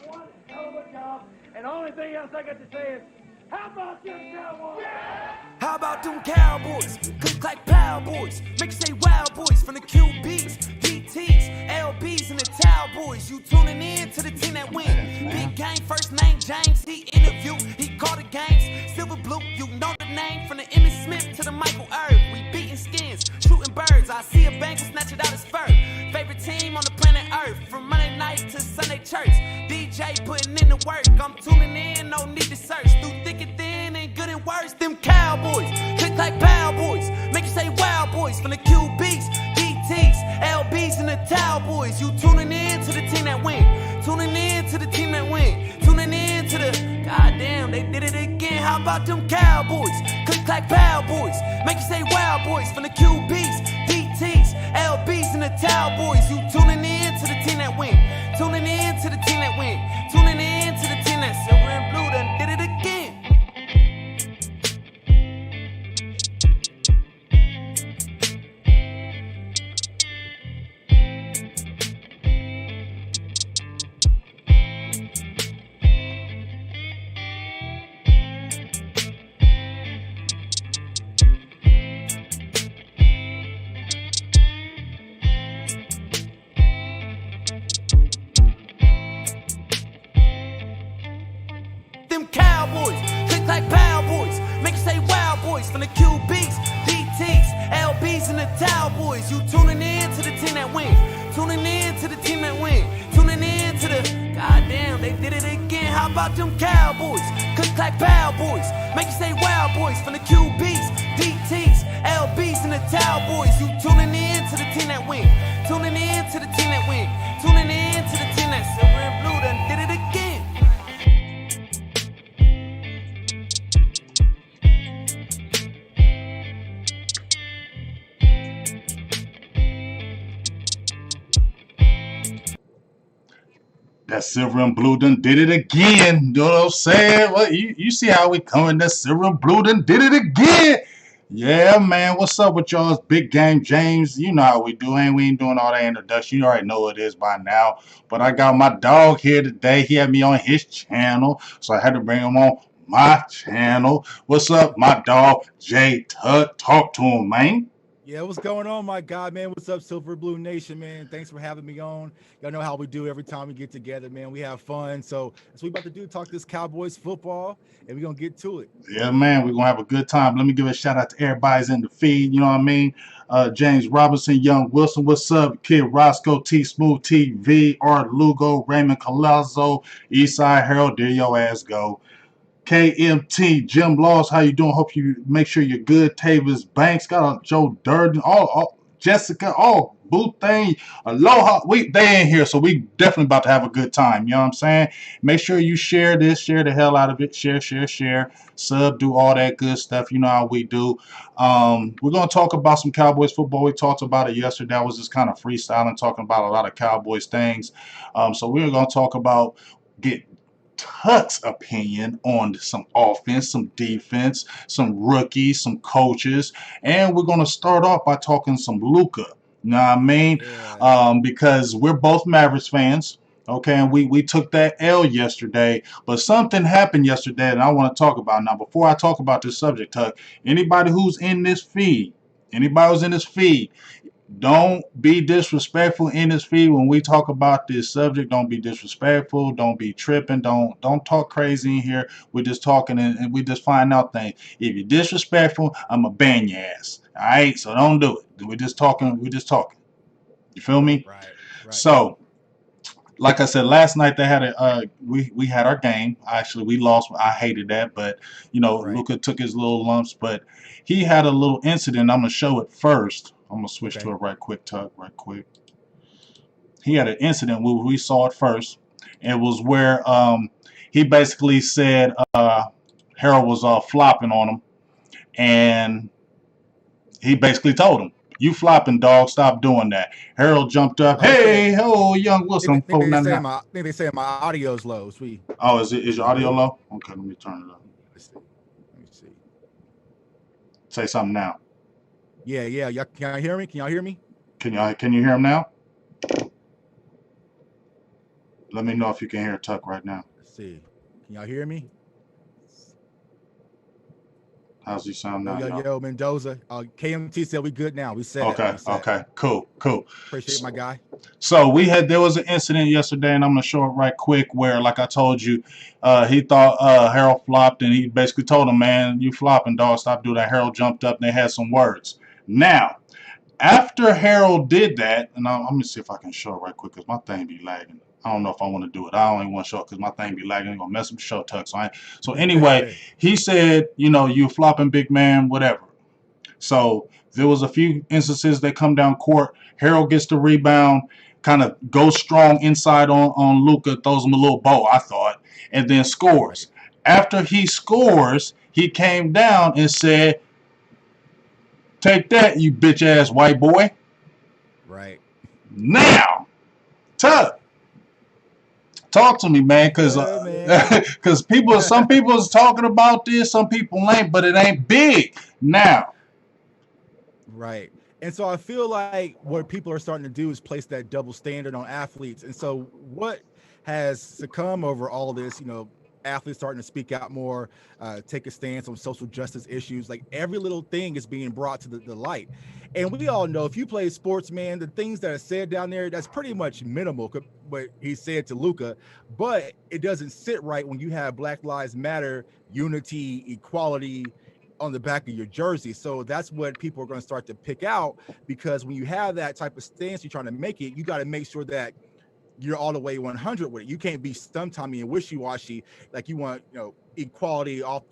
one hell of a job. And the only thing else I got to say is, how about them Cowboys? Yeah! How about them Cowboys? Click like Power Boys. Make you say Wild Boys from the QBs, DTs, LBs, and the Towel Boys. You tuning in to the team that win. Big game, first name James. He interviewed, he called the games. Silver&Blue, you know the name. From the Emmitt Smith to the Michael Irv. We beating skins, shooting birds. I see a bank and snatch it out his fur. Favorite team on the planet Earth. From Monday night to Sunday church. DJ putting in the work. I'm tuning in, no need to search. Through thick and thin and good and worse. Them Cowboys, click like Power Boys. Make you say Wild Boys from the QBs, DTs, LBs, and the Towel Boys. You tuning in to the team that win. Tuning in to the team that win. Tuning in to the goddamn, they did it again. How about them Cowboys? Click like Power Boys. Make you say Wild Boys from the QBs, DTs, LBs, and the Towel Boys. You tuning in to the team that win. Tuning in to the team that win. Tuning in to the team that Silver&Blue done did it again. Them Cowboys, click like Power Boys. Make you say Wild Boys from the QBs, DTs, LBs, and the Towel Boys. You tuning in to the team that win. Tuning in to the team that win. Tuning in to the goddamn, they did it again. How about them Cowboys? Click like Power Boys. Make you say Wild Boys from the QBs, DTs, LBs, and the Towel Boys. You tuning in to the team that win. Tuning in to the team that win. Tuning in to the team that Silver&Blue done did it again. That Silver&Blue done did it again. You know what I'm saying? Well, you see how we coming. That Silver&Blue done did it again. Yeah, man. What's up with y'all? It's Big Game James. You know how we do. We ain't doing all that introduction. You already know what it is by now. But I got my dog here today. He had me on his channel, so I had to bring him on my channel. What's up, my dog, JTuck? Talk to him, man. Yeah, what's going on, my God, man? What's up, Silver&Blue Nation, man? Thanks for having me on. Y'all know how we do every time we get together, man. We have fun. So that's what we about to do, talk this Cowboys football, and we're going to get to it. Yeah, man, we're going to have a good time. Let me give a shout out to everybody's in the feed, you know what I mean? James Robinson, Young Wilson, what's up? Kid Roscoe, T Smooth TV, Art Lugo, Raymond Colazzo, Eastside Herald, there your ass go. KMT, Jim Laws, how you doing? Hope you make sure you're good. Tavis Banks, got a Joe Durden, all Jessica, all Booth thing, Aloha. They ain't here, so we definitely about to have a good time. You know what I'm saying? Make sure you share this, share the hell out of it, share, sub, do all that good stuff. You know how we do. We're gonna talk about some Cowboys football. We talked about it yesterday. I was just kind of freestyling, talking about a lot of Cowboys things. So we're gonna talk about Tuck's opinion on some offense, some defense, some rookies, some coaches, and we're going to start off by talking some Luka. You know what I mean? Yeah. Because we're both Mavericks fans, okay, and we took that L yesterday, but something happened yesterday that I want to talk about. Now, before I talk about this subject, Tuck, anybody who's in this feed, don't be disrespectful in this feed when we talk about this subject. Don't be disrespectful. Don't be tripping. Don't talk crazy in here. We're just talking and we just find out things. If you're disrespectful, I'm going to ban your ass. All right? So don't do it. We're just talking. You feel me? Right. So, like I said, last night they had we had our game. Actually, we lost. I hated that, but you know, right. Luka took his little lumps, but he had a little incident. I'm gonna show it first. I'm gonna switch to it right quick, Tuck. Right quick. He had an incident where we saw it first. It was where he basically said Harold was flopping on him, and he basically told him, "You flopping, dog. Stop doing that." Harold jumped up. Hey, oh, young Wilson. I think they say my audio's low. Sweet. Oh, is your audio low? Okay, let me turn it up. Let me see. Say something now. Yeah. Y'all, can y'all hear me? Can y'all hear me? Can you hear him now? Let me know if you can hear Tuck right now. Let's see. Can y'all hear me? How's he sound now, y'all? Yo, Mendoza. KMT said we good now. We set. Okay, okay, cool. Appreciate my guy. So there was an incident yesterday, and I'm gonna show it right quick. Where, like I told you, he thought Harold flopped, and he basically told him, "Man, you flopping, dog. Stop doing that." Harold jumped up, and they had some words. Now, after Harold did that, and let me see if I can show it right quick because my thing be lagging. I don't know if I want to do it. I don't even want to show it because my thing be lagging. I'm gonna mess up the show, Tuck. So anyway, he said, you flopping, big man, whatever. So there was a few instances that come down court. Harold gets the rebound, kind of goes strong inside on Luka, throws him a little bow, I thought, and then scores. After he scores, he came down and said, "Take that, you bitch ass white boy." Right. Now, Tuck, talk to me, man, because some people is talking about this, some people ain't, but it ain't big now. Right. And so I feel like what people are starting to do is place that double standard on athletes. And so what has succumbed over all this, athletes starting to speak out more, take a stance on social justice issues, like every little thing is being brought to the light. And we all know if you play sports, man, the things that are said down there, that's pretty much minimal, what he said to Luka, but it doesn't sit right when you have Black Lives Matter, unity, equality on the back of your jersey. So that's what people are going to start to pick out, because when you have that type of stance, you're trying to make it, you got to make sure that you're all the way 100 with it. You can't be stumptommy and wishy-washy, like you want, equality off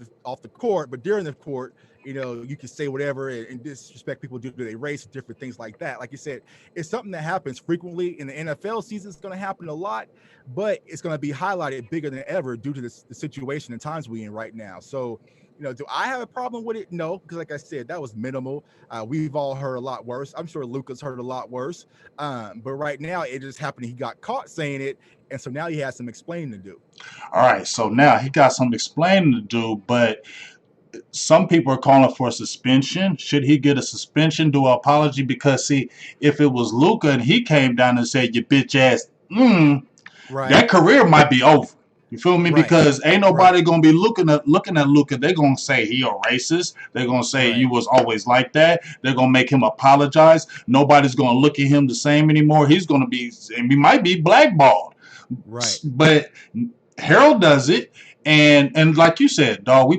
the court, but during the court, you can say whatever and disrespect people due to their race, different things like that. Like you said, it's something that happens frequently in the NFL season. It's going to happen a lot, but it's going to be highlighted bigger than ever due to the situation and times we're in right now. So, do I have a problem with it? No, because like I said, that was minimal. We've all heard a lot worse. I'm sure Luka's heard a lot worse. But right now, it just happened. He got caught saying it. And so now he has some explaining to do. All right. So now he got some explaining to do, but some people are calling for a suspension. Should he get a suspension, do an apology? Because, see, if it was Luka and he came down and said, "You bitch ass," right, that career might be over. You feel me? Right. Because ain't nobody gonna be looking at Luka. They're gonna say he a racist. They're gonna say you was always like that. They're gonna make him apologize. Nobody's gonna look at him the same anymore. He's gonna be, and he might be blackballed. Right. But Harold does it, and like you said, dog,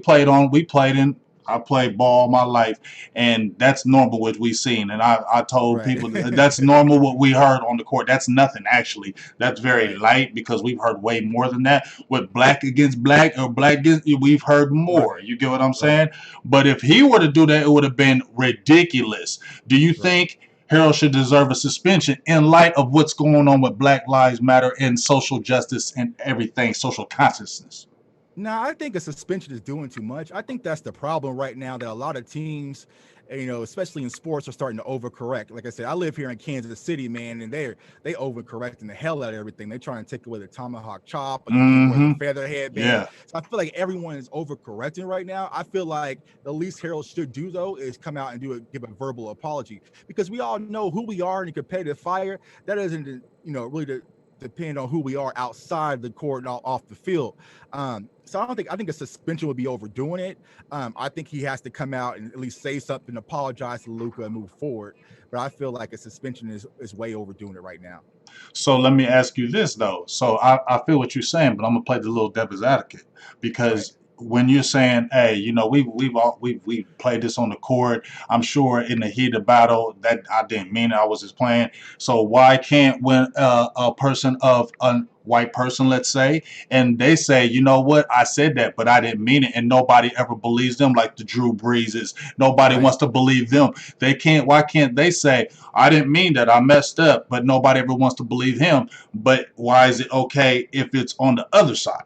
I played ball my life, and that's normal what we seen. And I told people that's normal what we heard on the court. That's nothing, actually. That's very light, because we've heard way more than that. With black against black or black against, we've heard more. You get what I'm saying? But if he were to do that, it would have been ridiculous. Do you think Harold should deserve a suspension in light of what's going on with Black Lives Matter and social justice and everything, social consciousness? No, I think a suspension is doing too much. I think that's the problem right now, that a lot of teams, especially in sports, are starting to overcorrect. Like I said, I live here in Kansas City, man, and they overcorrecting the hell out of everything. They're trying to take away the tomahawk chop and the feather headband. Yeah. So I feel like everyone is overcorrecting right now. I feel like the least Harold should do, though, is come out and give a verbal apology, because we all know who we are in a competitive fire. That isn't, really depend on who we are outside the court and off the field. So I think a suspension would be overdoing it. I think he has to come out and at least say something, apologize to Luka, and move forward. But I feel like a suspension is way overdoing it right now. So let me ask you this, though. So I feel what you're saying, but I'm gonna play the little devil's advocate, because when you're saying, "Hey, we've played this on the court," I'm sure in the heat of battle that I didn't mean it, I was just playing. So why can't, when a person of a white person, let's say, and they say, "You know what? I said that, but I didn't mean it," and nobody ever believes them, like the Drew Breeses. Nobody wants to believe them. They can't. Why can't they say, "I didn't mean that, I messed up," but nobody ever wants to believe him? But why is it okay if it's on the other side?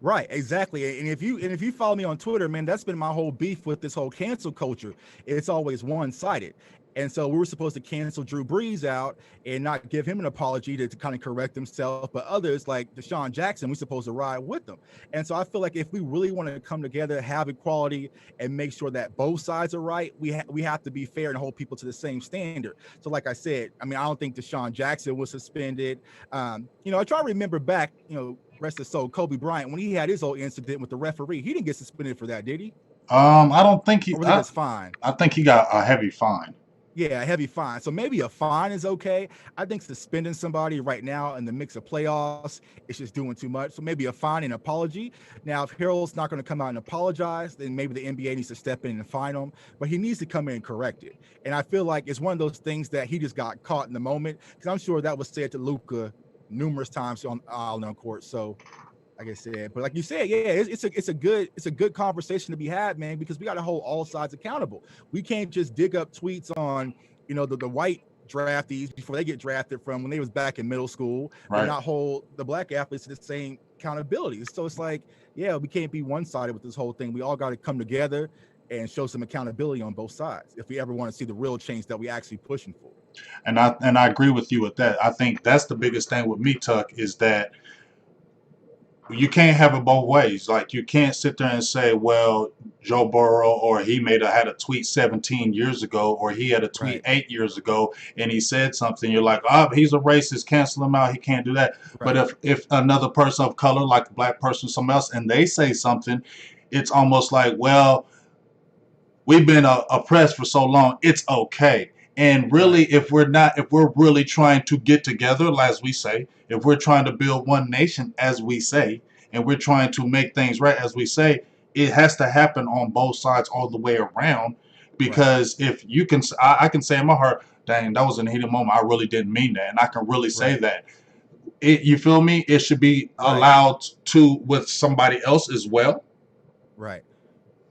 Right, exactly. And if you follow me on Twitter, man, that's been my whole beef with this whole cancel culture. It's always one-sided. And so we were supposed to cancel Drew Brees out and not give him an apology to kind of correct himself. But others like Deshaun Jackson, we're supposed to ride with them. And so I feel like if we really want to come together, have equality, and make sure that both sides are right, we have to be fair and hold people to the same standard. So like I said, I mean, I don't think Deshaun Jackson was suspended. I try to remember back, rest his soul, Kobe Bryant, when he had his whole incident with the referee, he didn't get suspended for that, did he? I don't think he. Or was it just fine? I think he got a heavy fine. Yeah, a heavy fine. So maybe a fine is okay. I think suspending somebody right now in the mix of playoffs, it's just doing too much. So maybe a fine and apology. Now, if Harold's not going to come out and apologize, then maybe the NBA needs to step in and fine him. But he needs to come in and correct it. And I feel like it's one of those things that he just got caught in the moment, because I'm sure that was said to Luka numerous times on court. So like I said, but like you said, yeah, it's a good conversation to be had, man, because we got to hold all sides accountable. We can't just dig up tweets on, the white draftees before they get drafted from when they was back in middle school, right, and not hold the black athletes to the same accountability. So it's like, yeah, we can't be one-sided with this whole thing. We all got to come together and show some accountability on both sides if we ever want to see the real change that we actually pushing for. And I agree with you with that. I think that's the biggest thing with me, Tuck, is that you can't have it both ways. Like, you can't sit there and say, well, Joe Burrow, or he had a tweet 17 years ago, or he had a tweet 8 years ago, and he said something. You're like, oh, he's a racist, cancel him out, he can't do that. Right. But if another person of color, like a black person, someone else, and they say something, it's almost like, well, we've been oppressed for so long, it's okay. And really, if we're really trying to get together, as we say, if we're trying to build one nation, as we say, and we're trying to make things right, as we say, it has to happen on both sides all the way around. Because if you can, I can say in my heart, dang, that was a heated moment, I really didn't mean that, and I can really say that. You feel me? It should be allowed to with somebody else as well.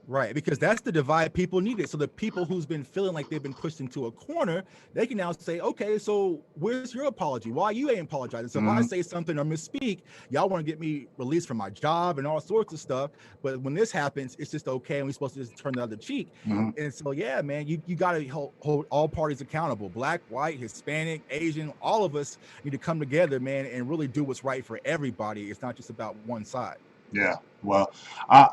Right, because that's the divide people needed. So the people who's been feeling like they've been pushed into a corner, they can now say, okay, so where's your apology? Why you ain't apologizing? So if I say something or misspeak, y'all want to get me released from my job and all sorts of stuff. But when this happens, it's just okay, and we're supposed to just turn the other cheek. And so, yeah, man, you got to hold all parties accountable. Black, white, Hispanic, Asian, all of us need to come together, man, and really do what's right for everybody. It's not just about one side. Yeah, well,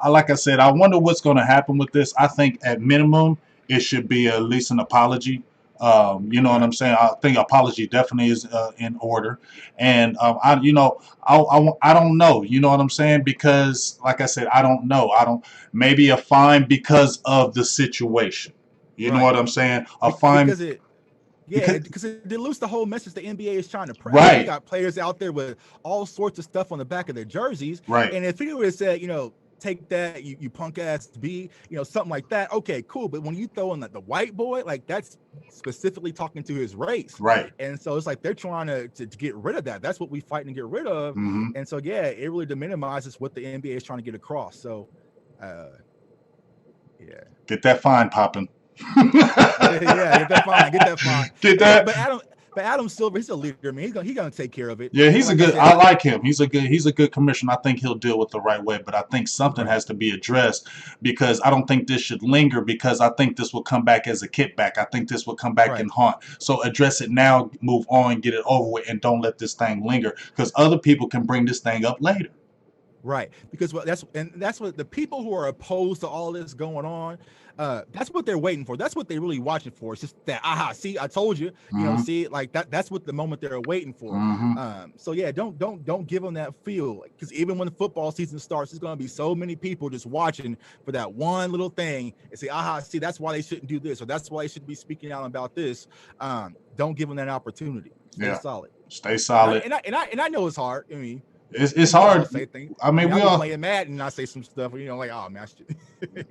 like I said, I wonder what's going to happen with this. I think at minimum, it should be at least an apology. You know what I'm saying? I think apology definitely is in order. And I don't know. You know what I'm saying? Because, like I said, I don't know. Maybe a fine because of the situation. You know what I'm saying? A fine. Because it dilutes the whole message the NBA is trying to press. Right. You got players out there with all sorts of stuff on the back of their jerseys. Right. And if he would have said, take that, you punk ass B, something like that, okay, cool. But when you throw in the white boy, like, that's specifically talking to his race. Right. And so it's like they're trying to get rid of that. That's what we fighting to get rid of. And so, yeah, it really deminimizes what the NBA is trying to get across. So, yeah. Get that fine popping. Get that fine. Get that. But Adam Silver, he's a leader, man. He's gonna take care of it. Yeah, he's I like him. He's a good commissioner. I think he'll deal with the right way. But I think something has to be addressed, because I don't think this should linger, because I think this will come back as a kickback. I think this will come back and haunt. So address it now, move on, get it over with, and don't let this thing linger, because other people can bring this thing up later. Right, because that's what the people who are opposed to all this going on, that's what they're waiting for. That's what they're really watching for. It's just that, see, I told you, see, like that's what the moment they're waiting for. So yeah, don't give them that feel, because even when the football season starts, there's going to be so many people just watching for that one little thing and say, see, that's why they shouldn't do this, or that's why they should be speaking out about this. Don't give them that opportunity. Stay solid. Stay solid. And I know it's hard. I mean, it's hard. I mean, we all playing Madden, and I say some stuff, like, oh man,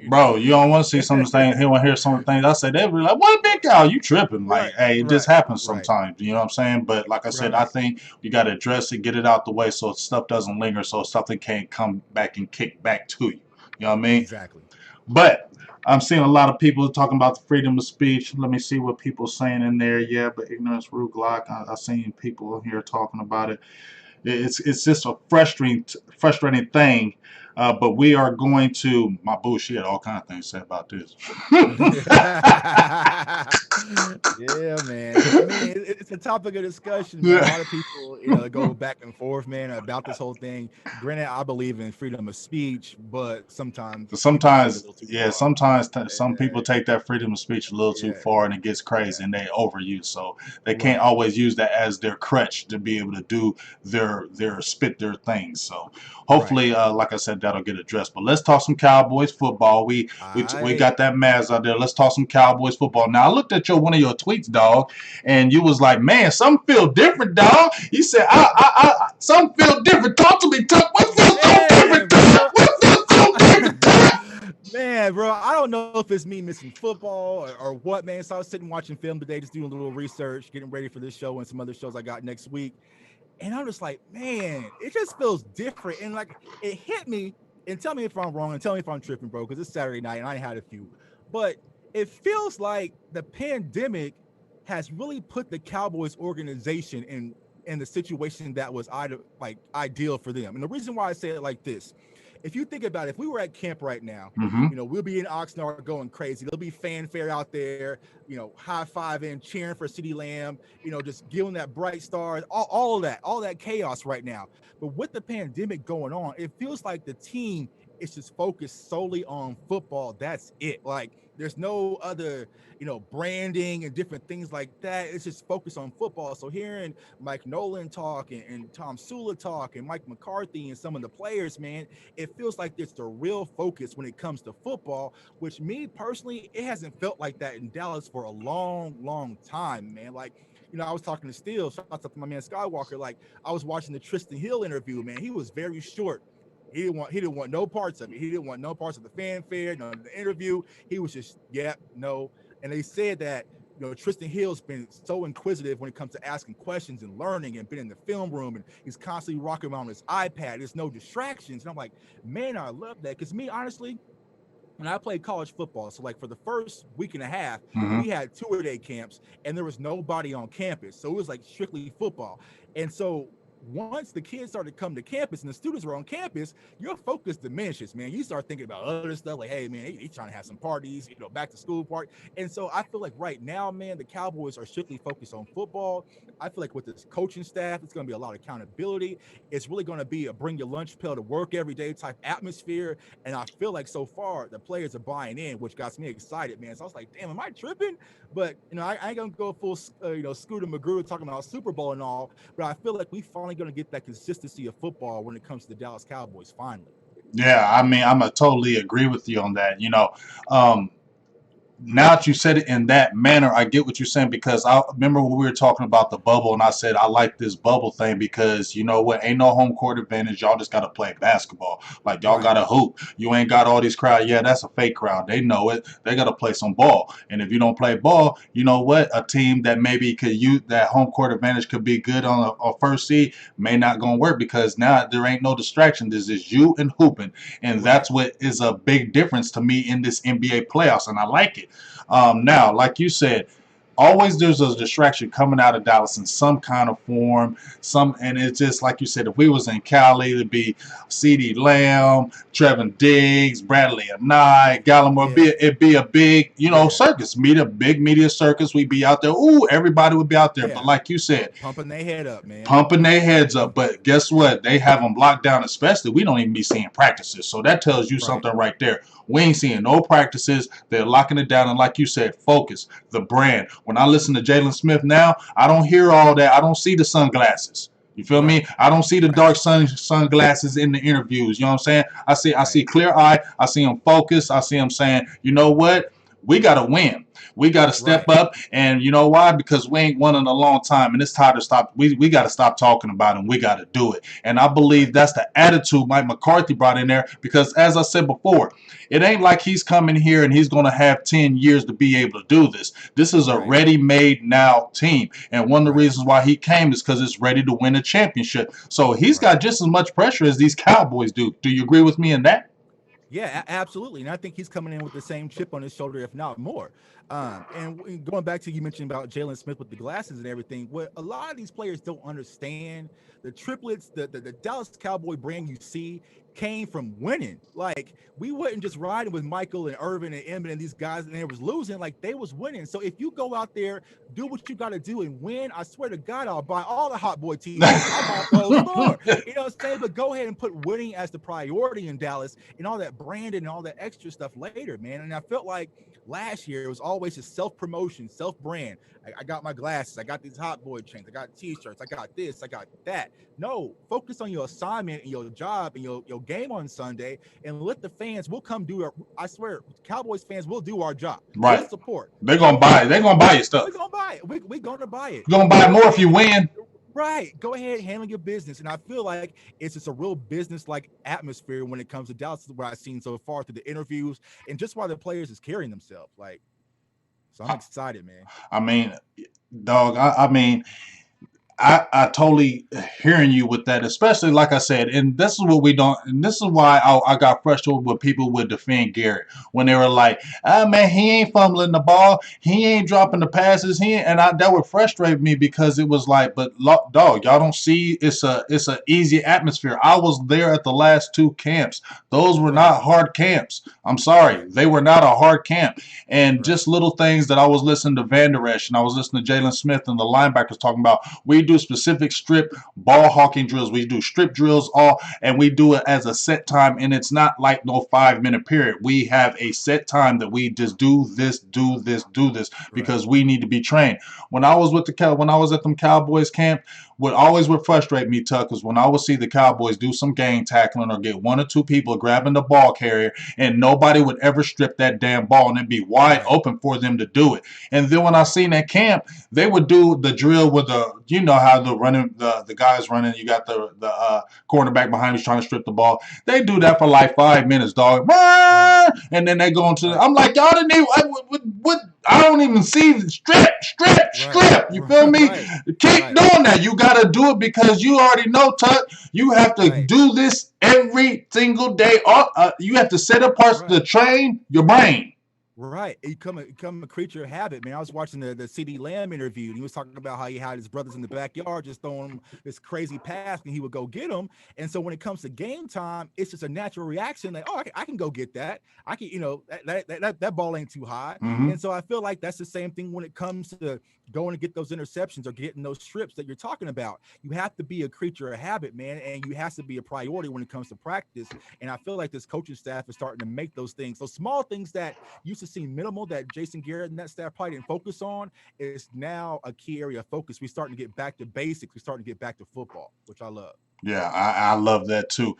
bro, you don't want to see some things. He want to hear some things. I say, they be like, "What, big guy? You tripping?" Like, hey, it just happens sometimes. You know what I'm saying? But like I said, I think you got to address it, get it out the way, so stuff doesn't linger, so something can't come back and kick back to you. You know what I mean? Exactly. But I'm seeing a lot of people talking about the freedom of speech. Let me see what people saying in there. Yeah, but ignorance, rude Glock. I've seen people here talking about it. It's just a frustrating thing, but we are going to, my boo, she had all kinds of things to say about this. Yeah, man. I mean, it's a topic of discussion, man. A Yeah. lot of people, go back and forth, man, about this whole thing. Granted, I believe in freedom of speech, but sometimes people take it a Sometimes, little too yeah, far. sometimes some people Yeah, take that freedom of speech a little too yeah, far and it gets crazy yeah. and they overuse. So they can't Right. always use that as their crutch to be able to do their spit their things. So Right. hopefully, like I said, that'll get addressed. But let's talk some Cowboys football. We I got that Maz out there. Let's talk some Cowboys football. Now I looked at one of your tweets, dog, and you was like, man, something feel different, dog. You said, something feel different. Talk to me, Tuck. What feels so different, man, dog? bro. What feels so different, I, Tuck? man, bro, I don't know if it's me missing football or what, man. So I was sitting watching film today, just doing a little research, getting ready for this show and some other shows I got next week. And I'm just like, man, it just feels different. And like, it hit me. And tell me if I'm wrong and tell me if I'm tripping, bro, because it's Saturday night and I had a few. But it feels like the pandemic has really put the Cowboys organization in the situation that was ideal for them. And the reason why I say it like this, if you think about it, if we were at camp right now, Mm-hmm. we'll be in Oxnard going crazy. There'll be fanfare out there, high fiving, cheering for CeeDee Lamb, just giving that bright stars, all that chaos right now. But with the pandemic going on, it feels like the team is just focused solely on football. That's it. Like there's no other, branding and different things like that. It's just focused on football. So hearing Mike Nolan talk and Tom Sula talk and Mike McCarthy and some of the players, man, it feels like there's the real focus when it comes to football, which me personally, it hasn't felt like that in Dallas for a long, long time, man. Like, I was talking to Steele, shout out to my man Skywalker. Like, I was watching the Tristan Hill interview, man. He was very short. He didn't want no parts of it. He didn't want no parts of the fanfare, no the interview. He was just, no. And they said that, Tristan Hill's been so inquisitive when it comes to asking questions and learning and been in the film room and he's constantly rocking around his iPad. There's no distractions. And I'm like, man, I love that. Because me, honestly, when I played college football, so like for the first week and a half, Mm-hmm. we had 2-a-day camps and there was nobody on campus. So it was like strictly football. And so once the kids started to come to campus and the students were on campus, your focus diminishes, man. You start thinking about other stuff like, hey, man, he's trying to have some parties, back to school party. And so I feel like right now, man, the Cowboys are strictly focused on football. I feel like with this coaching staff, it's going to be a lot of accountability. It's really going to be a bring your lunch pail to work every day type atmosphere. And I feel like so far the players are buying in, which got me excited, man. So I was like, damn, am I tripping? But, I ain't going to go full, Scooter McGrew talking about Super Bowl and all. But I feel like we finally going to get that consistency of football when it comes to the Dallas Cowboys, finally. Yeah, I mean, I'm a totally agree with you on that. Um, now that you said it in that manner, I get what you're saying because I remember when we were talking about the bubble and I said I like this bubble thing because you know what, ain't no home court advantage. Y'all just gotta play basketball. Like y'all Right. gotta hoop. You ain't got all these crowd. Yeah, that's a fake crowd. They know it. They gotta play some ball. And if you don't play ball, you know what? A team that maybe could use that home court advantage could be good on a first seed may not gonna work because now there ain't no distraction. This is you and hooping. And Right. that's what is a big difference to me in this NBA playoffs. And I like it. Now, like you said, always there's a distraction coming out of Dallas in some kind of form. And it's just like you said, if we was in Cali, it'd be CeeDee Lamb, Trevin Diggs, Bradley Anae, Gallimore. Yeah. It'd be a big, Yeah. circus, big media circus. We'd be out there. Ooh, everybody would be out there. But Yeah. like you said, Pumping their head up, man. pumping their heads up. But guess what? They have them locked down, especially. We don't even be seeing practices. So that tells you Right. something right there. We ain't seeing no practices. They're locking it down. And like you said, focus, the brand. When I listen to Jalen Smith now, I don't hear all that. I don't see the sunglasses. You feel Right. me? I don't see the Right. dark sunglasses in the interviews. You know what I'm saying? I Right. see clear eye. I see him focused. I see him saying, you know what? We got to win. We got to step Right. up. And you know why? Because we ain't won in a long time. And it's time to stop. We got to stop talking about it. And we got to do it. And I believe Right. that's the attitude Mike McCarthy brought in there. Because as I said before, it ain't like he's coming here and he's going to have 10 years to be able to do this. This is a Right. ready-made now team. And one of the Right. reasons why he came is because it's ready to win a championship. So he's Right. got just as much pressure as these Cowboys do. Do you agree with me in that? Yeah, absolutely. And I think he's coming in with the same chip on his shoulder, if not more. And going back to you mentioned about Jalen Smith with the glasses and everything, what a lot of these players don't understand, the triplets, the Dallas Cowboy brand you see came from winning. Like, we wasn't just riding with Michael and Irvin and Emmett and these guys and they was losing. Like, they was winning. So if you go out there, do what you got to do and win, I swear to God, I'll buy all the Hot Boy t-shirts. I'll buy the whole store. You know what I'm saying? But go ahead and put winning as the priority in Dallas and all that branding and all that extra stuff later, man. And I felt like last year it was always just self-promotion, self-brand. I got my glasses. I got these Hot Boy chains. I got t-shirts. I got this. I got that. No, focus on your assignment and your job and your game on Sunday and let the fans, we'll come do it. I swear, Cowboys fans will do our job. Right. We'll support. They're going to buy it. They're going to buy your stuff. We're going to buy it. We're going to buy it. You're going to buy it more if you win. Right. Go ahead, handle your business. And I feel like it's just a real business-like atmosphere when it comes to Dallas. This is what I've seen so far through the interviews and just why the players is carrying themselves. Like, so I'm excited, man. I mean, dog, I totally hearing you with that, especially like I said, and this is what we don't, and this is why I got frustrated with people would defend Garrett when they were like, man, he ain't fumbling the ball, he ain't dropping the passes, that would frustrate me because it was like, but dog, y'all don't see it's a easy atmosphere. I was there at the last two camps. Those were not hard camps. I'm sorry, they were not a hard camp, and just little things that I was listening to Van Der Esch and I was listening to Jalen Smith and the linebackers talking about. We do specific strip ball hawking drills. We do strip drills and we do it as a set time, and it's not like no 5-minute period. We have a set time that we just do this because we need to be trained. When I was at them Cowboys camp, what always would frustrate me, Tuck, is when I would see the Cowboys do some gang tackling or get one or two people grabbing the ball carrier and nobody would ever strip that damn ball and it'd be wide open for them to do it. And then when I seen that camp, they would do the drill with how the guys running, you got the cornerback behind you trying to strip the ball. They do that for like 5 minutes, dog. And then they go into I'm like, y'all didn't even what I don't even see the strip. You feel me? Keep doing that. You got to do it because you already know, Tuck, you have to do this every single day. You have to set apart to train your brain. Right. You become a creature of habit, man. I was watching the CD Lamb interview, and he was talking about how he had his brothers in the backyard just throwing him this crazy pass, and he would go get them. And so when it comes to game time, it's just a natural reaction. Like, I can go get that. I can, that ball ain't too high. Mm-hmm. And so I feel like that's the same thing when it comes to going to get those interceptions or getting those strips that you're talking about. You have to be a creature of habit, man, and you have to be a priority when it comes to practice. And I feel like this coaching staff is starting to make those things, those small things that used to seem minimal that Jason Garrett and that staff probably didn't focus on, is now a key area of focus. We're starting to get back to basics. We're starting to get back to football, which I love. Yeah, I love that too.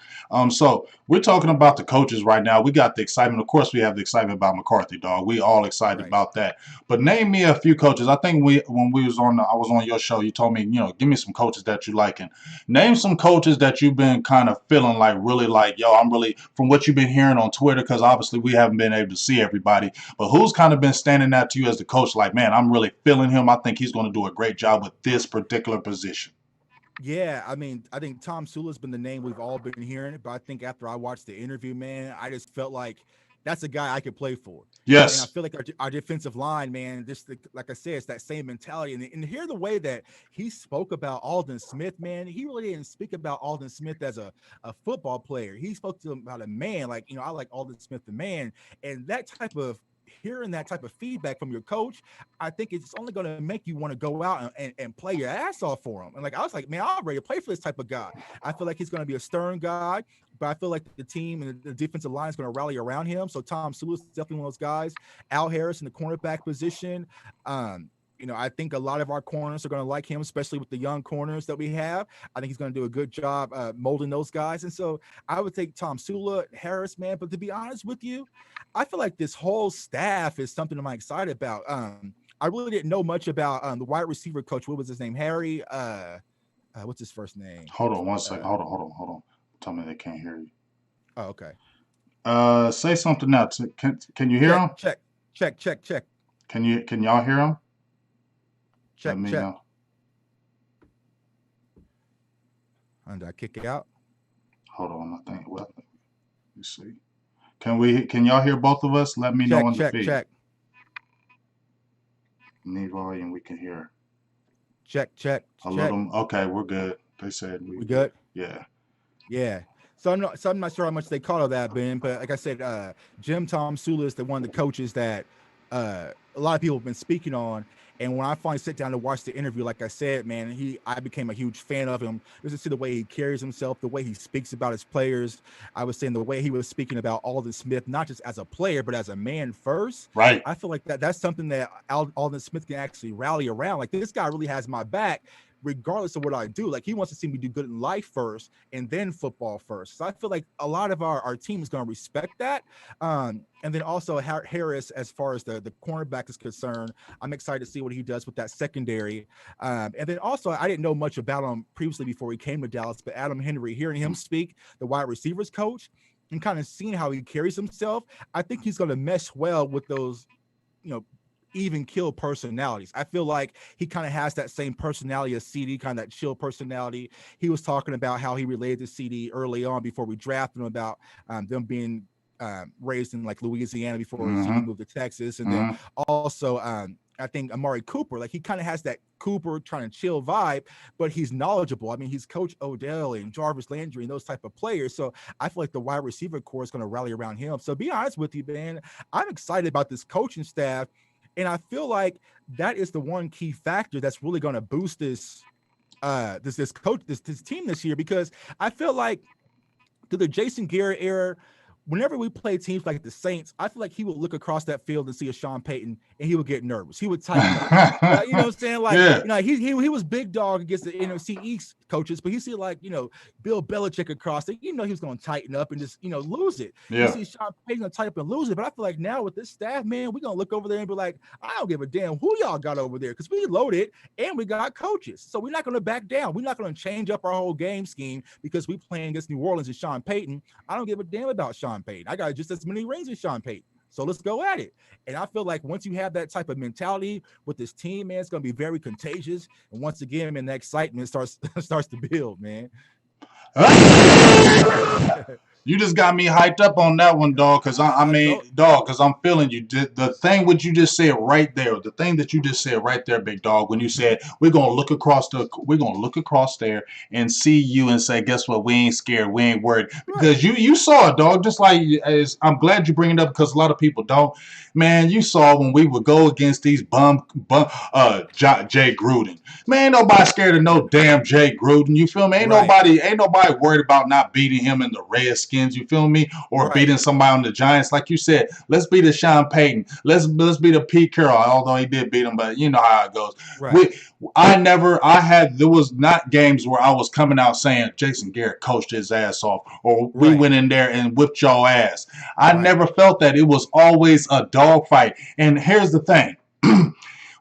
So we're talking about the coaches right now. We got the excitement. Of course, we have the excitement about McCarthy, dog. We all excited about that. But name me a few coaches. I think I was on your show, you told me, give me some coaches that you like. And name some coaches that you've been kind of feeling like really like, yo, I'm really, from what you've been hearing on Twitter, because obviously we haven't been able to see everybody. But who's kind of been standing out to you as the coach? Like, man, I'm really feeling him. I think he's going to do a great job with this particular position. Yeah, I think Tom Sula's been the name we've all been hearing, but I think after I watched the interview, man, I just felt like that's a guy I could play for. Yes. And I feel like our defensive line, man, like I said, it's that same mentality. And hear the way that he spoke about Aldon Smith, man, he really didn't speak about Aldon Smith as a football player. He spoke to him about a man, like, I like Aldon Smith, the man. And hearing that type of feedback from your coach, I think it's only going to make you want to go out and play your ass off for him. And I was like, man, I'm ready to play for this type of guy. I feel like he's going to be a stern guy, but I feel like the team and the defensive line is going to rally around him. So Tom Sula is definitely one of those guys. Al Harris in the cornerback position. I think a lot of our corners are going to like him, especially with the young corners that we have. I think he's going to do a good job molding those guys. And so I would take Tom Sula, Harris, man. But to be honest with you, I feel like this whole staff is something I'm excited about. I really didn't know much about the wide receiver coach. What was his name? Harry. What's his first name? Hold on one second. Hold on. Tell me they can't hear you. Oh, okay. Say something now. Can you hear him? Check. Can y'all hear him? Check. Let me know. And I kick it out. Hold on, I think. Well, let me see. Can y'all hear both of us? Let me know on the feed. Check. Need volume, we can hear. Check. A little. Okay, we're good. They said we good. Yeah. Yeah. So I'm not sure how much they call that, Ben, but like I said, Jim Tom Sula is one of the coaches that a lot of people have been speaking on. And when I finally sit down to watch the interview, like I said, man, I became a huge fan of him. Just to see the way he carries himself, the way he speaks about his players. I was saying the way he was speaking about Alden Smith, not just as a player, but as a man first. Right. I feel like that's something that Alden Smith can actually rally around. Like, this guy really has my back, regardless of what I do. Like, he wants to see me do good in life first and then football first. So I feel like a lot of our team is going to respect that. And then also Harris, as far as the cornerback is concerned, I'm excited to see what he does with that secondary. And then also, I didn't know much about him previously before he came to Dallas, but Adam Henry, hearing him speak, the wide receivers coach, and kind of seeing how he carries himself, I think he's going to mesh well with those, even kill personalities. I feel like he kind of has that same personality as CD, kind of that chill personality. He was talking about how he related to CD early on before we drafted him, about them being raised in like Louisiana before CD moved to Texas. And then also I think Amari Cooper, like, he kind of has that Cooper trying to chill vibe, but he's knowledgeable. I mean, he's Coach Odell and Jarvis Landry and those type of players. So I feel like the wide receiver core is going to rally around him. So be honest with you, man, I'm excited about this coaching staff. And I feel like that is the one key factor that's really going to boost this team this year, because I feel like through the Jason Garrett era, whenever we play teams like the Saints, I feel like he would look across that field and see a Sean Payton, and he would get nervous. He would tighten up. You know what I'm saying? Like, he was big dog against the NFC East coaches, but he see, like, Bill Belichick across it. He was going to tighten up and just, lose it. Yeah. You see Sean Payton going to tighten up and lose it. But I feel like now with this staff, man, we're going to look over there and be like, I don't give a damn who y'all got over there, because we loaded and we got coaches. So we're not going to back down. We're not going to change up our whole game scheme because we playing against New Orleans and Sean Payton. I don't give a damn about Sean Payton. I got just as many rings as Sean Payton. So let's go at it. And I feel like once you have that type of mentality with this team, man, it's going to be very contagious. And once again, man, the excitement starts to build, man. You just got me hyped up on that one, dog. Because because I'm feeling you. The thing what you just said right there, the thing that you just said right there, big dog, when you said we're gonna look across there and see you and say, guess what? We ain't scared. We ain't worried. Because you saw it, dog. Just like, as I'm glad you bring it up, because a lot of people don't. Man, you saw when we would go against these Jay Gruden. Man, ain't nobody scared of no damn Jay Gruden. You feel me? Ain't nobody worried about not beating him in the Redskins. You feel me? Or beating somebody on the Giants. Like you said, let's beat the Sean Payton. Let's beat a Pete Carroll. Although he did beat him, but you know how it goes. Right. There was not games where I was coming out saying Jason Garrett coached his ass off, or we went in there and whipped y'all ass. I never felt that. It was always a dogfight. And here's the thing.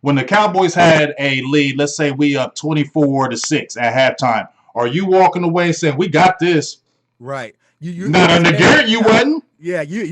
When the Cowboys had a lead, let's say we up 24-6 at halftime, are you walking away saying we got this? Right. Garrett, you wasn't. Yeah, you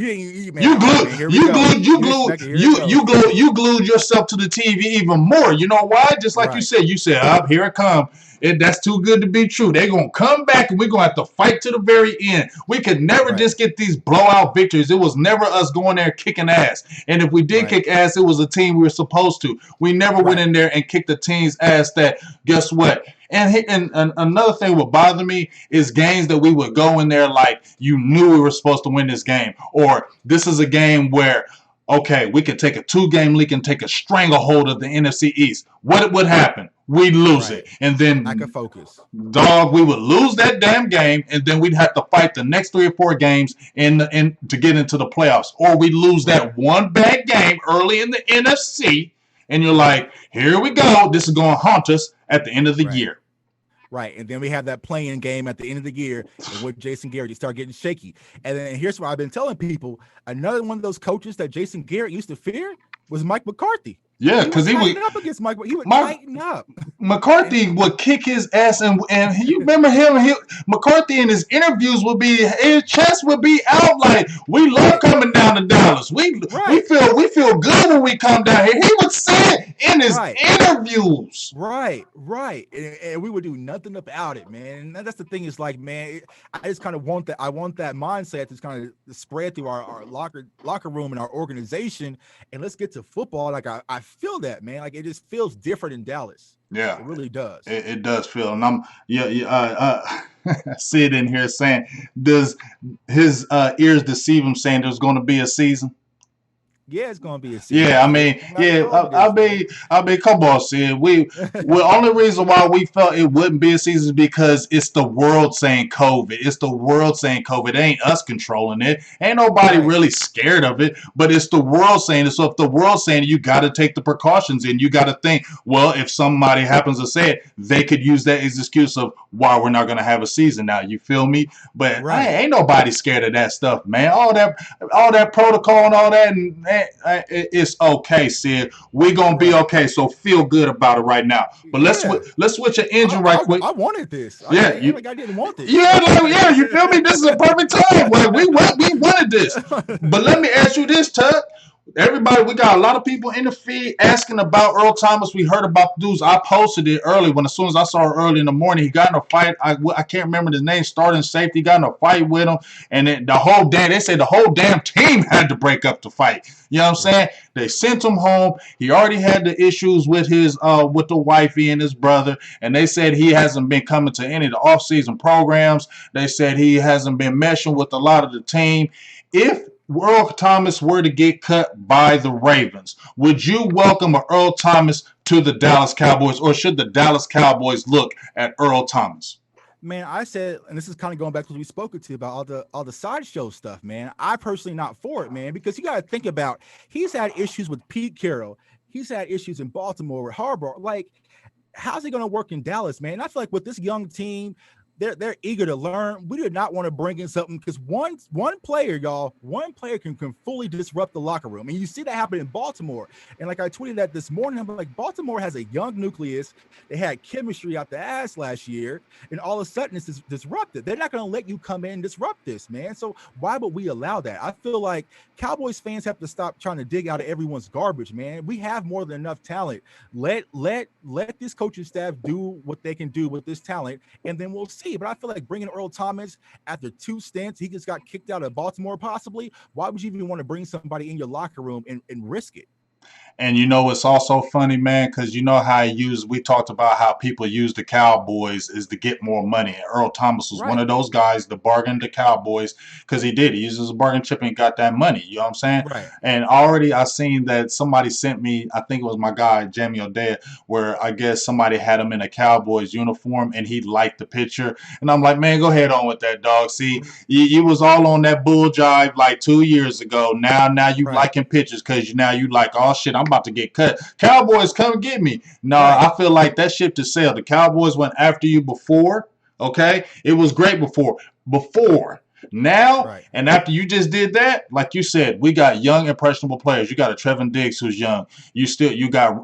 glued yourself to the TV even more. You know why? Just like you said, up here it comes. That's too good to be true. They're going to come back and we're going to have to fight to the very end. We could never just get these blowout victories. It was never us going there kicking ass. And if we did kick ass, it was a team we were supposed to. We never went in there and kicked the team's ass that, guess what? And another thing would bother me is games that we would go in there like you knew we were supposed to win this game. Or this is a game where, okay, we could take a 2-game lead and take a stranglehold of the NFC East. What would happen? We'd lose it. And then I could focus. Dog, we would lose that damn game, and then we'd have to fight the next 3 or 4 games in to get into the playoffs. Or we'd lose that one bad game early in the NFC, and you're like, here we go. This is going to haunt us at the end of the year. Right. And then we have that playing game at the end of the year, and with Jason Garrett, you start getting shaky. And then here's what I've been telling people. Another one of those coaches that Jason Garrett used to fear was Mike McCarthy. Yeah, because he would up against Mike. He would tighten up. McCarthy would kick his ass, and you remember him. McCarthy in his interviews his chest would be out like, we love coming down to Dallas. We feel good when we come down here. He would say it in his interviews. Right. And we would do nothing about it, man. And that's the thing, is like, man, I just kind of want that. I want that mindset that's kind of spread through our locker room and our organization. And let's get to football. Like I feel that, man. Like it just feels different in Dallas. Yeah, It really does. it does feel. And I'm I see it in here saying, does his ears deceive him saying there's going to be a season? Yeah, it's gonna be a season. Yeah, I It, mean, no matter yeah, how long it is, man. come on, Sid. The only reason why we felt it wouldn't be a season is because it's the world saying COVID. It's the world saying COVID. It ain't us controlling it. Ain't nobody Right. really scared of it, but it's the world saying it. So if the world's saying it, you got to take the precautions and you got to think, well, if somebody happens to say it, they could use that as excuse of why we're not going to have a season now. You feel me? But Right. ain't nobody scared of that stuff, man. All that protocol and all that, and it's okay, Sid. We're gonna be Right. okay. So feel good about it right now. But Yeah. let's switch an engine right quick. I wanted this. I Yeah, can't act like I didn't want this. yeah, yeah. You feel me? This is a perfect time. Like we wanted this. But let me ask you this, Tuck. Everybody, we got a lot of people in the feed asking about Earl Thomas. We heard about the dudes. I posted it early as soon as I saw it early in the morning. He got in a fight. I can't remember his name. Starting safety, got in a fight with him, and then they said the whole damn team had to break up the fight. You know what I'm saying? They sent him home. He already had the issues with his with the wifey and his brother, and they said he hasn't been coming to any of the off-season programs. They said he hasn't been meshing with a lot of the team. If Earl Thomas were to get cut by the Ravens, would you welcome Earl Thomas to the Dallas Cowboys, or should the Dallas Cowboys look at Earl Thomas? Man, I said, and this is kind of going back to what we spoke to about all the sideshow stuff, man. I personally not for it, man, because you got to think about he's had issues with Pete Carroll. He's had issues in Baltimore with Harbaugh. Like, how's he going to work in Dallas, man? I feel like with this young team, they're eager to learn. We did not want to bring in something because one player, y'all, one player can fully disrupt the locker room. And you see that happen in Baltimore. And like I tweeted that this morning, I'm like, Baltimore has a young nucleus. They had chemistry out the ass last year, and all of a sudden it's disrupted. They're not going to let you come in and disrupt this, man. So why would we allow that? I feel like Cowboys fans have to stop trying to dig out of everyone's garbage, man. We have more than enough talent. Let this coaching staff do what they can do with this talent, and then we'll see. But I feel like bringing Earl Thomas after 2 stints, he just got kicked out of Baltimore possibly. Why would you even want to bring somebody in your locker room and risk it? And it's also funny, man, because you know how we talked about how people use the Cowboys is to get more money. And Earl Thomas was one Right. of those guys to bargain the Cowboys because he did. He used his bargain chip and got that money. You know what I'm saying? Right. And already I seen that somebody sent me, I think it was my guy, Jamie O'Dea, where I guess somebody had him in a Cowboys uniform and he liked the picture. And I'm like, man, go ahead on with that, dog. See, you was all on that bull jive like 2 years ago. Now you Right. liking pictures because now you like, oh shit, I'm about to get cut. Cowboys, come get me. No, Right. I feel like that ship to sail. The Cowboys went after you before. Okay, it was great before. Now, Right. and after you just did that, like you said, we got young, impressionable players. You got a Trevin Diggs who's young. You got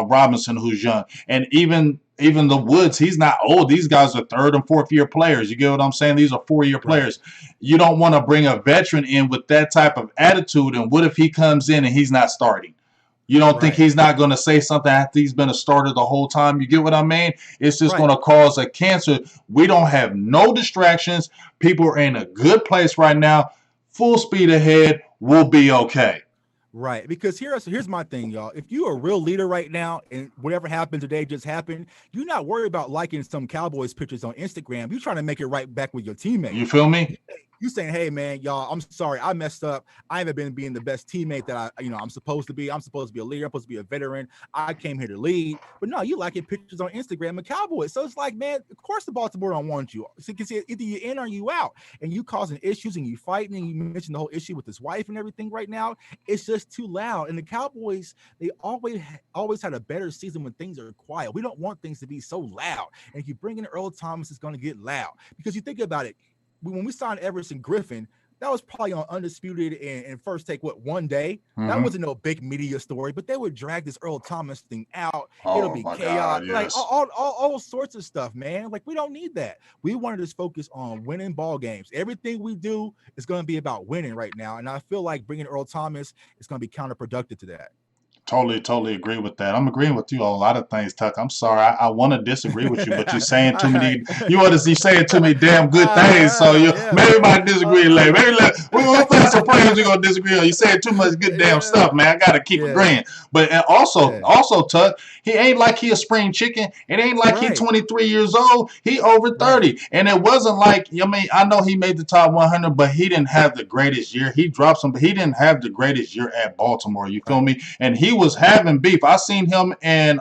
Robinson who's young, and even the Woods, he's not old. These guys are 3rd and 4th year players. You get what I'm saying? These are 4-year Right. players. You don't want to bring a veteran in with that type of attitude. And what if he comes in and he's not starting? You don't think Right. he's not going to say something after he's been a starter the whole time? You get what I mean? It's just Right. going to cause a cancer. We don't have no distractions. People are in a good place right now. Full speed ahead. We'll be okay. Right. Because here's my thing, y'all. If you're a real leader right now and whatever happened today just happened, you're not worried about liking some Cowboys pictures on Instagram. You're trying to make it right back with your teammates. You feel me? You saying, hey man, y'all, I'm sorry, I messed up. I haven't been being the best teammate that I'm supposed to be. I'm supposed to be a leader. I'm supposed to be a veteran. I came here to lead. But no, you liking pictures on Instagram of Cowboys. So it's like, man, of course the Baltimore don't want you. So you can see either you're in or you out. And you causing issues and you fighting, and you mentioned the whole issue with his wife and everything right now. It's just too loud. And the Cowboys, they always had a better season when things are quiet. We don't want things to be so loud. And if you bring in Earl Thomas, it's going to get loud. Because you think about it, when we signed Everson Griffin, that was probably on Undisputed and First Take, one day? That wasn't no big media story, but they would drag this Earl Thomas thing out. It'll be chaos, God, like yes. all sorts of stuff, man. Like, we don't need that. We wanted to focus on winning ball games. Everything we do is going to be about winning right now, and I feel like bringing Earl Thomas is going to be counterproductive to that. Totally agree with that. I'm agreeing with you on a lot of things, Tuck. I'm sorry. I want to disagree with you, but you're saying too All many. right. You saying too many damn good things. So you Yeah, maybe we man. might disagree later. Maybe we'll find some friends we're gonna disagree on. You saying too much good damn Yeah, stuff, man. I gotta keep yeah, agreeing. But and also, yeah. Tuck, he ain't like he a spring chicken. It ain't like he Right, 23 years old. He over right, 30, and it wasn't like I mean I know he made the top 100, but he didn't have the greatest year. He dropped some, but he didn't have the greatest year at Baltimore. You feel right, me? And he was having beef. I seen him and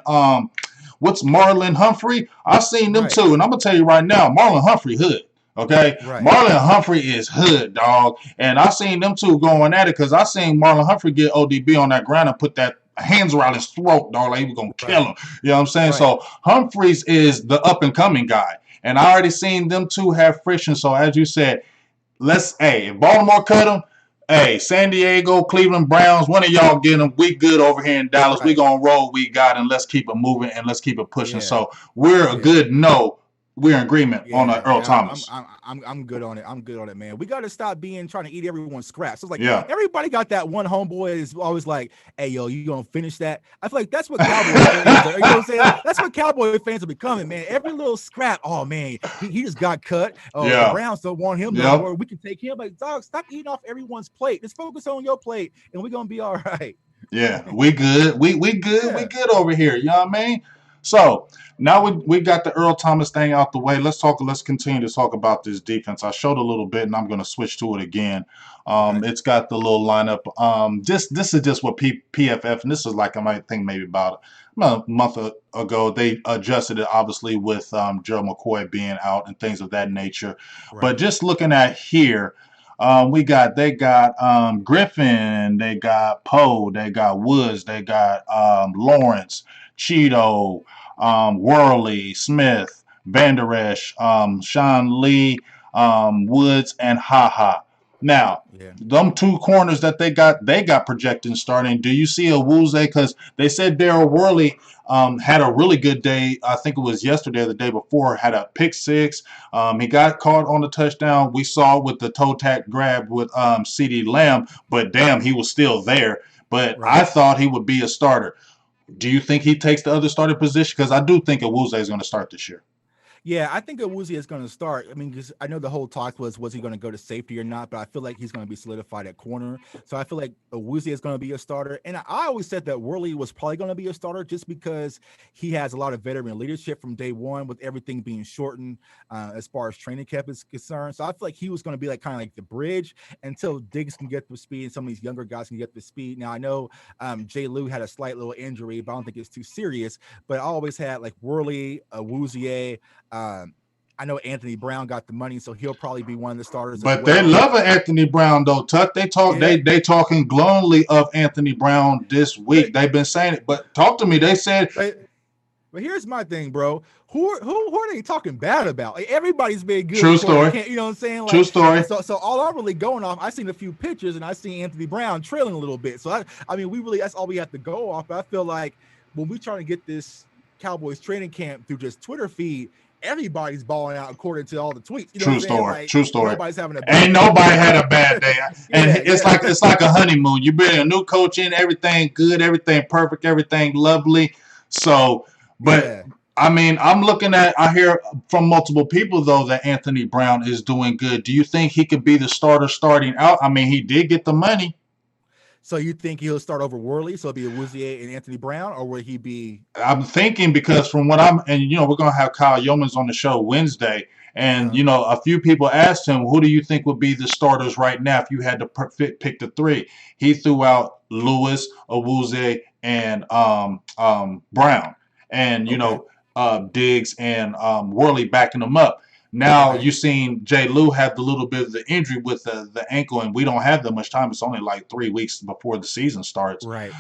what's Marlon Humphrey? I seen them right, too, and I'm gonna tell you right now, Marlon Humphrey hood. Okay, right. Marlon Humphrey is hood, dog, and I seen them two going at it because I seen Marlon Humphrey get ODB on that ground and put that hands around his throat, dog, like he was gonna kill Right, him. You know what I'm saying? right. So Humphreys is the up and coming guy, and I already seen them two have friction. So as you said, if Baltimore cut him, hey, San Diego, Cleveland Browns, one of y'all get them. We good over here in Dallas. We Right. gonna roll. We got, and let's keep it moving and let's keep it pushing. Yeah. So we're a Yeah. good no. We're in agreement on Yeah, Earl yeah, Thomas. I'm good on it. I'm good on it, man. We got to stop trying to eat everyone's scraps. It's like Yeah. everybody got that one homeboy is always like, "Hey, yo, you gonna finish that?" I feel like that's what Cowboy fans are. You know what I'm saying? That's what Cowboy fans are becoming, man. Every little scrap. Oh man, he just got cut. Oh, the Yeah. Browns don't want him no Yep. more. We can take him. Like, dog, stop eating off everyone's plate. Just focus on your plate, and we're gonna be all right. Yeah, we good. We good. Yeah. We good over here. You know what I mean? So now we got the Earl Thomas thing out the way. Let's continue to talk about this defense. I showed a little bit and I'm gonna switch to it again. Okay. It's got the little lineup. This is just what PFF, and this is like I might think maybe about a month ago. They adjusted it obviously with Gerald McCoy being out and things of that nature. But Right. just looking at here, they got Griffin, they got Poe, they got Woods, they got Lawrence, Cheeto, Worley, Smith, Van Der Esch, Sean Lee, Woods, and Haha. Now, Yeah. them two corners that they got projecting starting. Do you see a Wuze? Because they said Daryl Worley had a really good day. I think it was yesterday or the day before. Had a pick six. He got caught on the touchdown. We saw with the toe tag grab with CeeDee Lamb, but damn, he was still there. But Right. I thought he would be a starter. Do you think he takes the other starter position? Because I do think Wuze is going to start this year. Yeah, I think Awuzie is going to start. I mean, because I know the whole talk was he going to go to safety or not, but I feel like he's going to be solidified at corner. So I feel like Awuzie is going to be a starter. And I always said that Worley was probably going to be a starter just because he has a lot of veteran leadership from day one with everything being shortened as far as training camp is concerned. So I feel like he was going to be like kind of like the bridge until Diggs can get the speed and some of these younger guys can get the speed. Now, I know Jay Lou had a slight little injury, but I don't think it's too serious. But I always had like Worley, Awuzie. I know Anthony Brown got the money, so he'll probably be one of the starters. But they love Anthony Brown though, Tuck. They talking glowingly of Anthony Brown this week. They've been saying it, but talk to me. They said. But here's my thing, bro. Who are they talking bad about? Like, everybody's been good. True story. You know what I'm saying? Like, True story. So all I'm really going off, I seen a few pictures and I seen Anthony Brown trailing a little bit. So I mean, that's all we have to go off. But I feel like when we trying to get this Cowboys training camp through just Twitter feed, everybody's balling out according to all the tweets. You know True story. Like, true story. Nobody's having a bad Ain't nobody had a bad day. And it's like a honeymoon. You bring a new coach in, everything good, everything perfect, everything lovely. So, but I mean, I hear from multiple people though that Anthony Brown is doing good. Do you think he could be the starter starting out? I mean, he did get the money. So you think he'll start over Worley? So it'll be Awuzie and Anthony Brown, or will he be? I'm thinking because from what we're gonna have Kyle Yeomans on the show Wednesday, and a few people asked him, who do you think would be the starters right now if you had to pick the three? He threw out Lewis, Awuzie, and Brown, and Diggs and Worley backing them up. Now you've seen Jay Lou have the little bit of the injury with the ankle, and we don't have that much time. It's only like 3 weeks before the season starts. Right.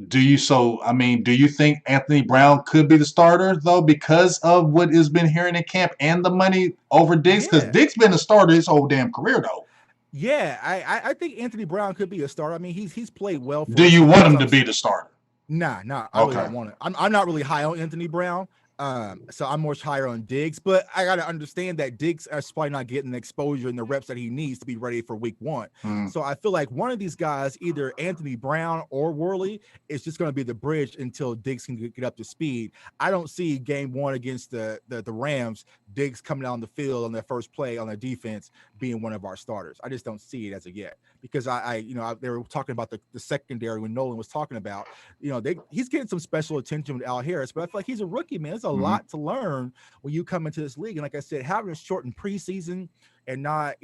Do you think Anthony Brown could be the starter though because of what has been hearing in camp and the money over Diggs? Because Diggs been a starter his whole damn career though. Yeah, I think Anthony Brown could be a starter. I mean, he's played well. Do you want him to be the starter? Nah, I really don't want it. I'm not really high on Anthony Brown. So I'm much higher on Diggs, but I got to understand that Diggs is probably not getting the exposure and the reps that he needs to be ready for week 1. So I feel like one of these guys, either Anthony Brown or Worley, is just going to be the bridge until Diggs can get up to speed. I don't see game 1 against the Rams, Diggs coming out on the field on their first play on their defense being one of our starters. I just don't see it as of yet, because they were talking about the secondary when Nolan was talking about, he's getting some special attention with Al Harris, but I feel like he's a rookie, man. There's a lot to learn when you come into this league. And like I said, having a shortened preseason and not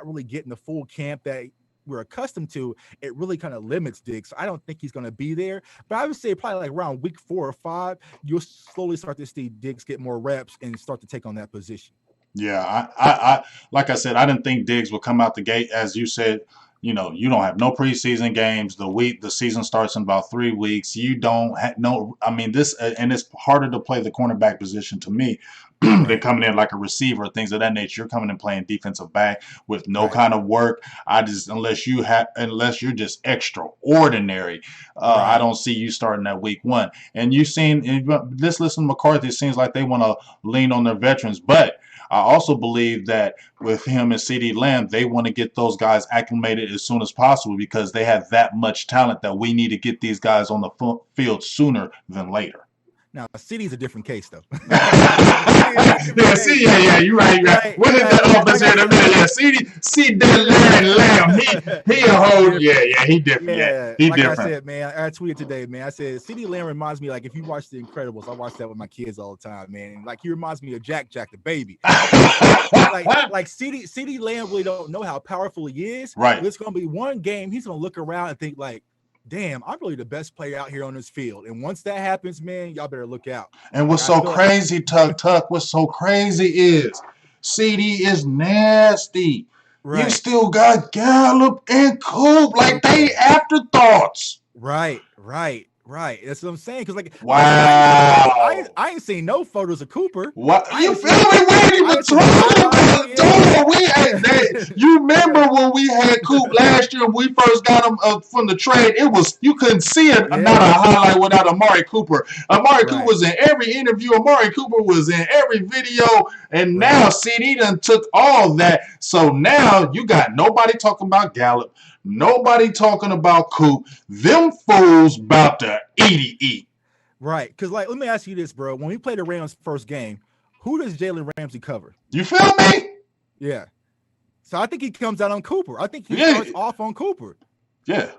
really getting the full camp that we're accustomed to, it really kind of limits Diggs. So I don't think he's going to be there, but I would say probably like around week 4 or 5, you'll slowly start to see Diggs get more reps and start to take on that position. Yeah, I like I said, I didn't think Diggs would come out the gate. As you said, you don't have no preseason games. The season starts in about 3 weeks. You don't have no. I mean, and it's harder to play the cornerback position to me than coming in like a receiver, things of that nature. You're coming in playing defensive back with no kind of work. Unless you're just extraordinary, I don't see you starting that week 1. And you've seen this. Listen, McCarthy, it seems like they want to lean on their veterans, but I also believe that with him and CeeDee Lamb, they want to get those guys acclimated as soon as possible, because they have that much talent that we need to get these guys on the field sooner than later. Now, CeeDee's a different case, though. You're right. We'll hit that offense here in a minute. Yeah, CeeDee Lamb, he a whole, he different. Yeah, he different. I said, man, I tweeted today, man. I said, CeeDee Lamb reminds me, like, if you watch The Incredibles, I watch that with my kids all the time, man. And, like, he reminds me of Jack the baby. like CeeDee Lamb really don't know how powerful he is. Right. It's going to be one game. He's going to look around and think, like, damn, I'm really the best player out here on this field. And once that happens, man, y'all better look out. And what's so crazy, Tuck, what's so crazy is CeeDee is nasty. Right. You still got Gallup and Coop, like they afterthoughts. Right. That's what I'm saying. Because, like, wow, I ain't seen no photos of Cooper. What you feel me? We ain't even talking about it. You remember when we had Coop last year? When we first got him from the trade, you couldn't see it. Not a highlight without Amari Cooper. Cooper was in every interview. Amari Cooper was in every video. And now CeeDee done took all that. So now you got nobody talking about Gallup. Nobody talking about Coop. Them fools about to eat. Right. Because, like, let me ask you this, bro. When we play the Rams first game, who does Jalen Ramsey cover? You feel me? Yeah. So I think he comes out on Cooper. I think he starts off on Cooper. Yeah.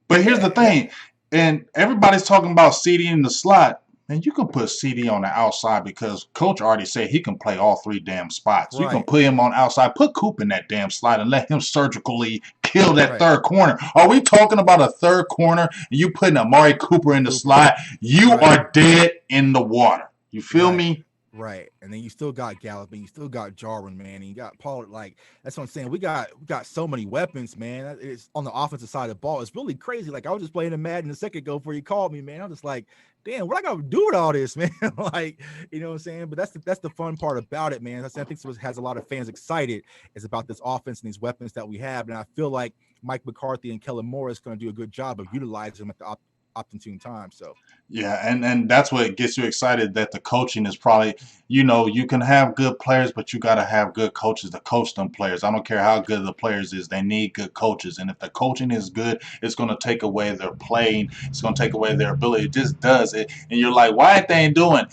But here's the thing. And everybody's talking about CeeDee in the slot. And you can put CeeDee on the outside because Coach already said he can play all 3 damn spots. Right. You can put him on outside. Put Coop in that damn slot and let him surgically kill that third corner. Are we talking about a third corner and you putting Amari Cooper in the slot? You are dead in the water. You feel me? Right. And then you still got Gallup and you still got Jarwin, man. And you got Pollard. Like, that's what I'm saying. We got so many weapons, man. It's on the offensive side of the ball. It's really crazy. Like, I was just playing a Madden a second ago before you called me, man. I'm just like, damn, what I got to do with all this, man? Like, you know what I'm saying? But that's the fun part about it, man. I think what has a lot of fans excited is about this offense and these weapons that we have. And I feel like Mike McCarthy and Kellen Moore is going to do a good job of utilizing them at the opportune time. So and that's what gets you excited, that the coaching is probably, you can have good players, but you got to have good coaches to coach them players. I don't care how good the players is, they need good coaches. And if the coaching is good, it's going to take away their playing, it's going to take away their ability. It just does it. And you're like, why ain't they doing?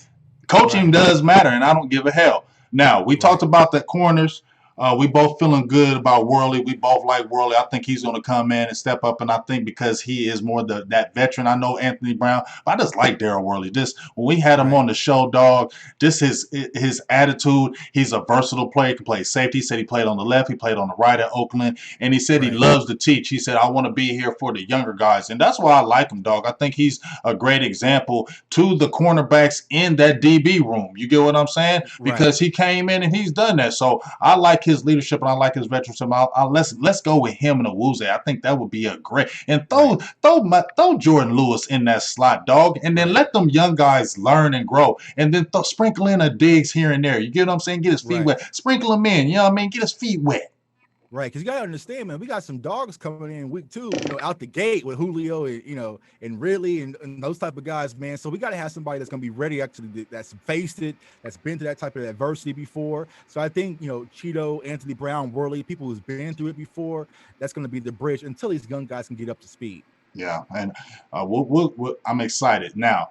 Coaching does matter, and I don't give a hell. Now, we talked about the corners. We both feeling good about Worley. We both like Worley. I think he's going to come in and step up, and I think because he is more that veteran. I know Anthony Brown, but I just like Darryl Worley. Just when we had him on the show, dog, just his attitude. He's a versatile player. He can play safety. He said he played on the left. He played on the right at Oakland, and he said he loves to teach. He said, I want to be here for the younger guys, and that's why I like him, dog. I think he's a great example to the cornerbacks in that DB room. You get what I'm saying? Because he came in and he's done that. So I like his leadership and I like his veteranship. Let's go with him and Awuzie. I think that would be a great, and throw Jordan Lewis in that slot, dog, and then let them young guys learn and grow, and then sprinkle in a Diggs here and there. You get what I'm saying? Get his feet wet. Sprinkle him in. You know what I mean? Get his feet wet. Right, because you gotta understand, man. We got some dogs coming in week 2, out the gate with Julio and Ridley and those type of guys, man. So we gotta have somebody that's gonna be ready, actually, that's faced it, that's been through that type of adversity before. So I think Cheeto, Anthony Brown, Worley, people who's been through it before, that's gonna be the bridge until these young guys can get up to speed. Yeah, and I'm excited now.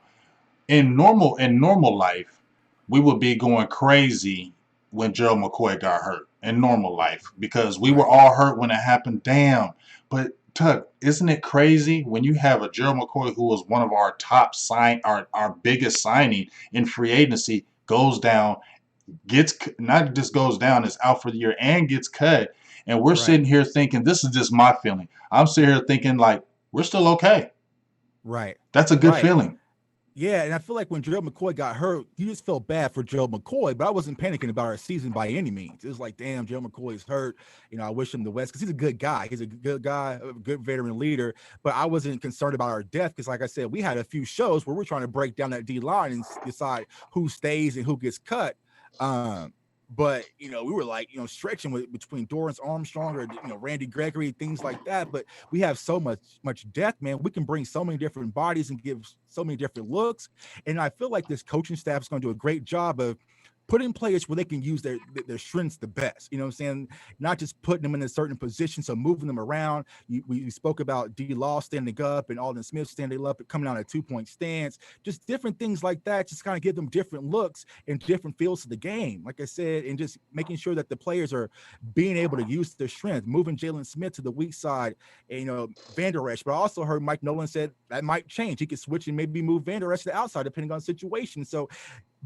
In normal life, we would be going crazy when Gerald McCoy got hurt in normal life because we were Right. all hurt when it happened. Damn. But Tuck, isn't it crazy when you have a Gerald McCoy who was one of our our biggest signing in free agency goes down, gets not just goes down, is out for the year and gets cut, and we're Right. sitting here thinking this is just my feeling. I'm sitting here thinking like we're still okay. Right. That's a good Right. feeling. Yeah, and I feel like when Gerald McCoy got hurt, you just felt bad for Gerald McCoy, but I wasn't panicking about our season by any means. It was like, damn, Gerald McCoy is hurt. I wish him the best because he's a good guy. He's a good guy, a good veteran leader. But I wasn't concerned about our depth because, like I said, we had a few shows where we're trying to break down that D line and decide who stays and who gets cut. But we were like, stretching between Dorrance Armstrong or Randy Gregory, things like that. But we have so much depth, man. We can bring so many different bodies and give so many different looks. And I feel like this coaching staff is going to do a great job of putting players where they can use their strengths the best. You know what I'm saying? Not just putting them in a certain position, so moving them around. We spoke about D. Law standing up and Alden Smith standing up and coming out a 2-point stance. Just different things like that. Just kind of give them different looks and different feels to the game. Like I said, and just making sure that the players are being able to use their strength, moving Jalen Smith to the weak side, and Van Der Esch. But I also heard Mike Nolan said that might change. He could switch and maybe move Van Der Esch to the outside depending on the situation. So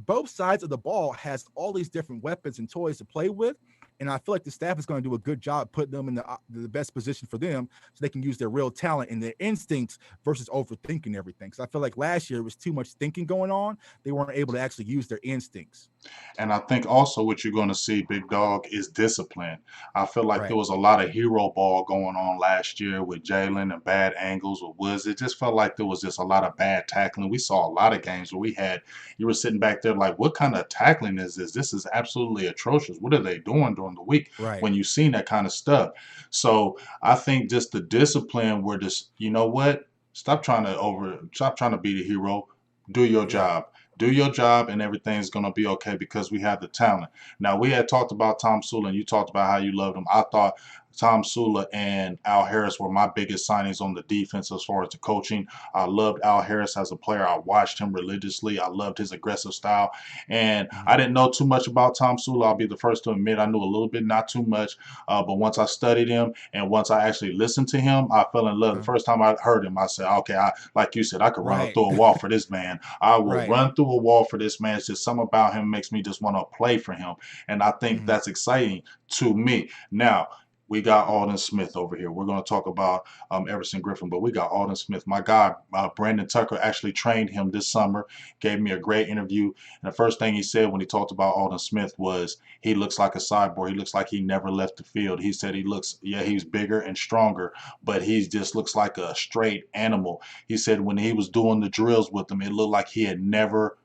both sides of the ball has all these different weapons and toys to play with. And I feel like the staff is going to do a good job putting them in the best position for them so they can use their real talent and their instincts versus overthinking everything. So I feel like last year was too much thinking going on. They weren't able to actually use their instincts. And I think also what you're going to see, Big Dog, is discipline. I feel like Right. there was a lot of hero ball going on last year with Jalen and bad angles with Woods. It just felt like there was just a lot of bad tackling. We saw a lot of games where you were sitting back there like, what kind of tackling is this? This is absolutely atrocious. What are they doing during the week Right. when you've seen that kind of stuff? So I think just the discipline where just, you know what? Stop trying to be the hero. Do your Yeah. job. Do your job and everything's going to be okay because we have the talent. Now, we had talked about Tom Sula, and you talked about how you loved him. I thought Tom Sula and Al Harris were my biggest signings on the defense as far as the coaching. I loved Al Harris as a player. I watched him religiously. I loved his aggressive style. And I didn't know too much about Tom Sula. I'll be the first to admit I knew a little bit, not too much. But once I studied him and once I actually listened to him, I fell in love. The first time I heard him, I said, okay, like you said, I could run Right. through a wall for this man. I will Right. run through a wall for this man. It's just something about him makes me just want to play for him. And I think that's exciting to me. Now, we got Alden Smith over here. We're going to talk about Everson Griffin, but we got Alden Smith. My guy, Brandon Tucker, actually trained him this summer, gave me a great interview. And the first thing he said when he talked about Alden Smith was he looks like a cyborg. He looks like he never left the field. He said he's bigger and stronger, but he just looks like a straight animal. He said when he was doing the drills with him, it looked like he had never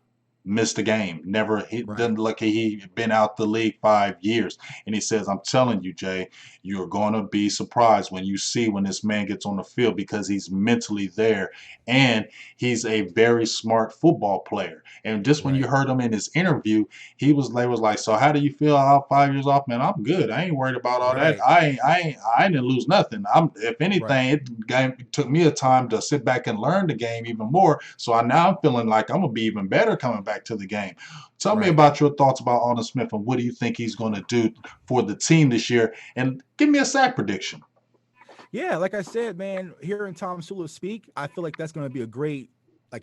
missed a game. He doesn't look like he'd been out the league 5 years. And he says, I'm telling you, Jay, you're going to be surprised when this man gets on the field because he's mentally there and he's a very smart football player. And just when you heard him in his interview, they was like, so how do you feel out 5 years off? Man, I'm good. I ain't worried about all that. I didn't lose nothing. If anything, it took me a time to sit back and learn the game even more. So now I'm feeling like I'm gonna be even better coming back to the game. Tell me about your thoughts about Alden Smith and what do you think he's going to do for the team this year? And give me a sack prediction. Yeah, like I said, man, hearing Tom Sula speak, I feel like that's going to be a great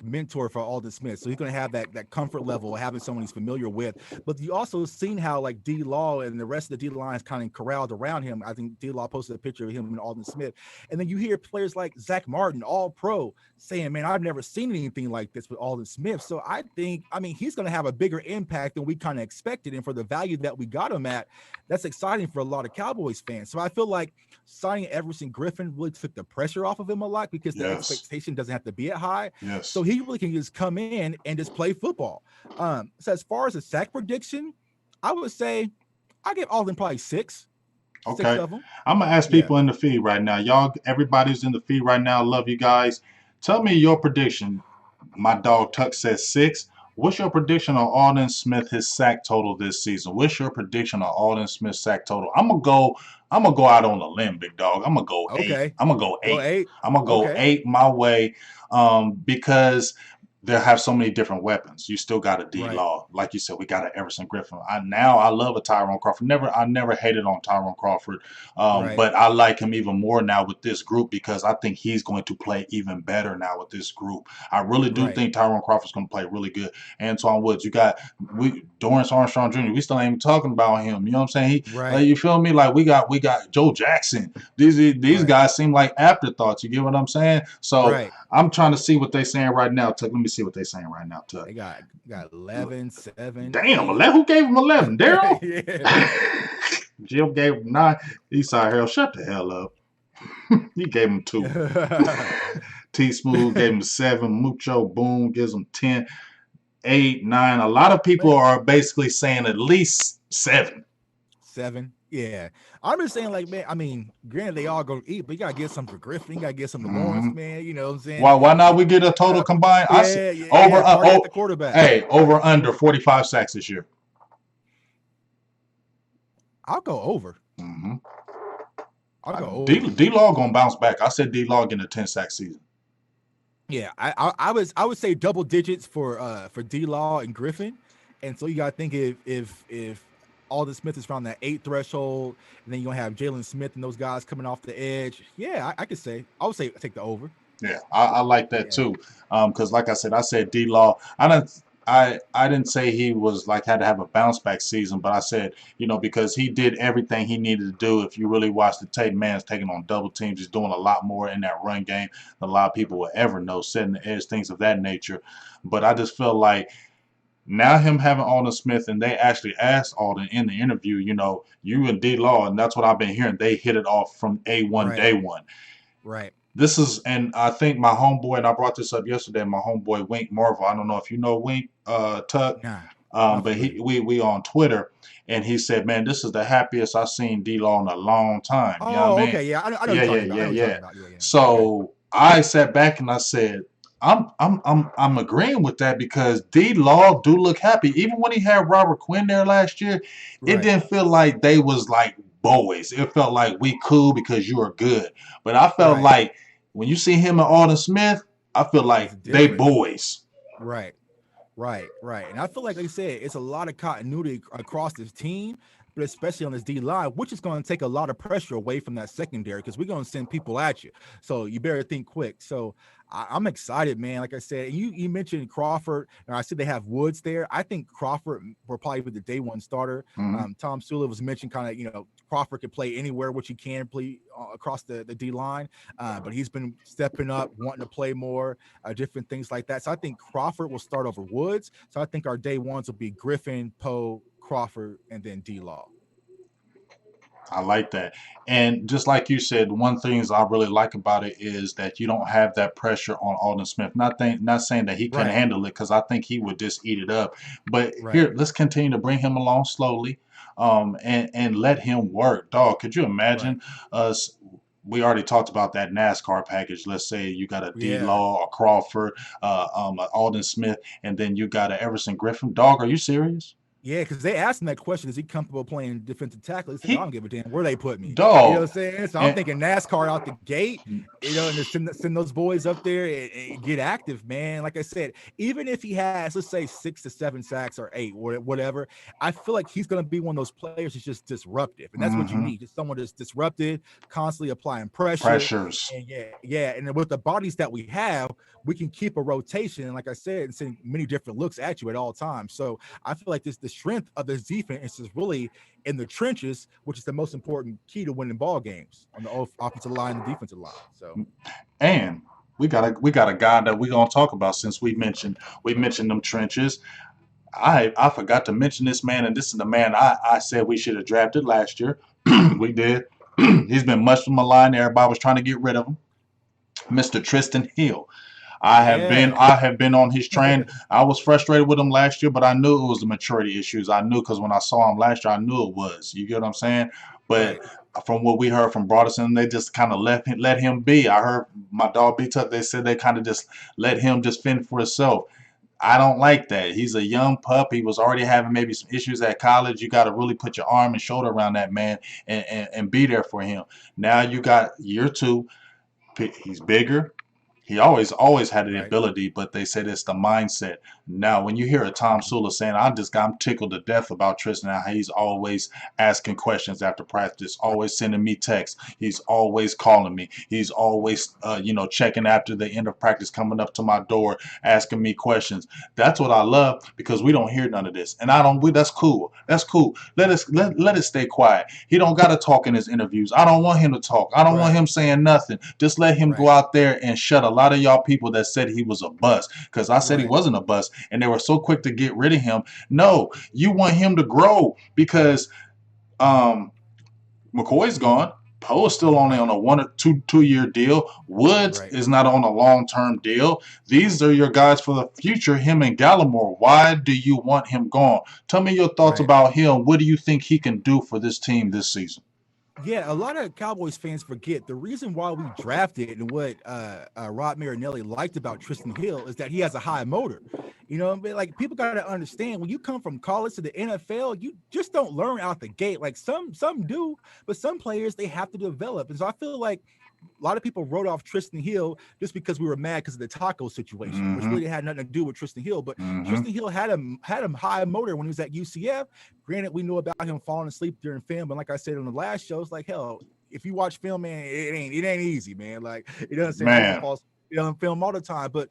mentor for Alden Smith. So he's going to have that comfort level of having someone he's familiar with. But you also seen how D. Law and the rest of the D line is kind of corralled around him. I think D. Law posted a picture of him and Alden Smith. And then you hear players like Zach Martin, all pro, saying, man, I've never seen anything like this with Alden Smith. So I think, he's going to have a bigger impact than we kind of expected. And for the value that we got him at, that's exciting for a lot of Cowboys fans. So I feel like signing Everson Griffin really took the pressure off of him a lot because the expectation doesn't have to be at high. So he really can just come in and just play football. So as far as a sack prediction, I would say I give Alden probably 6. Six Okay. of them. I'm gonna ask Yeah. people in the feed right now. Y'all, everybody's in the feed right now. Love you guys. Tell me your prediction. My dog Tuck says 6. What's your prediction on Alden Smith, his sack total this season? What's your prediction on Alden Smith's sack total? I'm gonna go out on a limb, big dog. I'm gonna go 8. Okay. I'm gonna go Go 8. 8. I'm gonna go Okay. 8 my way. Because they have so many different weapons. You still got a D Right. Law, like you said. We got a Everson Griffin. I love a Tyrone Crawford. I never hated on Tyrone Crawford, Right. but I like him even more now with this group because I think he's going to play even better now with this group. I really do Right. think Tyrone Crawford's going to play really good. Antoine Woods, you got Dorrance Armstrong Jr. We still ain't even talking about him. You know what I'm saying? Right. You feel me? Like we got Joe Jackson. These Right. guys seem like afterthoughts. You get what I'm saying? So Right. I'm trying to see what they're saying right now, Tuck. Let me see what they're saying right now, Tuck. They got 11, 7, Damn, 8. 11. Who gave him 11? Daryl? Yeah. Jim gave him 9. Eastside Harold, shut the hell up. He gave him 2. T Smooth gave him 7. Mucho Boom gives him 10, 8, 9. A lot of people are basically saying at least 7. 7. Yeah. I'm just saying, like, man, I mean, granted, they all go eat, but you got to get some for Griffin. You got to get some to Lawrence, man. You know what I'm saying? Why not we get a total combined? Target at the quarterback. Hey, over under 45 sacks this year. I'll go over. Mm-hmm. I'll go over. D-Law going to bounce back. I said D-Law getting a 10-sack season. Yeah, I would say double digits for D-Law and Griffin. And so you got to think if Alden Smith is around that 8 threshold, and then you're going to have Jalen Smith and those guys coming off the edge. Yeah, I would say take the over. Yeah, I like that too. Because like I said D-Law. I didn't say he was like had to have a bounce back season, but I said, because he did everything he needed to do. If you really watch the tape, man's taking on double teams. He's doing a lot more in that run game than a lot of people will ever know, setting the edge, things of that nature. But I just feel like now him having Alden Smith, and they actually asked Alden in the interview, you and D-Law, and that's what I've been hearing. They hit it off from A1, day one. Right. This is, and I think my homeboy, and I brought this up yesterday, my homeboy Wink Marvel. I don't know if you know Wink, Tuck, but we on Twitter, and he said, man, this is the happiest I've seen D-Law in a long time. You know what I mean? Okay, yeah, I know what you're talking about. So I sat back and I said, I'm agreeing with that because D-Law do look happy. Even when he had Robert Quinn there last year, it didn't feel like they was like boys. It felt like we cool because you are good. But I felt like when you see him and Alden Smith, I feel like they boys. Right. And I feel like you said, it's a lot of continuity across this team, but especially on this D line, which is going to take a lot of pressure away from that secondary because we're going to send people at you. So you better think quick. So I'm excited, man. Like I said, you mentioned Crawford, and I said they have Woods there. I think Crawford will probably be the day one starter. Tom Sula was mentioned kind of, Crawford can play anywhere, which he can play across the D line, but he's been stepping up, wanting to play more, different things like that. So I think Crawford will start over Woods. So I think our day ones will be Griffin, Poe, Crawford, and then D-Law. I like that. And just like you said, one thing I really like about it is that you don't have that pressure on Alden Smith. Not saying that he couldn't handle it, because I think he would just eat it up. But here, let's continue to bring him along slowly, and let him work. Dog, could you imagine us? We already talked about that NASCAR package. Let's say you got a D-Law, a Crawford, Alden Smith, and then you got a Everson Griffin. Dog, are you serious? Yeah, because they asked him that question, is he comfortable playing defensive tackle? He said, I don't give a damn where they put me. Dog. You know what I'm saying? So I'm thinking NASCAR out the gate, and send those boys up there and get active, man. Like I said, even if he has, let's say 6 to 7 sacks or 8 or whatever, I feel like he's going to be one of those players that's just disruptive. And that's what you need, just someone that's disruptive, constantly applying pressures. And and with the bodies that we have, we can keep a rotation, and like I said, and send many different looks at you at all times. So I feel like the strength of this defense is really in the trenches, which is the most important key to winning ball games on the offensive line and defensive line. So, and we got a guy that we're gonna talk about since we mentioned them trenches. I forgot to mention this man, and this is the man I said we should have drafted last year. We did. He's been much from the line. Everybody was trying to get rid of him. Mr. Tristan Hill. Yeah. I have been on his train. I was frustrated with him last year, but I knew it was the maturity issues. I knew because when I saw him last year, I knew it was. You get what I'm saying? But Right. from what we heard from Broderson, they just kind of let him be. I heard my dog BTuck, they said they kind of just let him just fend for himself. I don't like that. He's a young pup. He was already having maybe some issues at college. You got to really put your arm and shoulder around that man and be there for him. Now you got year two. He's bigger. He always had the Right. ability, but they said it's the mindset. Now, when you hear a Tom Sula saying, I'm tickled to death about Tristan, how he's always asking questions after practice, Right. always sending me texts. He's always calling me. He's always, checking after the end of practice, coming up to my door, asking me questions. That's what I love because we don't hear none of this. And that's cool. That's cool. Let it stay quiet. He don't got to talk in his interviews. I don't want him to talk. I don't want Right. him saying nothing. Just let him go Right. out there and shut a lot of y'all people that said he was a bust, because I said he Right. wasn't a bust and they were so quick to get rid of him. No, you want him to grow because McCoy's gone. Poe is still only Right. on a 1 or 2 year deal. Woods Right. is not on a long-term deal. These are your guys for the future, him and Gallimore. Why do you want him gone? Tell me your thoughts Right. about him. What do you think he can do for this team this season? Yeah, a lot of Cowboys fans forget the reason why we drafted and what Rod Marinelli liked about Tristan Hill is that he has a high motor. You know, like people got to understand when you come from college to the NFL, you just don't learn out the gate. Like some do, but some players they have to develop. And so I feel like a lot of people wrote off Tristan Hill just because we were mad because of the taco situation, which Mm-hmm. really had nothing to do with Tristan Hill. But Mm-hmm. Tristan Hill had him high motor when he was at UCF. Granted, we knew about him falling asleep during film, but like I said on the last show, it's like hell. If you watch film, man, it ain't easy, man. Like it doesn't say I used to Man. fall asleep on film all the time, but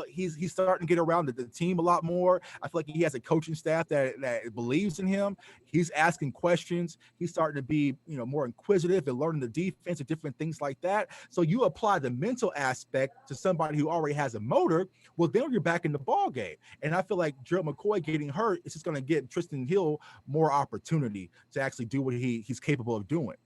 he's starting to get around the team a lot more. I feel like he has a coaching staff that believes in him. He's asking questions. He's starting to be more inquisitive and learning the defense and different things like that. So you apply the mental aspect to somebody who already has a motor. Well, then you're back in the ball game. And I feel like Gerald McCoy getting hurt is just going to get Tristan Hill more opportunity to actually do what he's capable of doing.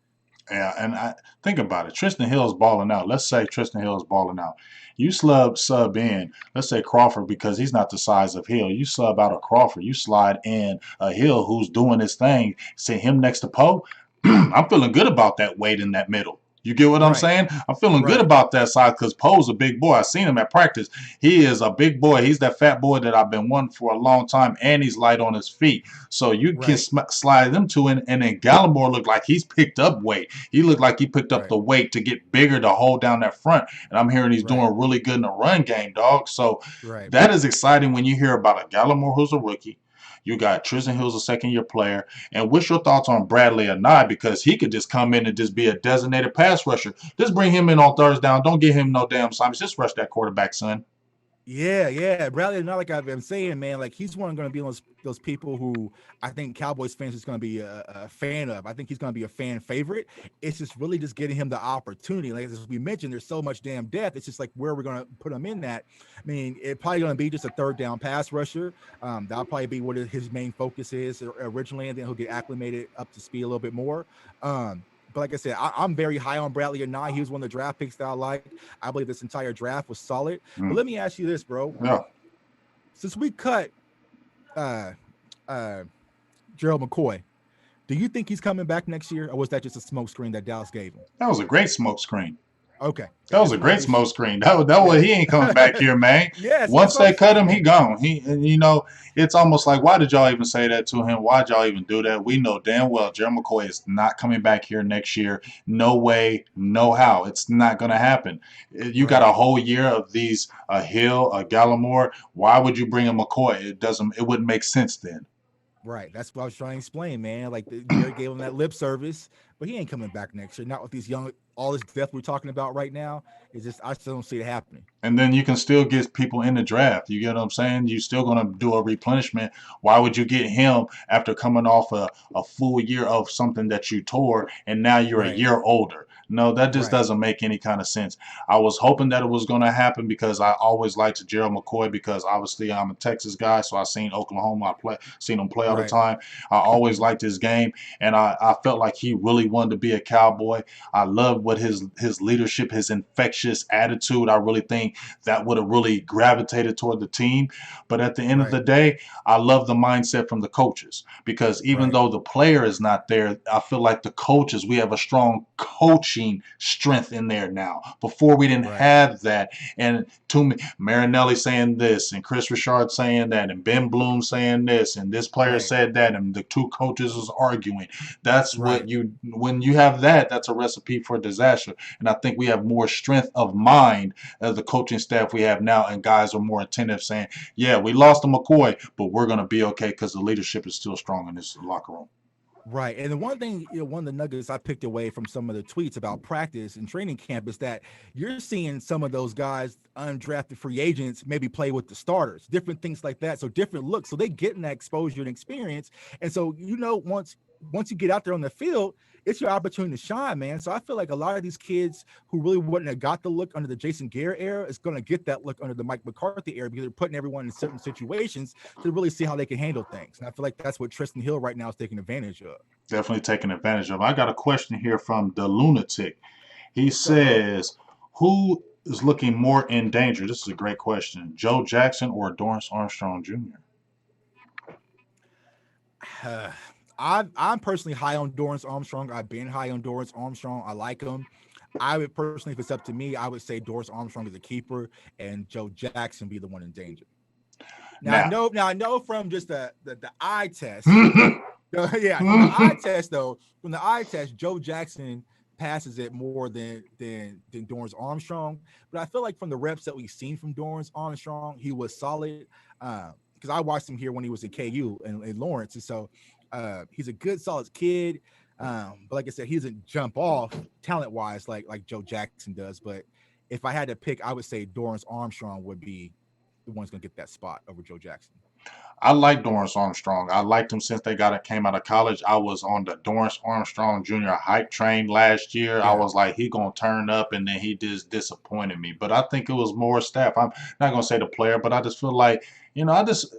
Yeah, and I think about it. Tristan Hill's balling out. Let's say Tristan Hill is balling out. You sub in, let's say Crawford, because he's not the size of Hill. You sub out a Crawford. You slide in a Hill who's doing his thing. Say him next to Poe. I'm feeling good about that weight in that middle. You get what I'm Right. saying? I'm feeling good Right. about that size because Poe's a big boy. I've seen him at practice. He is a big boy. He's that fat boy that I've been wanting for a long time, and he's light on his feet. So you can Right. slide them two in, and then Gallimore looked like he's picked up weight. He looked like he picked up Right. the weight to get bigger to hold down that front. And I'm hearing he's Right. doing really good in the run game, dog. So Right. that is exciting when you hear about a Gallimore who's a rookie. You got Tristan Hill's a second-year player. And what's your thoughts on Bradley Anai? Because he could just come in and just be a designated pass rusher. Just bring him in on third down. Don't give him no damn assignments. Just rush that quarterback, son. Yeah. Bradley, not like I've been saying, man. Like he's going to be those people who I think Cowboys fans is going to be a fan of. I think he's going to be a fan favorite. It's just really just getting him the opportunity. Like as we mentioned, there's so much damn depth. It's just like where we're going to put him in that. I mean, it's probably going to be just a third down pass rusher. That'll probably be what his main focus is originally, and then he'll get acclimated up to speed a little bit more. But like I said, I'm very high on Bradley Anai. He was one of the draft picks that I liked. I believe this entire draft was solid. But let me ask you this, bro. Yeah. Since we cut Gerald McCoy, do you think he's coming back next year, or was that just a smoke screen that Dallas gave him? That was a great smoke screen. Okay. That was a great smoke screen. That was he ain't coming back here, man. Yes. Once they cut him, he gone. It's almost like, why did y'all even say that to him? Why'd y'all even do that? We know damn well Gerald McCoy is not coming back here next year. No way, no how. It's not gonna happen. You got a whole year of these Hill, Gallimore. Why would you bring a McCoy? It wouldn't make sense then. Right. That's what I was trying to explain, man. Like Jerry gave him that lip service, but he ain't coming back next year. Not with these all this depth we're talking about right now. It's just I still don't see it happening. And then you can still get people in the draft. You get what I'm saying? You're still going to do a replenishment. Why would you get him after coming off a full year of something that you tore and now you're a year older? No, that just Right. doesn't make any kind of sense. I was hoping that it was going to happen because I always liked Gerald McCoy because obviously I'm a Texas guy, so I seen Oklahoma. Seen him play all the Right. time. I always Mhm. liked his game, and I felt like he really wanted to be a Cowboy. I love what his leadership, his infectious attitude. I really think that would have really gravitated toward the team. But at the end of Right. the day, I love the mindset from the coaches because even Right. though the player is not there, I feel like the coaches, we have a strong coaching strength in there now. Before we didn't Right. have that. And to me, Marinelli saying this and Chris Richard saying that and Ben Bloom saying this and this player Right. said that and the two coaches was arguing. That's what Right. when you have that, that's a recipe for disaster. And I think we have more strength of mind as the coaching staff we have now, and guys are more attentive saying, yeah, we lost to McCoy, but we're going to be okay because the leadership is still strong in this locker room. Right. And the one thing, one of the nuggets I picked away from some of the tweets about practice and training camp is that you're seeing some of those guys, undrafted free agents, maybe play with the starters, different things like that. So different looks. So they getting that exposure and experience. And so, once you get out there on the field, it's your opportunity to shine, man. So I feel like a lot of these kids who really wouldn't have got the look under the Jason Garrett era is going to get that look under the Mike McCarthy era because they're putting everyone in certain situations to really see how they can handle things. And I feel like that's what Tristan Hill right now is taking advantage of. Definitely taking advantage of. I got a question here from the Lunatic. He What's up, bro? says, who is looking more in danger? This is a great question. Joe Jackson or Dorrance Armstrong Jr.? I'm personally high on Dorrance Armstrong. I've been high on Dorrance Armstrong. I like him. I would personally, if it's up to me, I would say Dorrance Armstrong is a keeper and Joe Jackson be the one in danger. Now, Now I know from just the eye test. Yeah, from the eye test though, Joe Jackson passes it more than Dorrance Armstrong. But I feel like from the reps that we've seen from Dorrance Armstrong, he was solid. Because I watched him here when he was at KU in Lawrence, and so he's a good, solid kid. But like I said, he doesn't jump off talent wise like Joe Jackson does. But if I had to pick, I would say Dorrance Armstrong would be the one's going to get that spot over Joe Jackson. I like Dorrance Armstrong. I liked him since they came out of college. I was on the Dorrance Armstrong Jr. hype train last year. I Yeah. was like, he gonna turn up, and then he just disappointed me. But I think it was more staff. I'm not gonna say the player, but I just feel like, I just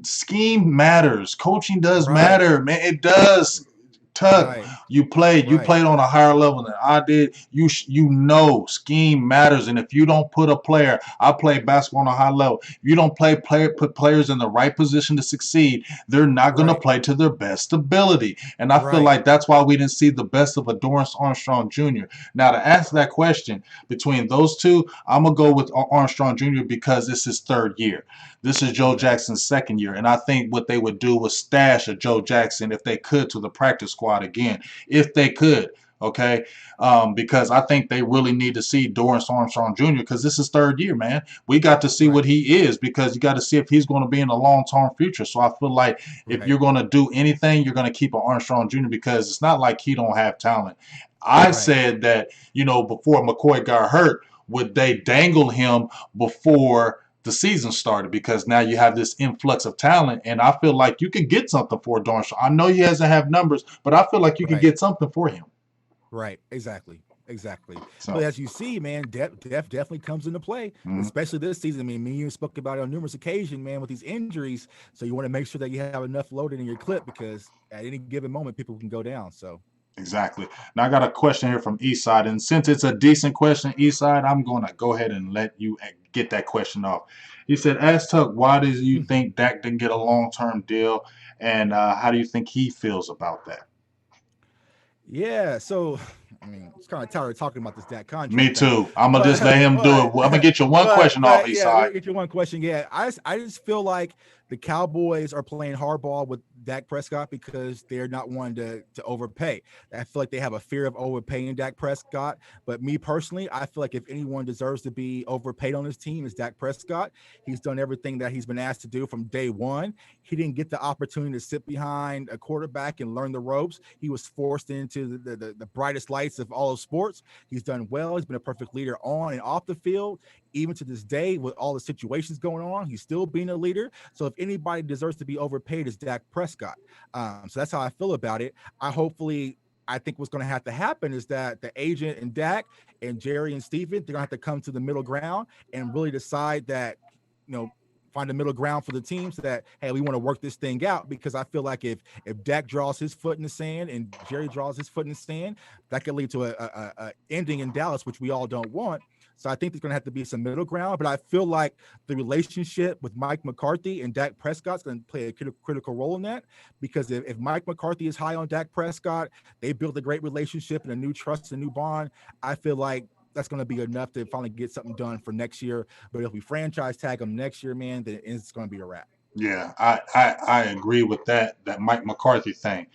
scheme matters. Coaching does Right. matter, man. It does. Tuck, Right. you Right. played on a higher level than I did. You know scheme matters, and if you don't put a player, I played basketball on a high level. If you don't put players in the right position to succeed, they're not going to Right. play to their best ability. And I feel Right. like that's why we didn't see the best of a Dorrance Armstrong Jr. Now, to answer that question between those two, I'm gonna go with Armstrong Jr. because it's his third year. This is Joe Okay. Jackson's second year, and I think what they would do was stash a Joe Jackson if they could to the practice squad again, if they could. Okay, because I think they really need to see Dorrance Armstrong Jr. because this is third year, man. We got to see what Right. he is because you got to see if he's going to be in the long-term future. So I feel like if Right. you're going to do anything, you're going to keep an Armstrong Jr. because it's not like he don't have talent. I Right. said that, before McCoy got hurt, would they dangle him before the season started because now you have this influx of talent, and I feel like you could get something for Darnell. I know he doesn't have numbers, but I feel like you could Right. get something for him. Right. Exactly. Exactly. But So, as you see, man, depth definitely comes into play, mhm. especially this season. I mean, me and you spoke about it on numerous occasions, man, with these injuries. So you want to make sure that you have enough loaded in your clip because at any given moment, people can go down. So Exactly. Now I got a question here from Eastside, and since it's a decent question, Eastside, I'm gonna go ahead and let you get that question off. He said, "Ask Tuck, why do you think Dak didn't get a long-term deal, and how do you think he feels about that?" yeah. So I mean, it's kind of tired of talking about this Dak Me contract thing, too. I'm gonna just but let him do it. I'm gonna get you one question off, but yeah, Eastside. we'll get you one question. Yeah, I just feel like the Cowboys are playing hardball with Dak Prescott because they're not wanting to overpay. I feel like they have a fear of overpaying Dak Prescott. But me personally, I feel like if anyone deserves to be overpaid on this team, is Dak Prescott. He's done everything that he's been asked to do from day one. He didn't get the opportunity to sit behind a quarterback and learn the ropes. He was forced into the brightest lights of all of sports. He's done well. He's been a perfect leader on and off the field. Even to this day, with all the situations going on, he's still being a leader. So if anybody deserves to be overpaid, it's Dak Prescott. So that's how I feel about it. I think what's going to have to happen is that the agent and Dak and Jerry and Steven, they're going to have to come to the middle ground and really decide that, find a middle ground for the teams that, hey, we want to work this thing out. Because I feel like if Dak draws his foot in the sand and Jerry draws his foot in the sand, that could lead to a ending in Dallas, which we all don't want. So I think there's going to have to be some middle ground. But I feel like the relationship with Mike McCarthy and Dak Prescott's going to play a critical role in that. Because if Mike McCarthy is high on Dak Prescott, they build a great relationship and a new trust, a new bond. I feel like that's going to be enough to finally get something done for next year. But if we franchise tag him next year, man, then it's going to be a wrap. Yeah, I agree with that Mike McCarthy thing.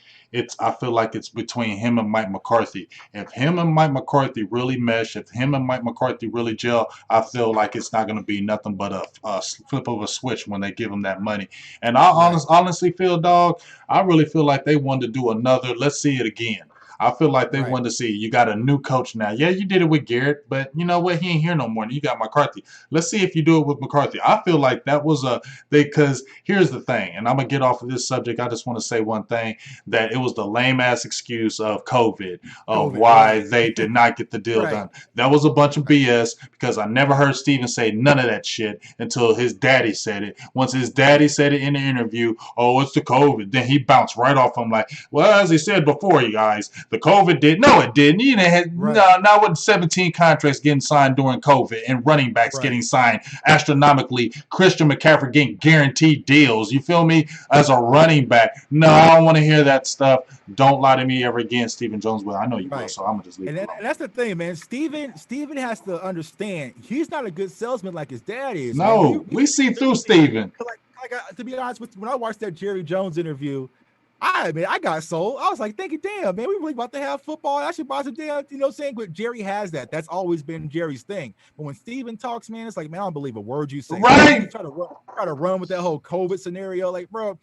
I feel like it's between him and Mike McCarthy. If him and Mike McCarthy really mesh, if him and Mike McCarthy really gel, I feel like it's not going to be nothing but a flip of a switch when they give him that money. And I honestly feel, dog, I really feel like they wanted to do another. Let's see it again. I feel like they wanted to see, you got a new coach now. Yeah, you did it with Garrett, but you know what? He ain't here no more. You got McCarthy. Let's see if you do it with McCarthy. I feel like that was because here's the thing, and I'm going to get off of this subject. I just want to say one thing, that it was the lame-ass excuse of COVID of why they did not get the deal done. That was a bunch of BS, because I never heard Steven say none of that shit until his daddy said it. Once his daddy said it in the interview, oh, it's the COVID, then he bounced right off. I'm like, well, as he said before, you guys, the COVID did. No, it didn't. You had not with 17 contracts getting signed during COVID and running backs getting signed astronomically. Christian McCaffrey getting guaranteed deals. You feel me? As a running back. No, I don't want to hear that stuff. Don't lie to me ever again, Stephen Jones. Well, I know you will, so I'm gonna just leave it alone. And that's the thing, man. Steven has to understand he's not a good salesman like his dad is. No, we see through Steven. To be honest with you, when I watched that Jerry Jones interview, I got sold. I was like, thinking, damn, man, we really about to have football. I should buy some damn, saying, but Jerry has that. That's always been Jerry's thing. But when Steven talks, man, it's like, man, I don't believe a word you say. Right. You try to run with that whole COVID scenario. Like, bro,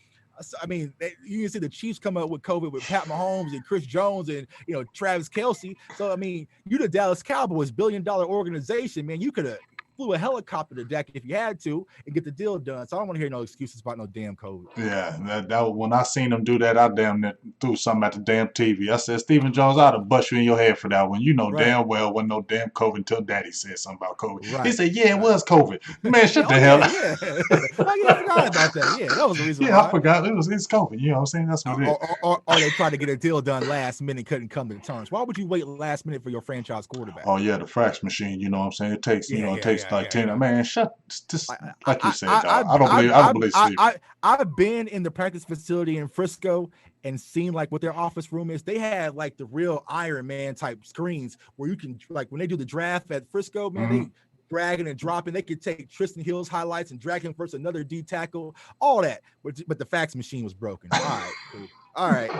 I mean, you can see the Chiefs come up with COVID with Pat Mahomes and Chris Jones and, Travis Kelce. So, I mean, you the Dallas Cowboys, billion-dollar organization, man. You could have flew a helicopter to Dak if you had to and get the deal done. So I don't want to hear no excuses about no damn COVID. Yeah, that when I seen them do that, I damn near threw something at the damn TV. I said, Stephen Jones, I'd have bust you in your head for that one. You know damn well wasn't no damn COVID until Daddy said something about COVID. He said, yeah, it was COVID. Man, shut the hell up. Yeah. I forgot about that. Yeah, that was the reason why. I forgot. It's COVID. You know what I'm saying? That's what it is. Or they tried to get a deal done last minute, couldn't come to the terms. Why would you wait last minute for your franchise quarterback? Oh, yeah, the fax machine. You know what I'm saying? It takes, it takes like 10. Man, shut. Just like you said, I don't believe Steve. I've been in the practice facility in Frisco and seen like what their office room is. They had like the real Iron Man type screens where you can, like, when they do the draft at Frisco, man, they dragging and dropping. They could take Tristan Hill's highlights and drag him versus another D tackle, all that. But the fax machine was broken. All right, cool. All right.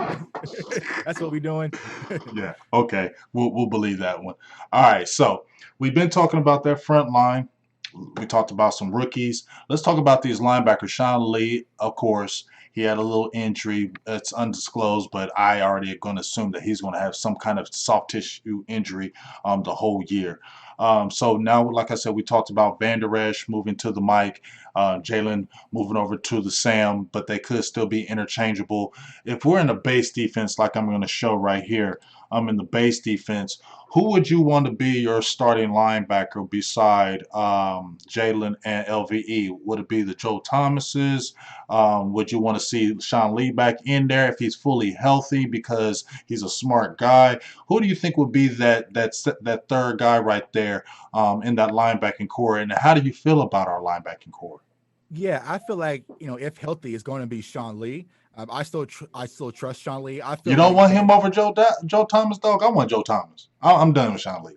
That's what we're doing. Yeah. Okay. We'll believe that one. All right. So we've been talking about that front line. We talked about some rookies. Let's talk about these linebackers. Sean Lee, of course, he had a little injury. It's undisclosed, but I already going to assume that he's going to have some kind of soft tissue injury the whole year. So now, like I said, we talked about Van Der Esch moving to the Mike, Jalen moving over to the Sam, but they could still be interchangeable. If we're in a base defense, like I'm going to show right here, in the base defense, who would you want to be your starting linebacker beside Jalen and LVE? Would it be the Joe Thomases? Would you want to see Sean Lee back in there if he's fully healthy because he's a smart guy? Who do you think would be that third guy right there in that linebacking core? And how do you feel about our linebacking core? Yeah, I feel like, if healthy, it's going to be Sean Lee. I still trust Sean Lee. I feel you don't want him over Joe Thomas, dog? I want Joe Thomas. I'm done with Sean Lee.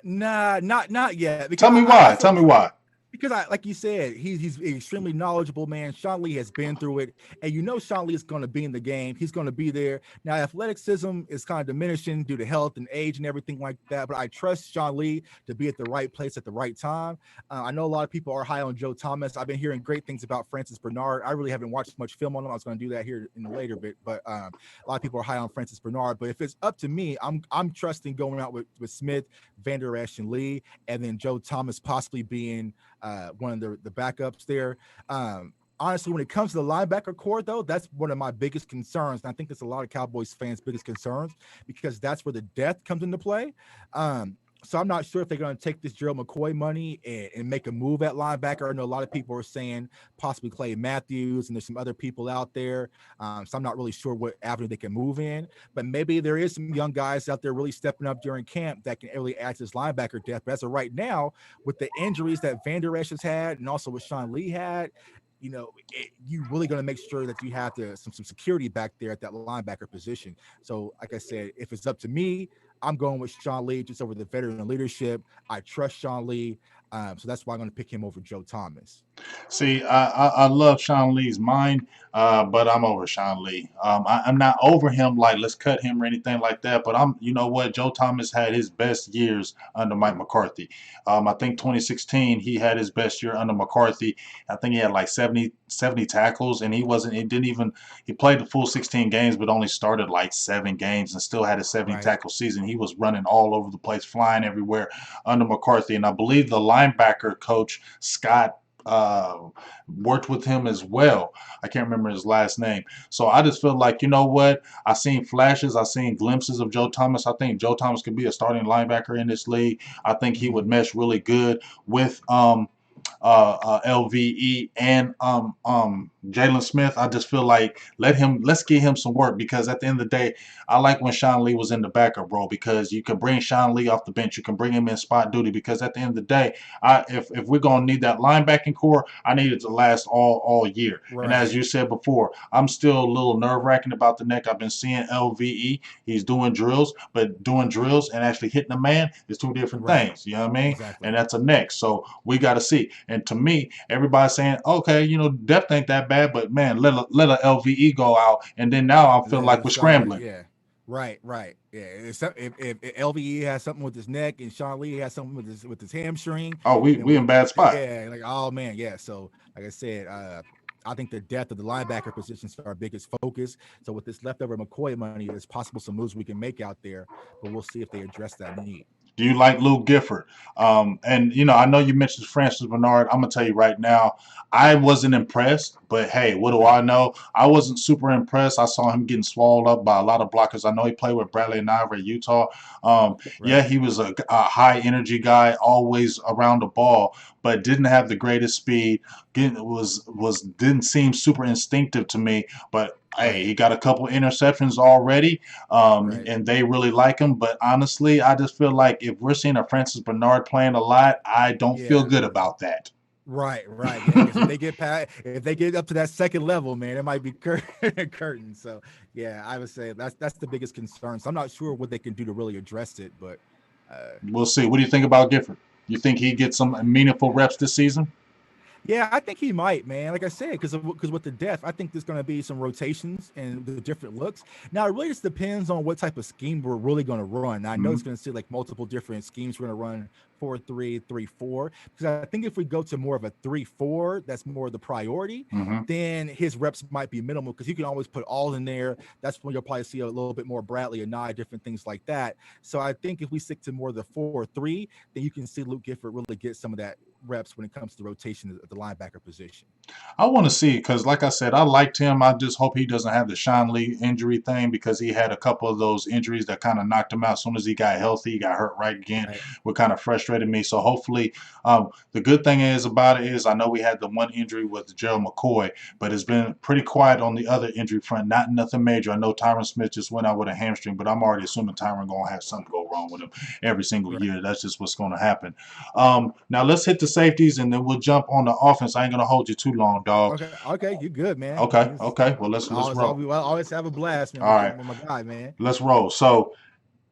Nah, not yet. Tell me why. Tell me why. Because like you said, he's extremely knowledgeable, man. Sean Lee has been through it, and Sean Lee is going to be in the game. He's going to be there. Now, athleticism is kind of diminishing due to health and age and everything like that, but I trust Sean Lee to be at the right place at the right time. I know a lot of people are high on Joe Thomas. I've been hearing great things about Francis Bernard. I really haven't watched much film on him. I was going to do that here in a later bit, but a lot of people are high on Francis Bernard. But if it's up to me, I'm trusting going out with Smith, Van Der Esch, and Lee, and then Joe Thomas possibly being one of the backups there. honestly, when it comes to the linebacker core, though, that's one of my biggest concerns. And I think that's a lot of Cowboys fans' biggest concerns because that's where the depth comes into play. So I'm not sure if they're going to take this Gerald McCoy money and make a move at linebacker. I know a lot of people are saying possibly Clay Matthews, and there's some other people out there. So I'm not really sure what avenue they can move in. But maybe there is some young guys out there really stepping up during camp that can really add to this linebacker depth. But as of right now, with the injuries that Van Der Esch has had and also what Sean Lee had, you really going to make sure that you have some security back there at that linebacker position. So, like I said, if it's up to me, I'm going with Sean Lee just over the veteran leadership. I trust Sean Lee. So that's why I'm going to pick him over Joe Thomas. See, I love Sean Lee's mind, but I'm over Sean Lee. I'm not over him like let's cut him or anything like that. But you know what? Joe Thomas had his best years under Mike McCarthy. I think 2016 he had his best year under McCarthy. I think he had like 70 tackles, and he played the full 16 games, but only started like 7 games and still had a 70 tackle season. He was running all over the place, flying everywhere under McCarthy, and I believe the linebacker coach Scott worked with him as well. I can't remember his last name. So I just feel like, you know what? I seen flashes. I seen glimpses of Joe Thomas. I think Joe Thomas could be a starting linebacker in this league. I think he would mesh really good with LVE and Jalen Smith. I just feel like let's give him some work, because at the end of the day, I like when Sean Lee was in the backup role, because you can bring Sean Lee off the bench, you can bring him in spot duty, because at the end of the day, if we're gonna need that linebacking core, I need it to last all year. Right. And as you said before, I'm still a little nerve-wracking about the neck. I've been seeing LVE, he's doing drills, but doing drills and actually hitting a man is 2 different things. You know what I mean? Exactly. And that's a neck. So we got to see. And to me, everybody's saying, okay, depth ain't that bad, but man, let a LVE go out, and then now I feel like we're scrambling. Yeah, right. Yeah, if LVE has something with his neck and Sean Lee has something with his hamstring, we in bad spot. Yeah, like oh man, yeah. So like I said, I think the depth of the linebacker position is our biggest focus. So with this leftover McCoy money, there's possible some moves we can make out there, but we'll see if they address that need. Do you like Luke Gifford? And, I know you mentioned Francis Bernard. I'm going to tell you right now, I wasn't impressed. But, hey, what do I know? I wasn't super impressed. I saw him getting swallowed up by a lot of blockers. I know he played with Bradley and Iver at Utah. Yeah, he was a high-energy guy, always around the ball, but didn't have the greatest speed. Didn't seem super instinctive to me. But, hey, he got a couple interceptions already, and they really like him. But honestly, I just feel like if we're seeing a Francis Bernard playing a lot, I don't feel good about that. Right. Yeah, if they get up to that second level, man, it might be curtain. So yeah, I would say that's the biggest concern. So I'm not sure what they can do to really address it, but we'll see. What do you think about Gifford? You think he gets some meaningful reps this season? Yeah, I think he might, man. Like I said, because with the depth, I think there's going to be some rotations and the different looks. Now, it really just depends on what type of scheme we're really going to run. Now, I know it's going to see like multiple different schemes. We're going to run 4-3, 3-4. Because I think if we go to more of a 3-4, that's more the priority, then his reps might be minimal, because you can always put all in there. That's when you'll probably see a little bit more Bradley and Nye, different things like that. So I think if we stick to more of the 4-3, then you can see Luke Gifford really get some of that reps when it comes to rotation at the linebacker position. I want to see, because like I said, I liked him. I just hope he doesn't have the Sean Lee injury thing, because he had a couple of those injuries that kind of knocked him out. As soon as he got healthy, he got hurt right again. What kind of frustrated me. So hopefully, the good thing about it is I know we had the one injury with Gerald McCoy, but it's been pretty quiet on the other injury front. Nothing major. I know Tyron Smith just went out with a hamstring, but I'm already assuming Tyron going to have something go wrong with him every single year. That's just what's going to happen. Now let's hit the safeties, and then we'll jump on the offense. I ain't gonna hold you too long, dog. Okay, you good, man. Okay. Well, let's roll. We always have a blast, man. All right, with my guy, man. Let's roll. So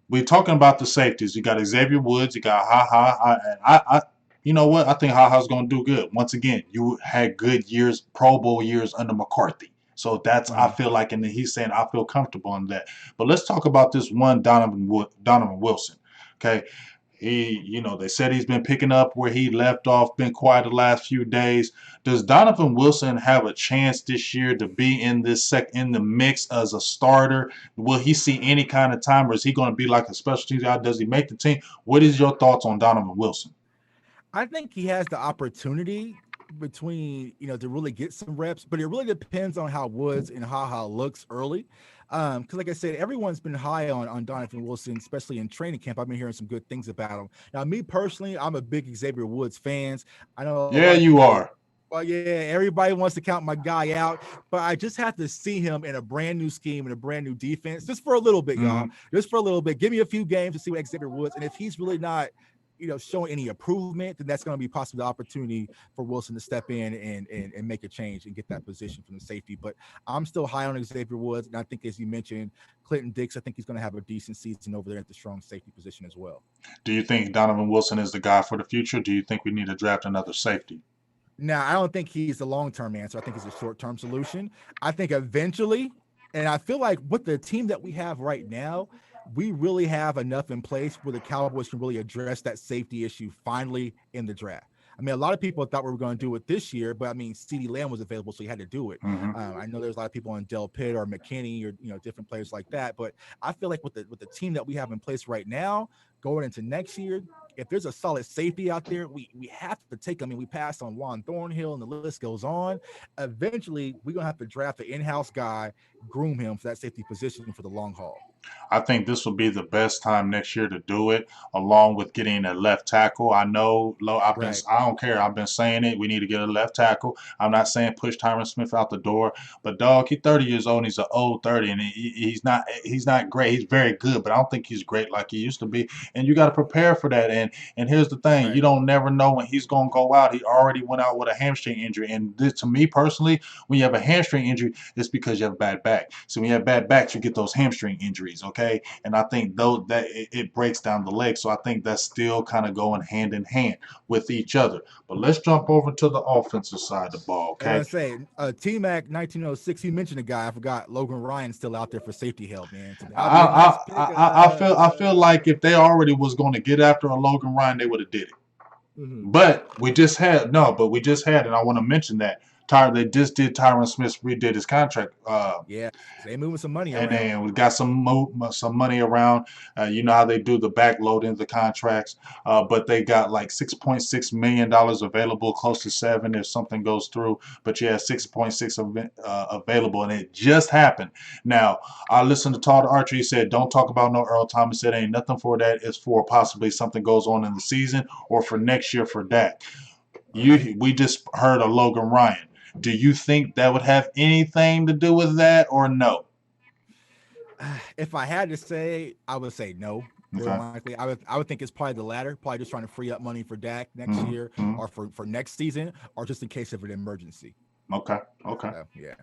we're talking about the safeties. You got Xavier Woods. You got I you know what? I think HaHa's gonna do good. Once again, you had good years, Pro Bowl years under McCarthy. So that's I feel like, and he's saying I feel comfortable in that. But let's talk about this one Donovan Wilson. Okay. They said he's been picking up where he left off, been quiet the last few days. Does Donovan Wilson have a chance this year to be in in the mix as a starter? Will he see any kind of time, or is he going to be like a special teams guy? Does he make the team? What is your thoughts on Donovan Wilson? I think he has the opportunity between, to really get some reps, but it really depends on how Woods and Haha looks early. Because like I said, everyone's been high on Donovan Wilson, especially in training camp. I've been hearing some good things about him. Now, me personally, I'm a big Xavier Woods fans. I know a Yeah, lot of you people. are. Well, yeah, everybody wants to count my guy out, but I just have to see him in a brand new scheme and a brand new defense, just for a little bit, y'all. Just for a little bit. Give me a few games to see what Xavier Woods, and if he's really not, showing any improvement, then that's going to be possibly the opportunity for Wilson to step in and make a change and get that position from the safety. But I'm still high on Xavier Woods, and I think, as you mentioned, Clinton Dix, I think he's going to have a decent season over there at the strong safety position as well. Do you think Donovan Wilson is the guy for the future? Do you think we need to draft another safety? Now, I don't think he's the long-term answer. I think he's a short-term solution. I think eventually, and I feel like with the team that we have right now, we really have enough in place where the Cowboys can really address that safety issue finally in the draft. I mean, a lot of people thought we were going to do it this year, but I mean, CeeDee Lamb was available, so he had to do it. I know there's a lot of people on Del Pitt or McKinney or different players like that, but I feel like with the team that we have in place right now, going into next year, if there's a solid safety out there, we have to take. I mean, we passed on Juan Thornhill, and the list goes on. Eventually, we're gonna have to draft an in-house guy, groom him for that safety position for the long haul. I think this will be the best time next year to do it, along with getting a left tackle. I know, I don't care. I've been saying it. We need to get a left tackle. I'm not saying push Tyron Smith out the door, but dog, he's 30 years old. And he's an old 30, and he's not great. He's very good, but I don't think he's great like he used to be. And you got to prepare for that. And here's the thing: you don't never know when he's gonna go out. He already went out with a hamstring injury, and this, to me personally, when you have a hamstring injury, it's because you have a bad back. So when you have bad backs, you get those hamstring injuries. Okay, and I think though that it breaks down the leg, so I think that's still kind of going hand in hand with each other. But let's jump over to the offensive side of the ball. Okay, I say T-Mac 1906. He mentioned a guy. I forgot. Logan Ryan's still out there for safety help, man. So I feel like if they already was going to get after a Logan Ryan, they would have did it. But we just had, and I want to mention that they just did Tyron Smith redid his contract. They moving some money around. And then we got some money around. You know how they do the backload into the contracts, but they got like $6.6 million available, close to 7 if something goes through. But yeah, 6.6 available, and it just happened. Now I listened to Todd Archer. He said, "Don't talk about no Earl Thomas." He said, "Ain't nothing for that. It's for possibly something goes on in the season or for next year for Dak." We just heard of Logan Ryan. Do you think that would have anything to do with that or no? If I had to say, I would say no. Okay. Likely, I would think it's probably the latter. Probably just trying to free up money for Dak next year or for next season, or just in case of an emergency. Okay. Yeah.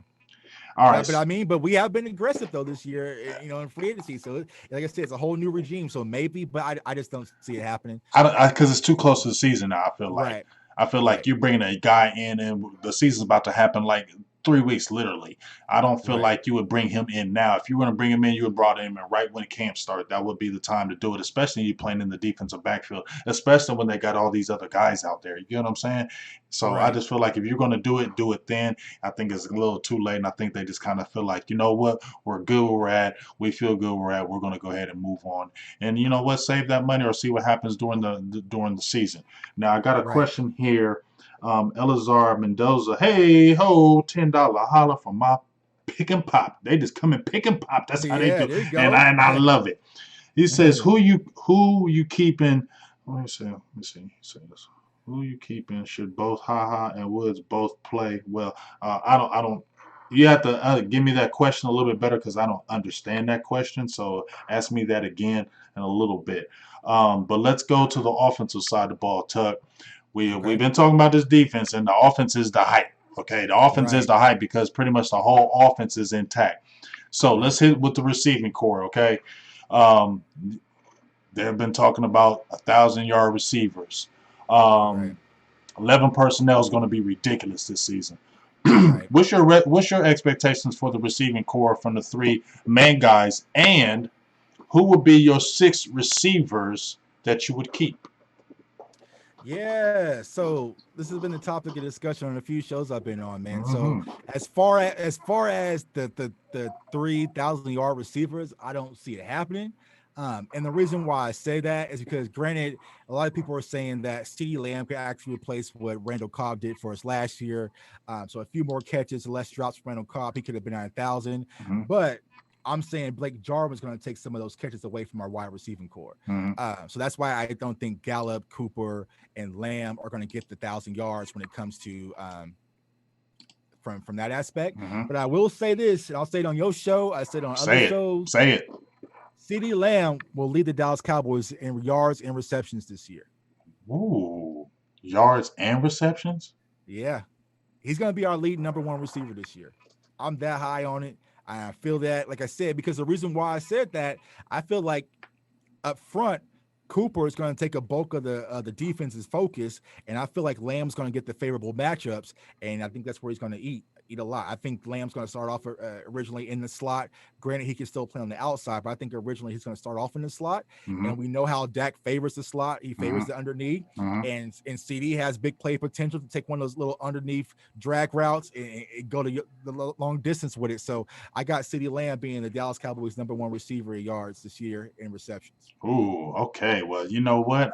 All right. But we have been aggressive though this year, in free agency. So like I said, it's a whole new regime. So maybe, but I just don't see it happening. Because it's too close to the season now. I feel like. Right. I feel like you're bringing a guy in, and the season's about to happen like 3 weeks, literally. I don't feel like you would bring him in now. If you were going to bring him in, you would brought him in right when camp started. That would be the time to do it, especially you playing in the defensive backfield, especially when they got all these other guys out there. You get what I'm saying? So I just feel like if you're going to do it then. I think it's a little too late, and I think they just kind of feel like, you know what, we're good where we're at. We feel good where we're at. We're going to go ahead and move on. And you know what, save that money or see what happens during the season. Now, I got a question here. Elazar Mendoza, hey ho, $10 holla for my pick and pop. They just come and pick and pop. That's how they do. And I love it. He says, who you keeping? Let me see. He says, who you keeping? Should both Haha and Woods both play well? I don't. You have to give me that question a little bit better because I don't understand that question. So ask me that again in a little bit. But let's go to the offensive side of the ball, Tuck. We've been talking about this defense, and the offense is the hype. Okay, the offense is the hype because pretty much the whole offense is intact. So let's hit with the receiving core. Okay, they've been talking about 1,000-yard receivers. 11 personnel is going to be ridiculous this season. What's your expectations for the receiving core from the 3 main guys, and who would be your 6 receivers that you would keep? Yeah, so this has been the topic of discussion on a few shows I've been on, man. So as far as the 3,000-yard receivers, I don't see it happening. And the reason why I say that is because, granted, a lot of people are saying that CeeDee Lamb could actually replace what Randall Cobb did for us last year. So a few more catches, less drops for Randall Cobb. He could have been at 1,000. Mm-hmm. But I'm saying Blake Jarwin's going to take some of those catches away from our wide receiving core. Mm-hmm. So that's why I don't think Gallup, Cooper, and Lamb are going to get the 1,000 yards when it comes to from that aspect. Mm-hmm. But I will say this, and I'll say it on your show. I said on other shows. Say it. CeeDee Lamb will lead the Dallas Cowboys in yards and receptions this year. Ooh, yards and receptions? Yeah. He's going to be our lead number one receiver this year. I'm that high on it. I feel that, like I said, because the reason why I said that, I feel like up front, Cooper is going to take a bulk of the defense's focus, and I feel like Lamb's going to get the favorable matchups, and I think that's where he's going to eat a lot. I think Lamb's going to start off originally in the slot. Granted, he can still play on the outside, but I think originally he's going to start off in the slot. Mm-hmm. And we know how Dak favors the slot. He favors the underneath. And CD has big play potential to take one of those little underneath drag routes and go to the long distance with it. So I got CeeDee Lamb being the Dallas Cowboys' number one receiver in yards this year in receptions. Ooh, okay. Well, you know what?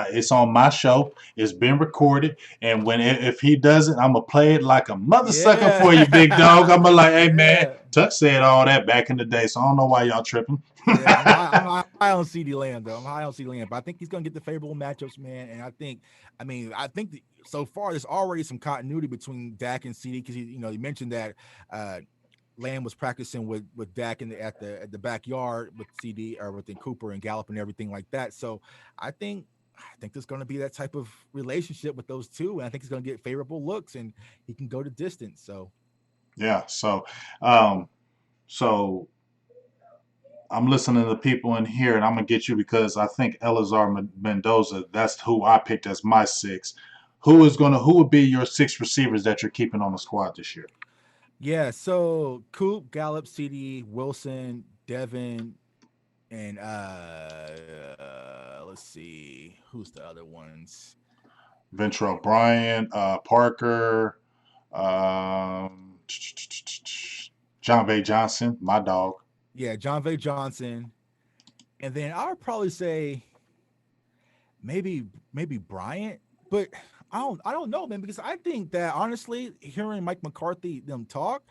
It's on my show. It's been recorded, and if he does it, I'm gonna play it like a mother sucker for you, big dog. I'm gonna like, hey man, Tuck said all that back in the day, so I don't know why y'all tripping. I'm high on CeeDee Lamb though. I'm high on CeeDee Lamb, but I think he's gonna get the favorable matchups, man. And I think so far there's already some continuity between Dak and CeeDee because you mentioned that. Lamb was practicing with Dak at the backyard with CD or with Cooper and Gallup and everything like that. So I think there's going to be that type of relationship with those two, and I think he's going to get favorable looks and he can go to distance. So yeah. So so I'm listening to the people in here, and I'm gonna get you because I think Elazar Mendoza. That's who I picked as my six. Who would be your six receivers that you're keeping on the squad this year? Yeah, so Coop, Gallup, CD, Wilson, Devin, and let's see, who's the other ones? Ventrell Bryant, Parker, John V. Johnson, my dog. Yeah, John V. Johnson, and then I would probably say maybe Bryant, but I don't know, man, because I think that honestly, hearing Mike McCarthy them talk,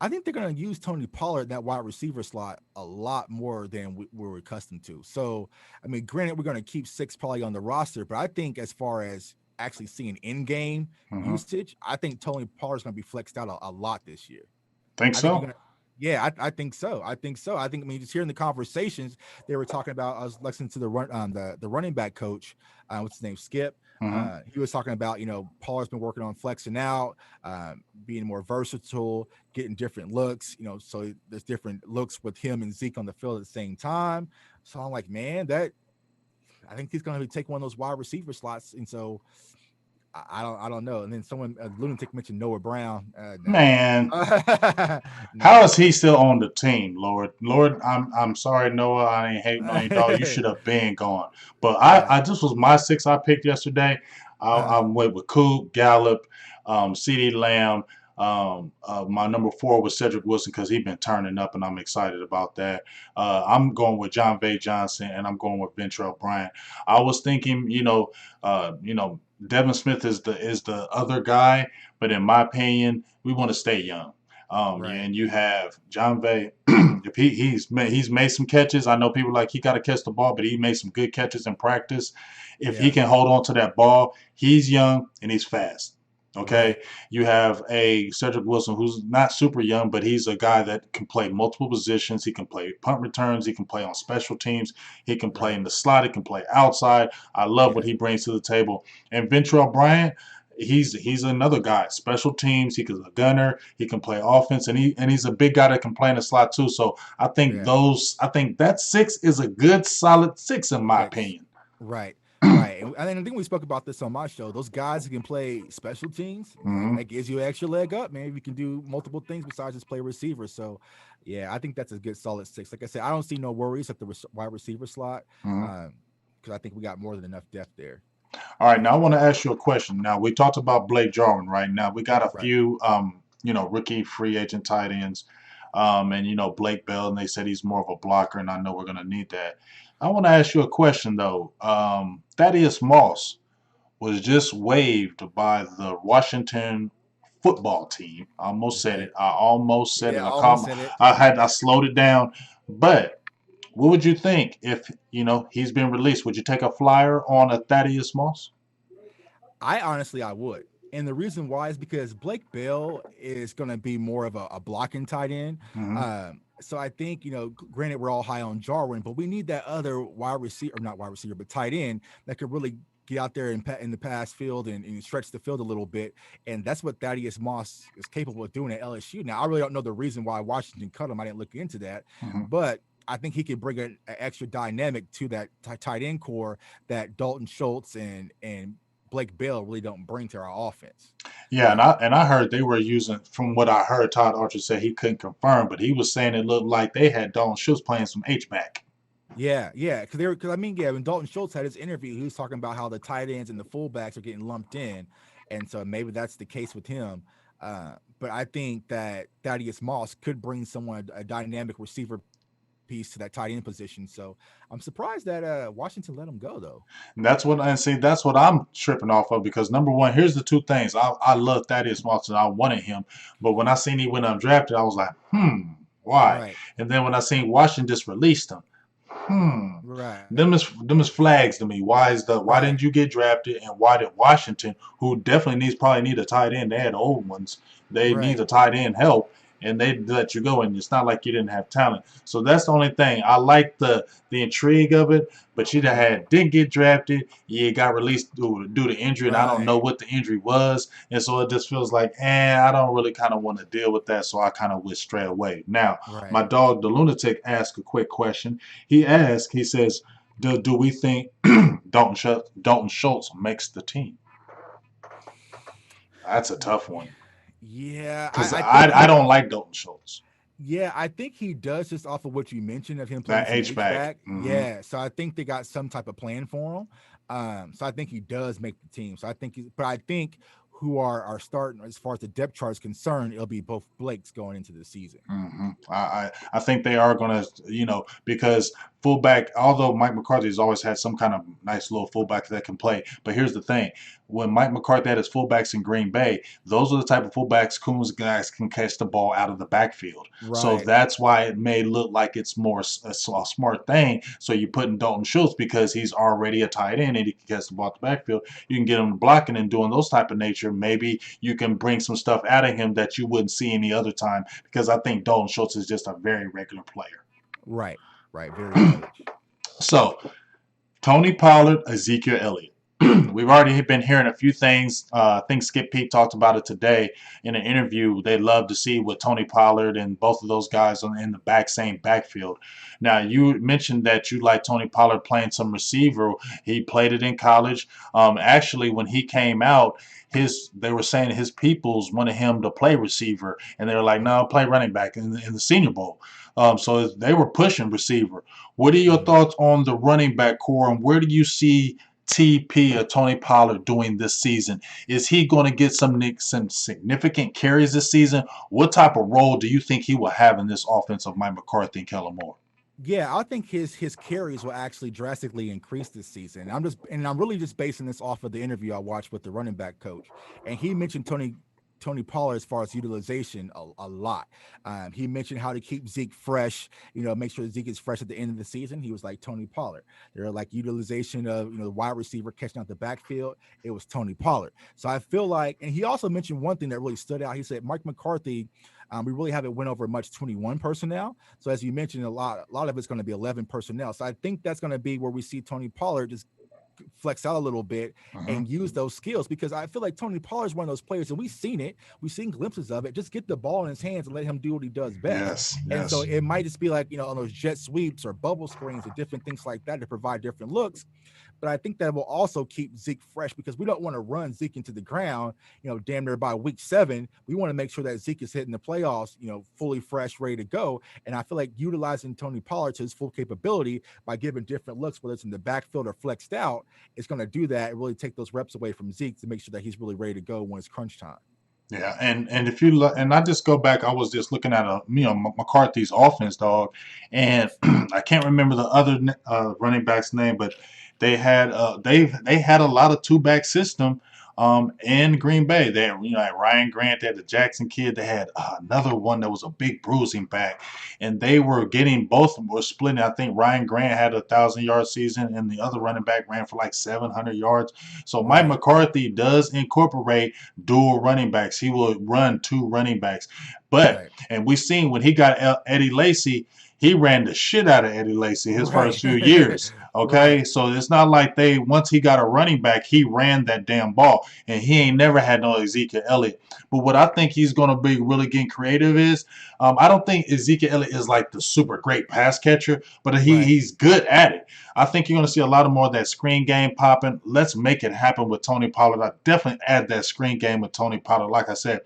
I think they're going to use Tony Pollard that wide receiver slot a lot more than we're accustomed to. So, I mean, granted, we're going to keep six probably on the roster, but I think as far as actually seeing in-game usage, I think Tony Pollard's going to be flexed out a lot this year. Think so? I think so. I think, just hearing the conversations they were talking about, I was listening to the running back coach, what's his name, Skip. He was talking about, Pollard's been working on flexing out, being more versatile, getting different looks, so there's different looks with him and Zeke on the field at the same time. So I'm like, man, I think he's going to take one of those wide receiver slots. And so I don't know. And then someone, Lunatic, mentioned Noah Brown. Man, how is he still on the team, Lord? I'm sorry, Noah. I ain't hating on you, dog. You should have been gone. But I this was my six I picked yesterday. I went with Coop, Gallup, CeeDee Lamb. My number 4 was Cedric Wilson because he's been turning up, and I'm excited about that. I'm going with John V. Johnson, and I'm going with Ventrell Bryant. I was thinking, Devin Smith is the other guy, but in my opinion, we want to stay young. And you have John V. If he's made some catches, I know people like he got to catch the ball, but he made some good catches in practice. If he can hold on to that ball, he's young and he's fast. Okay, you have a Cedric Wilson who's not super young, but he's a guy that can play multiple positions. He can play punt returns. He can play on special teams. He can play in the slot. He can play outside. I love what he brings to the table. And Ventrell Bryant, he's another guy. Special teams. He's a gunner. He can play offense, and he's a big guy that can play in the slot too. So I think that 6 is a good solid 6 in my opinion. Right. Right. And I think we spoke about this on my show. Those guys who can play special teams, that gives you an extra leg up, man. You can do multiple things besides just play receiver. So, yeah, I think that's a good solid 6. Like I said, I don't see no worries at the wide receiver slot because I think we got more than enough depth there. All right. Now, I want to ask you a question. Now, we talked about Blake Jarwin right now. We got a few, rookie free agent tight ends. And Blake Bell, and they said he's more of a blocker, and I know we're gonna need that. I want to ask you a question though. Thaddeus Moss was just waived by the Washington football team. I almost said it. I almost said it. Yeah, almost said it. I slowed it down. But what would you think if he's been released? Would you take a flyer on a Thaddeus Moss? I would. And the reason why is because Blake Bell is going to be more of a blocking tight end. So I think, granted, we're all high on Jarwin, but we need that other wide receiver, or not wide receiver, but tight end that could really get out there in the pass field and stretch the field a little bit. And that's what Thaddeus Moss is capable of doing at LSU. Now, I really don't know the reason why Washington cut him. I didn't look into that. But I think he can bring an extra dynamic to that tight end core that Dalton Schultz and Blake Bell really don't bring to our offense. Yeah, and I heard they were using, from what I heard, Todd Archer said he couldn't confirm, but he was saying it looked like they had Dalton Schultz playing some H-back. Yeah, because when Dalton Schultz had his interview, he was talking about how the tight ends and the fullbacks are getting lumped in, and so maybe that's the case with him. But I think that Thaddeus Moss could bring a dynamic receiver piece to that tight end position. So I'm surprised that Washington let him go though. And that's what I'm tripping off of, because number one, here's the two things. I love Thaddeus Moss and I wanted him, but when I seen he went undrafted, I was like, why? Right. And then when I seen Washington just released him, right. Them is flags to me. Why didn't you get drafted, and why did Washington, who definitely probably need a tight end, they had old ones, they need a tight end help, and they let you go, and it's not like you didn't have talent. So that's the only thing. I like the intrigue of it, but you didn't get drafted, you got released due to injury, and I don't know what the injury was, and so it just feels like, I don't really kind of want to deal with that, so I kind of went straight away. Now, my dog, the Lunatic, asked a quick question. He says, do we think Dalton Schultz makes the team? That's a tough one. Yeah, because I don't like Dalton Schultz. Yeah, I think he does, just off of what you mentioned of him playing That H-back. Yeah, so I think they got some type of plan for him. So I think he does make the team. So I think who are starting as far as the depth chart is concerned, it'll be both Blakes going into the season. I think they are going to, because fullback, although Mike McCarthy has always had some kind of nice little fullback that can play, but here's the thing. When Mike McCarthy had his fullbacks in Green Bay, those are the type of fullbacks Coons guys can catch the ball out of the backfield. Right. So that's why it may look like it's more a smart thing. So you're putting Dalton Schultz because he's already a tight end and he can catch the ball out the backfield. You can get him blocking and doing those type of nature. Maybe you can bring some stuff out of him that you wouldn't see any other time, because I think Dalton Schultz is just a very regular player. Right. Very average. So, Tony Pollard, Ezekiel Elliott. We've already been hearing a few things. I think Skip Pete talked about it today in an interview. They love to see with Tony Pollard and both of those guys in the same backfield. Now, you mentioned that you like Tony Pollard playing some receiver. He played it in college. Actually, when he came out, they were saying his peoples wanted him to play receiver, and they were like, no, play running back in the Senior Bowl. So they were pushing receiver. What are your thoughts on the running back core, and where do you see TP or Tony Pollard doing this season? Is he going to get some significant carries this season? What type of role do you think he will have in this offense of Mike McCarthy and Kellen Moore? Yeah, I think his carries will actually drastically increase this season. I'm really just basing this off of the interview I watched with the running back coach, and he mentioned Tony Pollard as far as utilization a lot. He mentioned how to keep Zeke fresh, make sure Zeke is fresh at the end of the season. He was like Tony Pollard. They're like utilization of, the wide receiver catching out the backfield. It was Tony Pollard. So I feel like, and he also mentioned one thing that really stood out. He said, Mike McCarthy, we really haven't went over much 21 personnel. So as you mentioned, a lot of it's going to be 11 personnel. So I think that's going to be where we see Tony Pollard just flex out a little bit and use those skills, because I feel like Tony Pollard is one of those players, and we've seen glimpses of it. Just get the ball in his hands and let him do what he does best. Yes. And so it might just be like, on those jet sweeps or bubble screens or different things like that to provide different looks. But I think that will also keep Zeke fresh, because we don't want to run Zeke into the ground, damn near by week 7. We want to make sure that Zeke is hitting the playoffs, fully fresh, ready to go. And I feel like utilizing Tony Pollard to his full capability by giving different looks, whether it's in the backfield or flexed out, it's going to do that and really take those reps away from Zeke to make sure that he's really ready to go when it's crunch time. Yeah, and if you look, and I just go back, I was just looking at McCarthy's offense, dog, and I can't remember the other running back's name, but they had a lot of two back system in Green Bay. They had, had Ryan Grant, they had the Jackson kid, they had another one that was a big bruising back, and they were getting both were splitting. I think Ryan Grant had 1,000 yard season, and the other running back ran for like 700 yards. So Mike Right, McCarthy does incorporate dual running backs. He will run two running backs. But, right, and we seen when he got Eddie Lacy, he ran the shit out of Eddie Lacy his first right, few years. Okay. right, So it's not like once he got a running back, he ran that damn ball. And he ain't never had no Ezekiel Elliott. But what I think he's going to be really getting creative is I don't think Ezekiel Elliott is like the super great pass catcher, but right. he's good at it. I think you're going to see a lot of more of that screen game popping. Let's make it happen with Tony Pollard. I definitely add that screen game with Tony Pollard. Like I said,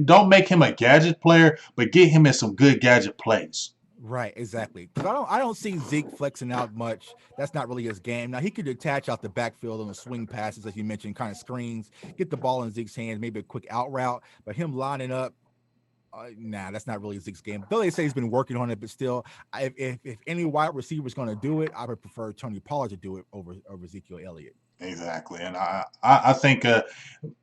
don't make him a gadget player, but get him in some good gadget plays. Right, exactly. Because I don't see Zeke flexing out much. That's not really his game. Now he could detach out the backfield on the swing passes, as you mentioned, kind of screens, get the ball in Zeke's hands, maybe a quick out route. But him lining up, nah, that's not really Zeke's game. Though they say he's been working on it, but still, if any wide receiver is going to do it, I would prefer Tony Pollard to do it over Ezekiel Elliott. Exactly. And I think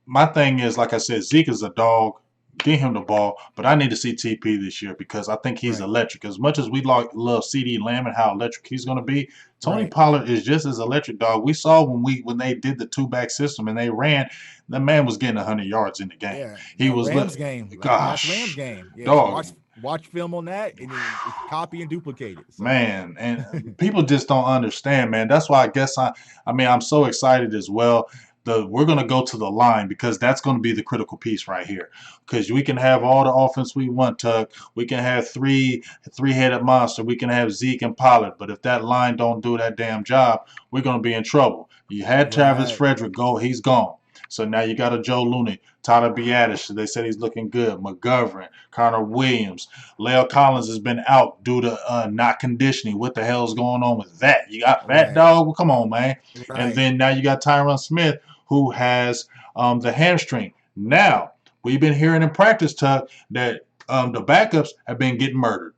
my thing is, like I said, Zeke is a dog. Get him the ball, but I need to see TP this year because I think he's Right, electric. As much as we love CD Lamb and how electric he's going to be, Tony right. Pollard is just as electric, dog. We saw when they did the two back system and they ran, that man was getting 100 yards in the game. Yeah, He the was, Rams game, last Rams gosh, game. Yeah, just dog. watch film on that and then copy and duplicate it. So Man, and people just don't understand, man. That's why I guess I mean, I'm so excited as well. We're gonna go to the line because that's gonna be the critical piece right here. Because we can have all the offense we want, Tuck. We can have three-headed monster. We can have Zeke and Pollard. But if that line don't do that damn job, we're gonna be in trouble. You had Travis right, Frederick go, he's gone. So now you got a Joe Looney, Tyler Biadasz. They said he's looking good. McGovern, Connor Williams. Leo Collins has been out due to not conditioning. What the hell is going on with that? You got Fat right, Dog? Well, come on, man. And right. then now you got Tyron Smith, who has the hamstring. Now, we've been hearing in practice, Tuck, that the backups have been getting murdered.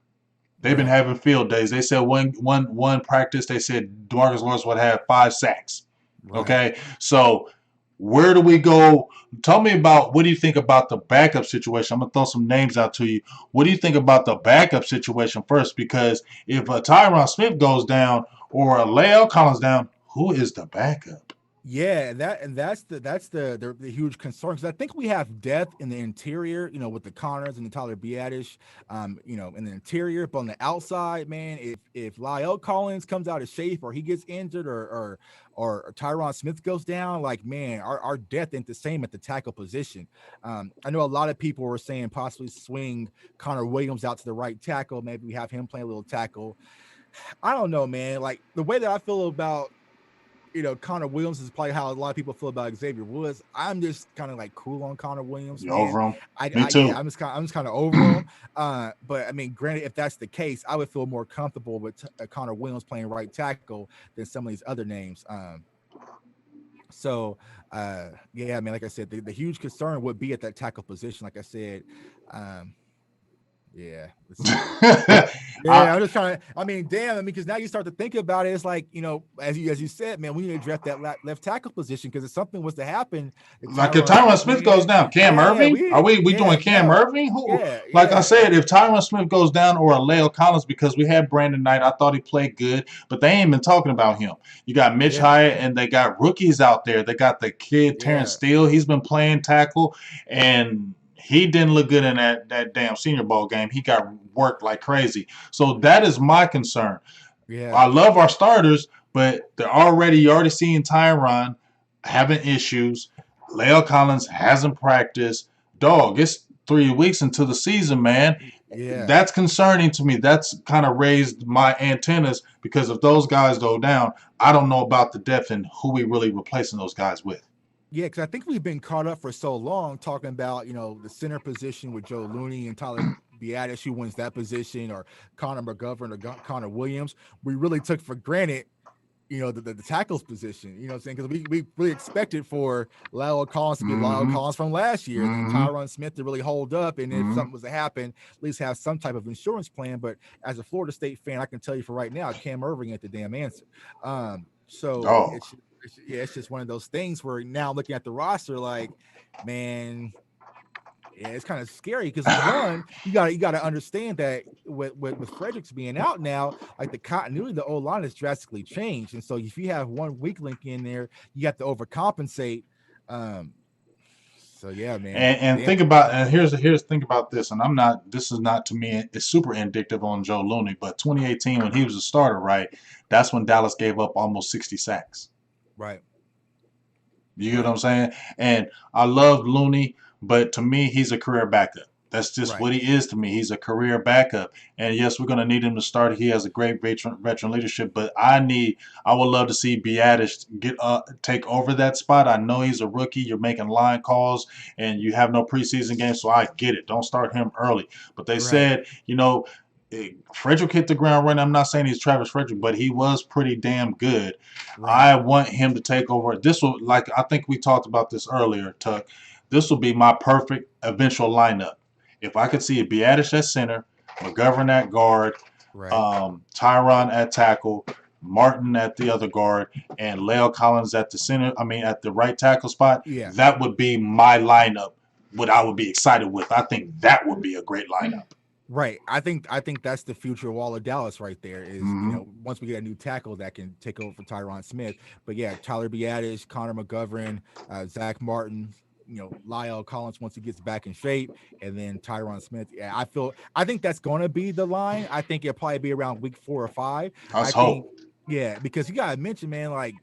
They've been Right. having field days. They said one practice, they said DeMarcus Lawrence would have 5 sacks. Right. Okay, so where do we go? Tell me about what do you think about the backup situation? I'm gonna throw some names out to you. What do you think about the backup situation first? Because if a Tyron Smith goes down or a La'el Collins down, who is the backup? Yeah, that's the huge concern because I think we have depth in the interior, with the Connors and the Tyler Biadish, in the interior, but on the outside, man, if Lyle Collins comes out of shape or he gets injured or Tyron Smith goes down, like man, our depth ain't the same at the tackle position. I know a lot of people were saying possibly swing Connor Williams out to the right tackle, maybe we have him play a little tackle. I don't know, man. Like the way that I feel about Connor Williams is probably how a lot of people feel about Xavier Woods. I'm just kind of like cool on Connor Williams, You man. over him? Me I yeah, too. I'm just kind of over him. But I mean, granted, if that's the case, I would feel more comfortable with Connor Williams playing right tackle than some of these other names. So yeah, I mean, like I said, the huge concern would be at that tackle position. Like I said, um, yeah, let's see. Yeah, I, I'm just trying to. I mean, damn. I mean, because now you start to think about it, it's like as you said, man, we need to draft that left tackle position because if something was to happen, if like if Tyron Tyron Smith, Smith goes man, down, Cam yeah, Irving? Are we yeah, doing Cam no, Irving? Who? yeah, Like I yeah, said, if Tyron Smith goes down or a Leo Collins, because we had Brandon Knight, I thought he played good, but they ain't been talking about him. You got Mitch yeah, Hyatt, and they got rookies out there. They got the kid Terrence yeah, Steele. He's been playing tackle, and he didn't look good in that damn Senior Bowl game. He got worked like crazy. So that is my concern. I yeah, love our starters, but you're already seeing Tyron having issues. La'el Collins hasn't practiced. Dog, it's 3 weeks into the season, man. yeah. That's concerning to me. That's kind of raised my antennas because if those guys go down, I don't know about the depth and who we really replacing those guys with. Yeah, because I think we've been caught up for so long talking about the center position with Joe Looney and Tyler Biadasz, who wins that position, or Connor McGovern or Connor Williams. We really took for granted the tackles position. You know what I'm saying? Because we really expected for Lyle Collins to be Lyle Collins from last year, and then Tyron Smith to really hold up, and if something was to happen, at least have some type of insurance plan. But as a Florida State fan, I can tell you for right now, Cam Irving ain't the damn answer. So it's just one of those things where now looking at the roster, like, man, yeah, it's kind of scary because one, you got to understand that with Fredericks being out now, like the continuity of the O line has drastically changed, and so if you have one weak link in there, you have to overcompensate. So yeah, man. And think about, and here's think about this, and this is not, to me, it's super indicative on Joe Looney, but 2018 when he was a starter, right? That's when Dallas gave up almost 60 sacks. Right. You get what I'm saying? And I love Looney, but to me, he's a career backup. That's just what he is to me. He's a career backup. And yes, we're going to need him to start. He has a great veteran leadership, but I would love to see Biadasz take over that spot. I know he's a rookie. You're making line calls and you have no preseason games, so I get it. Don't start him early. But they said, Frederick hit the ground running. I'm not saying he's Travis Frederick, but he was pretty damn good. Right. I want him to take over. This will, like, I think we talked about this earlier, Tuck. This will be my perfect eventual lineup. If I could see a Biadasz at center, McGovern at guard, Tyron at tackle, Martin at the other guard, and La'el Collins at the center, at the right tackle spot, that would be my lineup, what I would be excited with. I think that would be a great lineup. Right. I think that's the future Wall of Dallas right there is, once we get a new tackle that can take over for Tyron Smith. But yeah, Tyler Biadasz, Connor McGovern, Zach Martin, La'el Collins once he gets back in shape, and then Tyron Smith. Yeah, I think that's going to be the line. I think it'll probably be around week 4 or 5. I hope. Yeah, because you got to mention, man, like,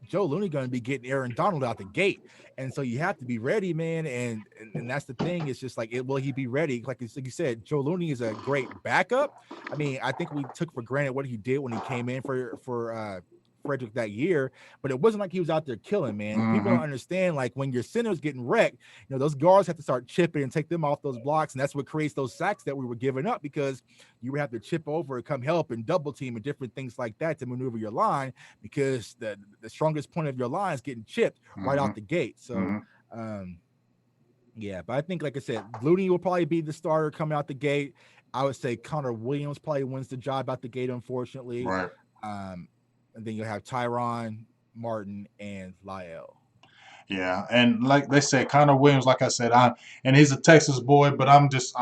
Joe Looney going to be getting Aaron Donald out the gate. And so you have to be ready, man. And that's the thing. It's just like, will he be ready? Like you said, Joe Looney is a great backup. I think we took for granted what he did when he came in for Frederick that year, but it wasn't like he was out there killing, man. People don't understand, like, when your center's getting wrecked, those guards have to start chipping and take them off those blocks, and that's what creates those sacks that we were giving up, because you would have to chip over and come help and double team and different things like that to maneuver your line, because the strongest point of your line is getting chipped right out the gate. So yeah, but I think, like I said, Looney will probably be the starter coming out the gate. I would say Connor Williams probably wins the job out the gate, unfortunately. Right. And then you'll have Tyron, Martin, and La'el. Yeah, and like they said, Connor Williams, like I said, and he's a Texas boy, but I just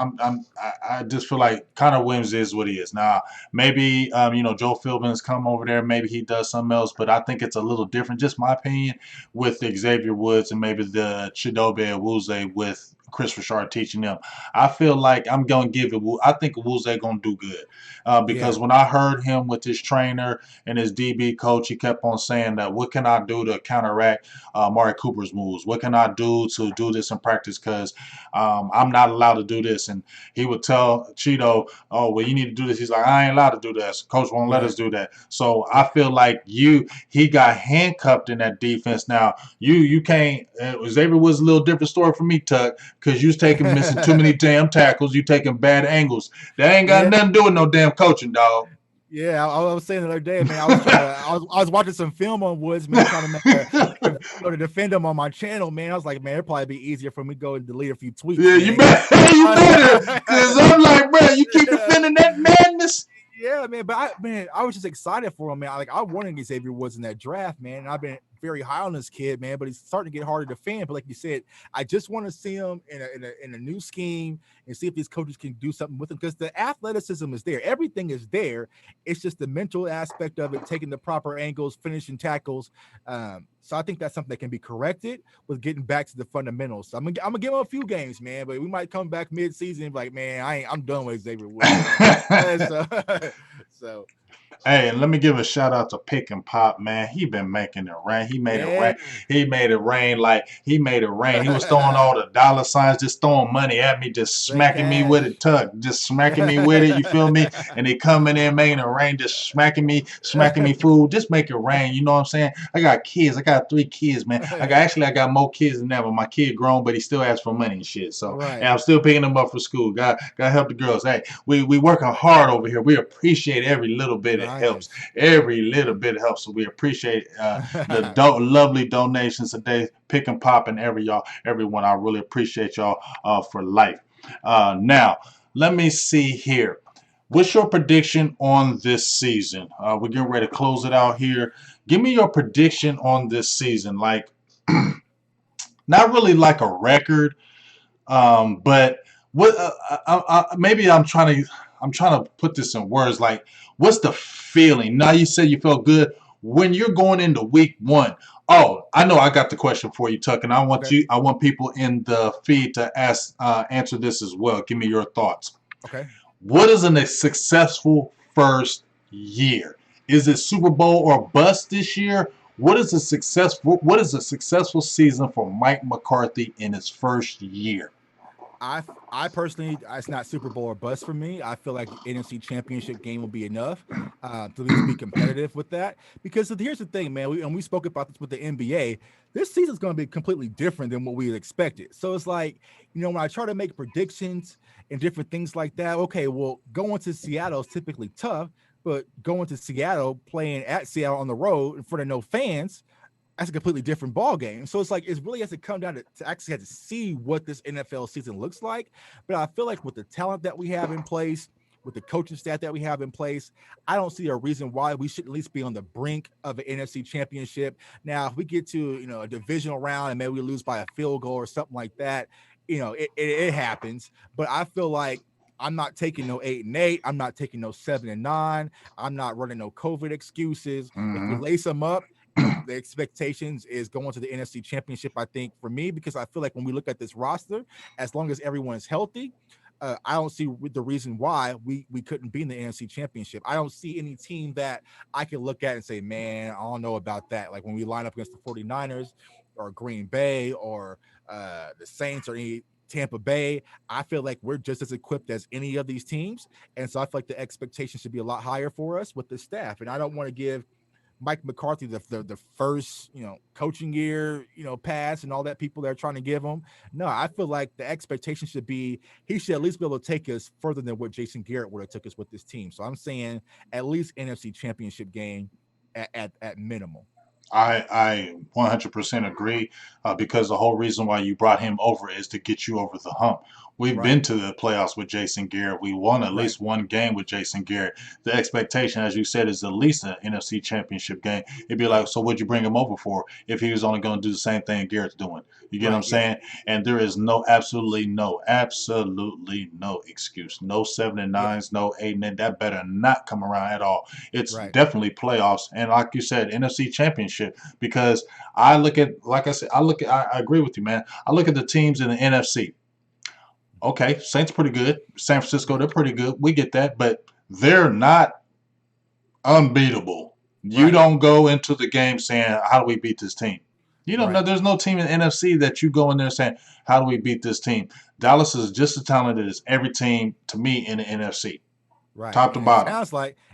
feel like Connor Williams is what he is. Now, maybe Joe Philbin's come over there, maybe he does something else, but I think it's a little different, just my opinion, with Xavier Woods and maybe the Chidobe Awuzie with Chris Richard teaching them. I feel like I'm going to give it. I think Awuzie going to do good because when I heard him with his trainer and his DB coach, he kept on saying that, what can I do to counteract Amari Cooper's moves? What can I do to do this in practice? Because I'm not allowed to do this. And he would tell Cheeto, oh, well, you need to do this. He's like, I ain't allowed to do this. Coach won't let us do that. So I feel like he got handcuffed in that defense. Now, you can't. Xavier was a little different story for me, Tuck, because you was missing too many damn tackles. You taking bad angles. That ain't got nothing to do with no damn coaching, dog. Yeah, I was saying the other day, man. I was watching some film on Woods, man, trying to defend him on my channel, man. I was like, man, it'd probably be easier for me to go and delete a few tweets. Yeah, you better, because I'm like, bro, you keep defending that madness. Yeah, man, but I was just excited for him, man. Like, I wanted Xavier Woods in that draft, man. And I've been very high on this kid, man, but he's starting to get harder to defend. But like you said, I just want to see him in a new scheme and see if these coaches can do something with him, because the athleticism is there. Everything is there. It's just the mental aspect of it, taking the proper angles, finishing tackles. So I think that's something that can be corrected with getting back to the fundamentals. So I'm gonna give him a few games, man, but we might come back mid-season and be like, man, I'm done with Xavier Woods. so Hey, and let me give a shout out to Pick and Pop, man. He been making it rain. He made it rain. He made it rain like he made it rain. He was throwing all the dollar signs, just throwing money at me, just smacking me with it, Tuck, just smacking me with it. You feel me? And they coming in, making it rain, just smacking me food. Just make it rain. You know what I'm saying? I got kids. I got 3 kids, man. I got more kids than ever. My kid grown, but he still asks for money and shit. So and I'm still picking them up for school. Got to help the girls. Hey, we working hard over here. We appreciate every little bit. bit helps. Nice. Every little bit helps. So we appreciate the lovely donations today. Pick and pop and everyone. I really appreciate y'all for life. Now, let me see here. What's your prediction on this season? We're getting ready to close it out here. Give me your prediction on this season. Like, not really like a record, but what? Maybe I'm trying to put this in words. Like, what's the feeling? Now you said you felt good when you're going into week one. Oh, I know. I got the question for you, Tuck, and I want Okay. I want people in the feed to answer this as well. Give me your thoughts. Okay. What is a successful first year? Is it Super Bowl or bust this year? What is a successful season for Mike McCarthy in his first year? I personally, it's not Super Bowl or bust for me. I feel like the NFC Championship game will be enough to at least be competitive with that. Because here's the thing, man. We spoke about this with the NBA. This season's going to be completely different than what we had expected. So it's like, when I try to make predictions and different things like that, okay, well, going to Seattle is typically tough, but going to Seattle, playing at Seattle on the road in front of no fans, that's a completely different ball game. So it's like it really has to come down to actually have to see what this NFL season looks like. But I feel like with the talent that we have in place, with the coaching staff that we have in place, I don't see a reason why we shouldn't at least be on the brink of an NFC championship. Now, if we get to a divisional round and maybe we lose by a field goal or something like that, it happens. But I feel like I'm not taking no 8-8. I'm not taking no 7-9. I'm not running no COVID excuses. If we lace them up, the expectations is going to the NFC Championship, I think, for me, because I feel like when we look at this roster, as long as everyone is healthy, I don't see the reason why we couldn't be in the NFC Championship. I don't see any team that I can look at and say, man, I don't know about that. Like when we line up against the 49ers or Green Bay or the Saints or any Tampa Bay, I feel like we're just as equipped as any of these teams. And so I feel like the expectation should be a lot higher for us with the staff. And I don't want to give Mike McCarthy the first coaching year pass and all that people that are trying to give him. No, I feel like the expectation should be he should at least be able to take us further than what Jason Garrett would have took us with this team. So I'm saying at least NFC Championship game at minimum. I 100% agree because the whole reason why you brought him over is to get you over the hump. We've been to the playoffs with Jason Garrett. We won at least one game with Jason Garrett. The expectation, as you said, is at least an NFC Championship game. It'd be like, so what'd you bring him over for if he was only going to do the same thing Garrett's doing? You get what I'm saying? And there is absolutely no excuse. No 7-9s, no 8-9. That better not come around at all. It's definitely playoffs. And like you said, NFC Championship, because I look at, like I said, I agree with you, man. I look at the teams in the NFC. Okay, Saints pretty good. San Francisco, they're pretty good. We get that, but they're not unbeatable. You don't go into the game saying, how do we beat this team? You don't know. There's no team in the NFC that you go in there saying, how do we beat this team? Dallas is just as talented as every team to me in the NFC. Top to bottom.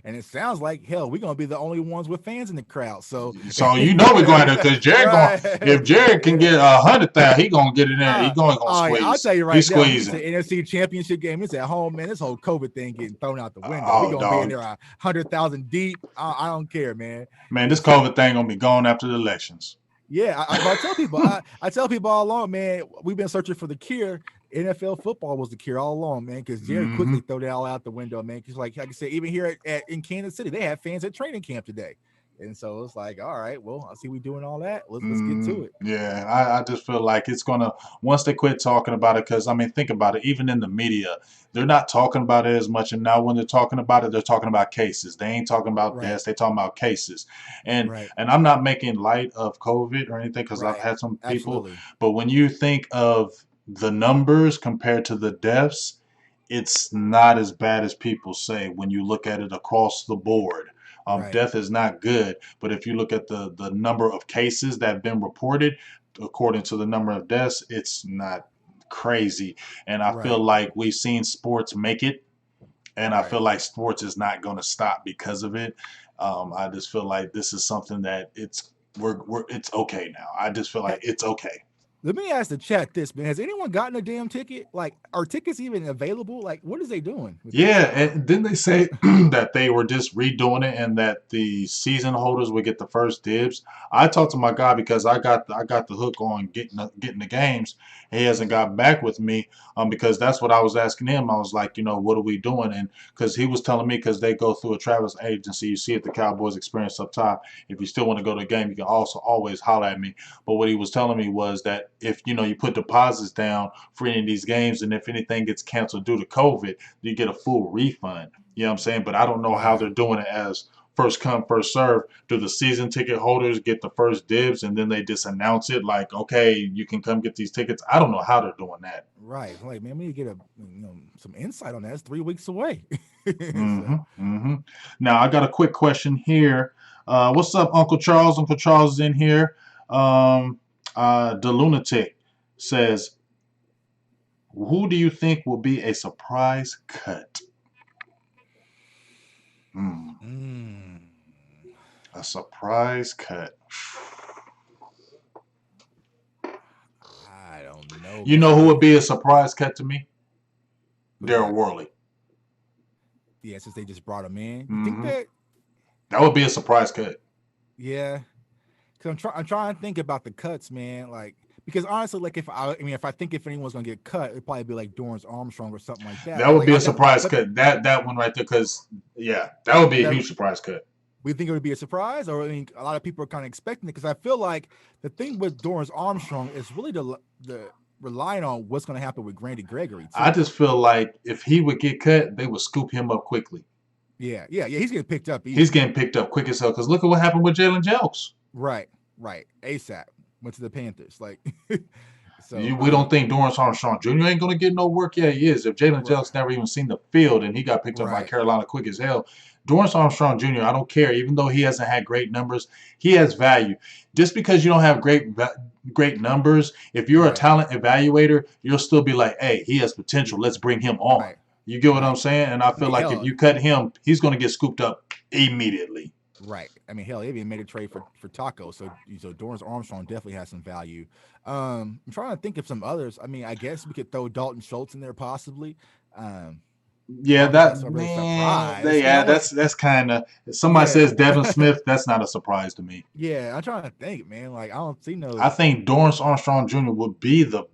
It sounds like hell, we're gonna be the only ones with fans in the crowd. So we're going to, because Jared if Jared can get 100,000, he gonna get it in. He going squeeze. I'll tell you right He's now, squeezing. It's the NFC Championship game. It's at home, man. This whole COVID thing getting thrown out the window. We're gonna be in there 100,000 deep. I don't care, man. Man, this COVID thing gonna be gone after the elections. Yeah, I tell people, I tell people all along, man. We've been searching for the cure. NFL football was the cure all along, man. Because Jared quickly threw that all out the window, man. Because like I said, even here in Kansas City, they have fans at training camp today, and so it's like, all right, well, I see we doing all that. Let's get to it. Yeah, I just feel like it's gonna once they quit talking about it, because I mean, think about it. Even in the media, they're not talking about it as much. And now when they're talking about it, they're talking about cases. They ain't talking about deaths. They're talking about cases. And I'm not making light of COVID or anything, because I've had some people. But when you think of the numbers compared to the deaths, it's not as bad as people say when you look at it across the board. Death is not good, but if you look at the number of cases that have been reported according to the number of deaths, it's not crazy. And I feel like we've seen sports make it, and I feel like sports is not going to stop because of it. I just feel like this is something that it's okay now. I just feel like it's okay. Let me ask the chat this, man. Has anyone gotten a damn ticket? Like, are tickets even available? Like, what is they doing with this? Yeah, and didn't they say that they were just redoing it and that the season holders would get the first dibs? I talked to my guy because I got the hook on getting the games. He hasn't gotten back with me because that's what I was asking him. I was like, what are we doing? And because he was telling me because they go through a travel agency, you see at the Cowboys Experience up top. If you still want to go to a game, you can also always holler at me. But what he was telling me was that if you put deposits down for any of these games, and if anything gets canceled due to COVID, you get a full refund. You know what I'm saying? But I don't know how they're doing it as first come, first serve. Do the season ticket holders get the first dibs and then they just announce it like, okay, you can come get these tickets? I don't know how they're doing that. Right. Like, man, we need to get some insight on that. It's 3 weeks away. Now, I got a quick question here. What's up, Uncle Charles? Uncle Charles is in here. The Lunatic says, who do you think will be a surprise cut? A surprise cut. I don't know. You know who would be a surprise cut to me? Daryl Worley. Yeah, since they just brought him in. You think that would be a surprise cut? Yeah. Because I'm trying to think about the cuts, man. Like, because honestly, like if I think if anyone's gonna get cut, it'd probably be like Dorrance Armstrong or something like that. That would be a surprise cut. That one right there, because that would be a huge surprise cut. We think it would be a surprise, or a lot of people are kind of expecting it because I feel like the thing with Dorrance Armstrong is really the relying on what's going to happen with Randy Gregory. Too. I just feel like if he would get cut, they would scoop him up quickly. Yeah. He's getting picked up. He's getting picked up quick as hell because look at what happened with Jalen Jelks. Right. ASAP went to the Panthers. Like, so we don't think Dorrance Armstrong Jr. ain't going to get no work. Yeah, he is. If Jalen Jelks never even seen the field and he got picked up by Carolina quick as hell. Dorrance Armstrong Jr., I don't care. Even though he hasn't had great numbers, he has value. Just because you don't have great numbers, if you're a talent evaluator, you'll still be like, hey, he has potential. Let's bring him on. Right. You get what I'm saying? And I feel like if you cut him, he's going to get scooped up immediately. Right. I mean, hell, they even made a trade for Taco. So Dorrance Armstrong definitely has some value. I'm trying to think of some others. I mean, I guess we could throw Dalton Schultz in there possibly. That's kind of, if somebody says Devin Smith, that's not a surprise to me. Yeah, I'm trying to think, man. Like, I don't see no. I think Dorrance Armstrong Jr. would be the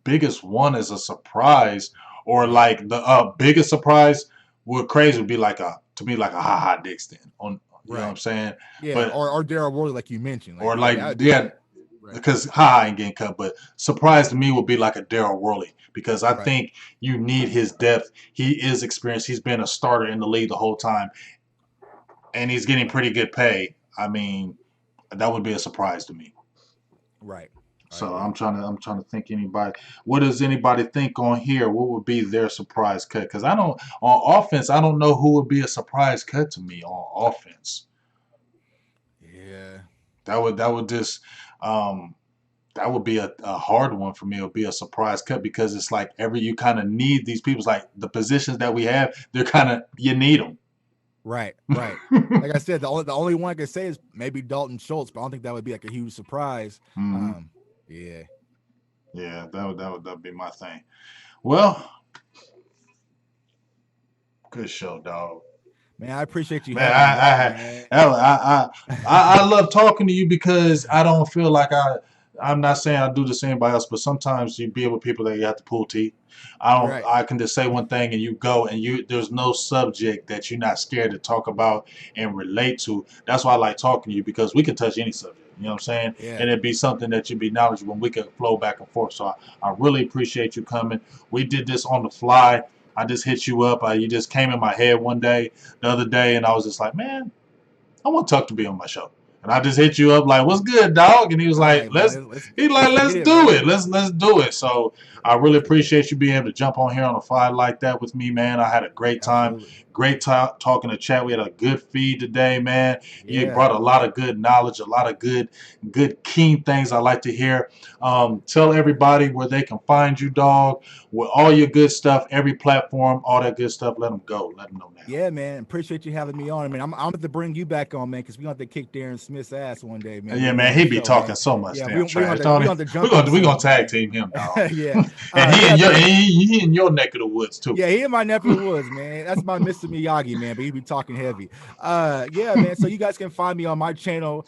biggest one as a surprise, or like the biggest surprise would be like a Ha Dixon on. You know what I'm saying? Yeah, but, or Daryl Worley, like you mentioned. Like, or like, because Ha ain't getting cut. But surprise to me would be like a Daryl Worley, because I think you need his depth. He is experienced. He's been a starter in the league the whole time, and he's getting pretty good pay. I mean, that would be a surprise to me. Right. So I'm trying to think anybody. What does anybody think on here? What would be their surprise cut? Because on offense, I don't know who would be a surprise cut to me on offense. Yeah. That would just that would be a hard one for me. It would be a surprise cut because it's like you kind of need these people. It's like the positions that we have, you need them. Right. Like I said, the only one I could say is maybe Dalton Schultz, but I don't think that would be like a huge surprise. Mm-hmm. Yeah, that would be my thing. Well, good show, dog. Man, I appreciate you. Man, I love talking to you because I don't feel like I'm not saying I do the same by else, but sometimes you be with people that you have to pull teeth. I can just say one thing and you go and there's no subject that you're not scared to talk about and relate to. That's why I like talking to you, because we can touch any subject. You know what I'm saying? Yeah. And it'd be something that you'd be knowledgeable and we could flow back and forth. So I really appreciate you coming. We did this on the fly. I just hit you up. You just came in my head the other day, and I was just like, man, I want Tuck to be on my show. And I just hit you up like, what's good, dog? And he was like, let's do it. Let's do it. So I really appreciate you being able to jump on here on the fly like that with me, man. I had a great time. Great talking to chat. We had a good feed today, man. You Yeah. brought a lot of good knowledge, a lot of good keen things I like to hear. Tell everybody where they can find you, dog, with all your good stuff, every platform, all that good stuff. Let them go. Let them know now. Yeah, man. Appreciate you having me on. I mean, I'm going to bring you back on, man, because we're going to have to kick Darren Smith's ass one day, man. Yeah, Get him man, on the he be show, talking man. so much Yeah, damn we trash, to don't he? jump him We gonna soon, tag man. team him, dog. Yeah. And Yeah, man. he in your neck of the woods too. Yeah, he in my nephew Woods, man. That's my Mr. Miyagi, man, but he be talking heavy. Yeah, man. So you guys can find me on my channel,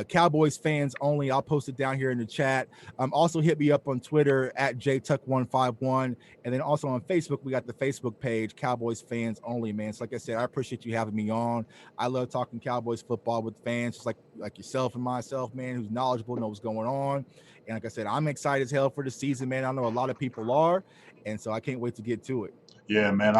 Cowboys Fans Only. I'll post it down here in the chat. Also hit me up on Twitter at JTuck151. And then also on Facebook, we got the Facebook page, Cowboys Fans Only, man. So like I said, I appreciate you having me on. I love talking Cowboys football with fans, just like yourself and myself, man, who's knowledgeable, knows what's going on. And like I said, I'm excited as hell for the season, man. I know a lot of people are. And so I can't wait to get to it. Yeah, man.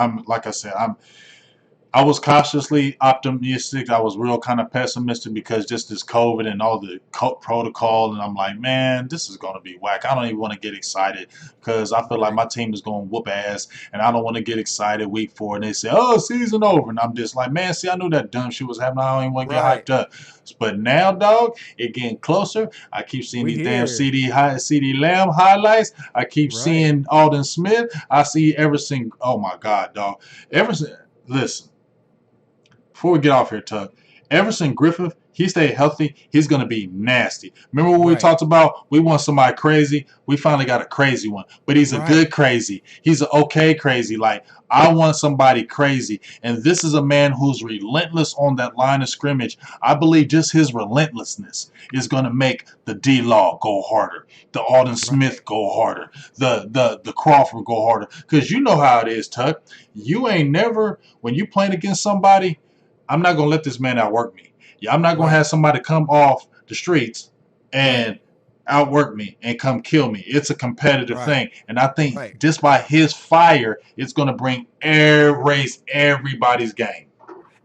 I was cautiously optimistic. I was real kind of pessimistic because just this COVID and all the protocol, and I'm like, man, this is going to be whack. I don't even want to get excited because I feel like my team is going to whoop ass, and I don't want to get excited week 4. And they say, oh, season over, and I'm just like, man, see, I knew that dumb shit was happening. I don't even want to get hyped up. But now, dog, it getting closer. I keep seeing these damn CD Lamb highlights. I keep seeing Alden Smith. I see Everson. Oh my God, dog, Everson. Listen. Before we get off here, Tuck, Everson Griffith, he stayed healthy, he's going to be nasty. Remember when we talked about we want somebody crazy? We finally got a crazy one. But he's a good crazy. He's an okay crazy. Like, I want somebody crazy. And this is a man who's relentless on that line of scrimmage. I believe just his relentlessness is going to make the D-Law go harder, the Alden Smith go harder, the Crawford go harder. Because you know how it is, Tuck. You ain't never, when you playing against somebody, I'm not going to let this man outwork me. Yeah, I'm not going to have somebody come off the streets and outwork me and come kill me. It's a competitive thing. And I think just by his fire, it's going to raise everybody's game.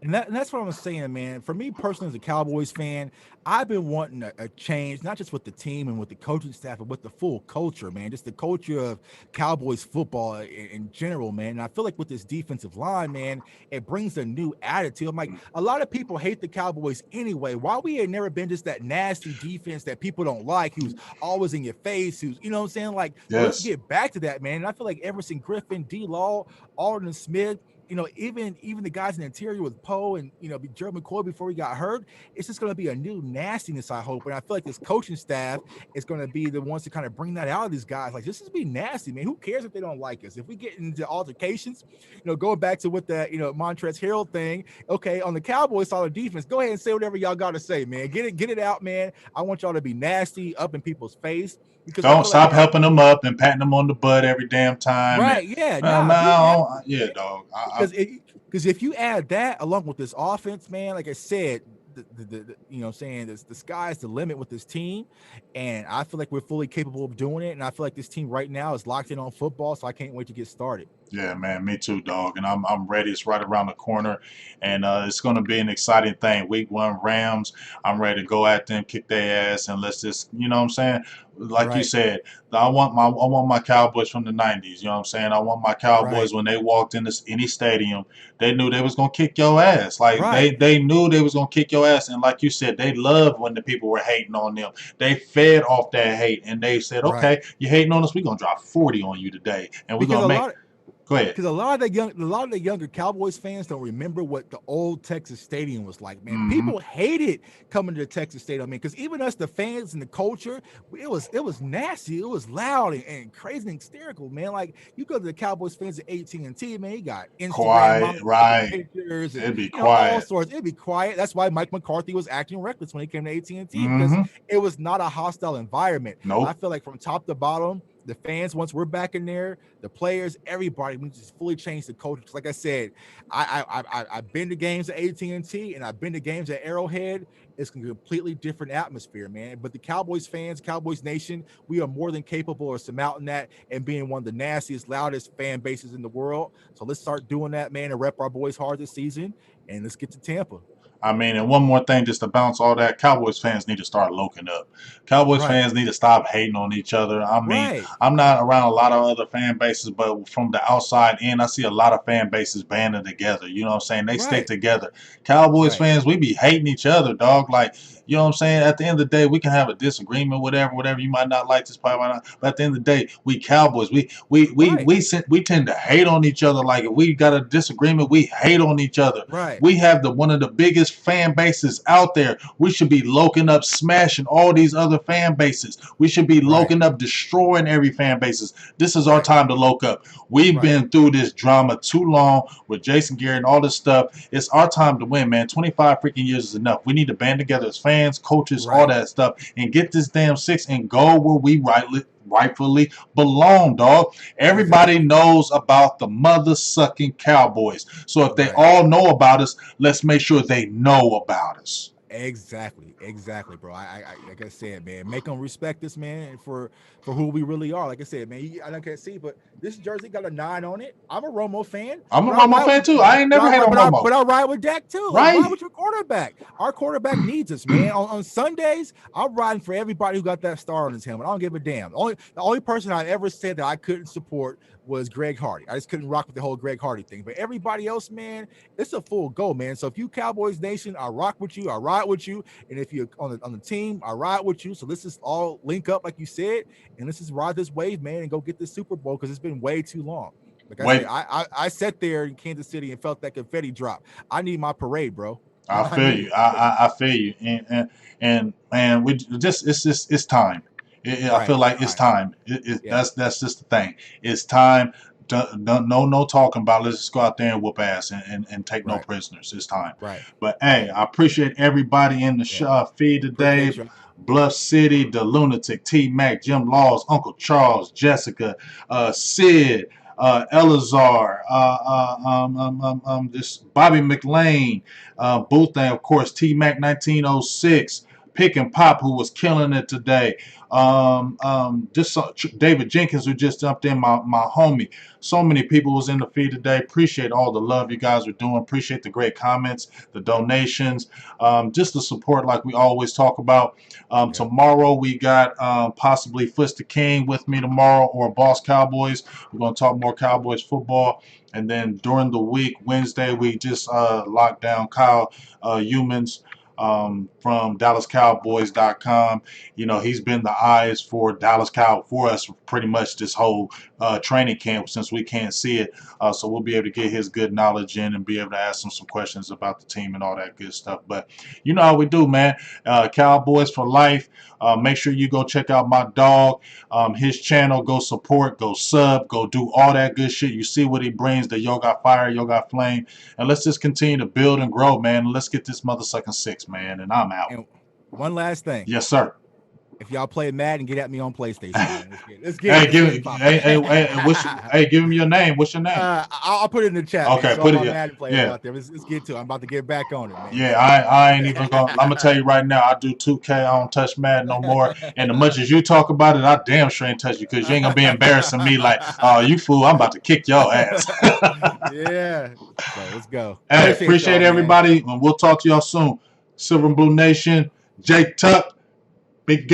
And that's what I'm saying, man. For me personally, as a Cowboys fan, I've been wanting a change, not just with the team and with the coaching staff, but with the full culture, man. Just the culture of Cowboys football in general, man. And I feel like with this defensive line, man, it brings a new attitude. I'm like, a lot of people hate the Cowboys anyway. Why we had never been just that nasty defense that people don't like, who's always in your face, who's, you know what I'm saying? Like, let's get back to that, man. And I feel like Everson Griffin, D-Law, Alden Smith, you know, even the guys in the interior with Poe and, you know, Gerald McCoy before he got hurt, it's just going to be a new nastiness, I hope. And I feel like this coaching staff is going to be the ones to kind of bring that out of these guys. Like, this is be nasty, man. Who cares if they don't like us? If we get into altercations, you know, going back to what the, you know, Montrezl Harrell thing, okay, on the Cowboys side of defense, go ahead and say whatever y'all got to say, man. Get it out, man. I want y'all to be nasty up in people's face. Because don't stop helping them up and patting them on the butt every damn time. Right, and, dog. Because if you add that along with this offense, man, like I said, the you know, saying this, the sky's the limit with this team, and I feel like we're fully capable of doing it. And I feel like this team right now is locked in on football, so I can't wait to get started. Yeah, man, me too, dog. And I'm ready. It's right around the corner, and it's going to be an exciting thing. Week 1 Rams. I'm ready to go at them, kick their ass, and let's just, you know what I'm saying? Like you said, I want my Cowboys from the 90s. You know what I'm saying? I want my Cowboys when they walked into any stadium, they knew they was going to kick your ass. Like they knew they was going to kick your ass. And like you said, they loved when the people were hating on them. They fed off that hate, and they said, okay, you hating on us, we're going to drop 40 on you today, and we're going to make Go ahead. Because a lot of the younger Cowboys fans don't remember what the old Texas Stadium was like, man. People hated coming to the Texas Stadium, man. Because even us, the fans and the culture, it was nasty. It was loud and crazy and hysterical, man. Like, you go to the Cowboys fans at AT&T, man. You got Instagram pictures, and, it'd be quiet. All sorts. It'd be quiet. That's why Mike McCarthy was acting reckless when he came to AT&T, because it was not a hostile environment. Nope. I feel like from top to bottom, the fans, once we're back in there, the players, everybody, we just fully changed the culture. Like I said, I've been to games at AT&T and I've been to games at Arrowhead. It's a completely different atmosphere, man. But the Cowboys fans, Cowboys Nation, we are more than capable of surmounting that and being one of the nastiest, loudest fan bases in the world. So let's start doing that, man, and rep our boys hard this season, and let's get to Tampa. I mean, and one more thing, just to bounce all that, Cowboys fans need to start loking up. Cowboys Right. fans need to stop hating on each other. I mean, Right. I'm not around a lot of other fan bases, but from the outside in, I see a lot of fan bases banding together. You know what I'm saying? They stick Right. together. Cowboys Right. fans, we be hating each other, dog. Like, you know what I'm saying? At the end of the day, we can have a disagreement, whatever. You might not like this, probably might not. But at the end of the day, we Cowboys, Right. we tend to hate on each other. Like if we got a disagreement, we hate on each other. Right. We have one of the biggest fan bases out there. We should be loking up, smashing all these other fan bases. We should be Right. loking up, destroying every fan bases. This is our Right. time to loke up. We've Right. been through this drama too long with Jason Garrett and all this stuff. It's our time to win, man. 25 freaking years is enough. We need to band together as fans, coaches, all Right. that stuff, and get this damn six and go where we rightfully belong, dog. Everybody knows about the mother-sucking Cowboys. So if they Right. all know about us, let's make sure they know about us. Exactly, bro. Like I said, man, make them respect us, man, for who we really are. Like I said, man, I can't see, but this jersey got a 9 on it. I'm a Romo fan. I'm a Romo fan too. I ain't never had on Romo. But I ride with Dak too. Right. I ride with your quarterback. Our quarterback needs us, man. On Sundays, I'm riding for everybody who got that star on his helmet. I don't give a damn. The only person I ever said that I couldn't support was Greg Hardy. I just couldn't rock with the whole Greg Hardy thing. But everybody else, man, it's a full go, man. So if you Cowboys Nation, I rock with you. I ride with you. And if you're on the team, I ride with you. So let's just all link up, like you said, and let's just ride this wave, man, and go get this Super Bowl because it's been way too long. Like I said, I sat there in Kansas City and felt that confetti drop. I need my parade, bro. I feel you. I feel you. And we just it's time. I feel like it's time. Yeah. That's just the thing. It's time. No talking about. Let's just go out there and whoop ass and take no Right. prisoners. It's time. Right. But hey, I appreciate everybody in the feed today. Appreciate you. Bluff City, The Lunatic, T Mac, Jim Laws, Uncle Charles, Jessica, Sid, Elazar, this Bobby McLean, Boothang, of course, T Mac 1906, Pick and Pop, who was killing it today. David Jenkins, who just jumped in, my homie. So many people was in the feed today. Appreciate all the love you guys are doing. Appreciate the great comments, the donations, just the support like we always talk about. Tomorrow we got possibly Fitz the King with me tomorrow, or Boss Cowboys. We're going to talk more Cowboys football. And then during the week, Wednesday, we just locked down Kyle Humans from DallasCowboys.com. You know, he's been the eyes for Dallas Cow for us pretty much this whole training camp since we can't see it. So we'll be able to get his good knowledge in and be able to ask him some questions about the team and all that good stuff. But you know how we do, man. Cowboys for life. Make sure you go check out my dog, his channel. Go support, go sub, go do all that good shit. You see what he brings, the Yo Got Fire, Yo Got Flame. And let's just continue to build and grow, man. Let's get this mother-sucking six, man. And I'm out. And one last thing. Yes, sir. If y'all play Madden, get at me on PlayStation. Man. Let's get Give him your name. What's your name? I'll put it in the chat. Okay, man. So put all it. my Madden players out there. Let's get to it. I'm about to get back on it, man. Yeah, I ain't even gonna. I'm gonna tell you right now. I do 2K. I don't touch Madden no more. And as much as you talk about it, I damn sure ain't touch you because you ain't gonna be embarrassing me like, oh, you fool. I'm about to kick your ass. Yeah. So let's go. Hey, appreciate everybody, and we'll talk to y'all soon. Silver and Blue Nation, JTuck, big.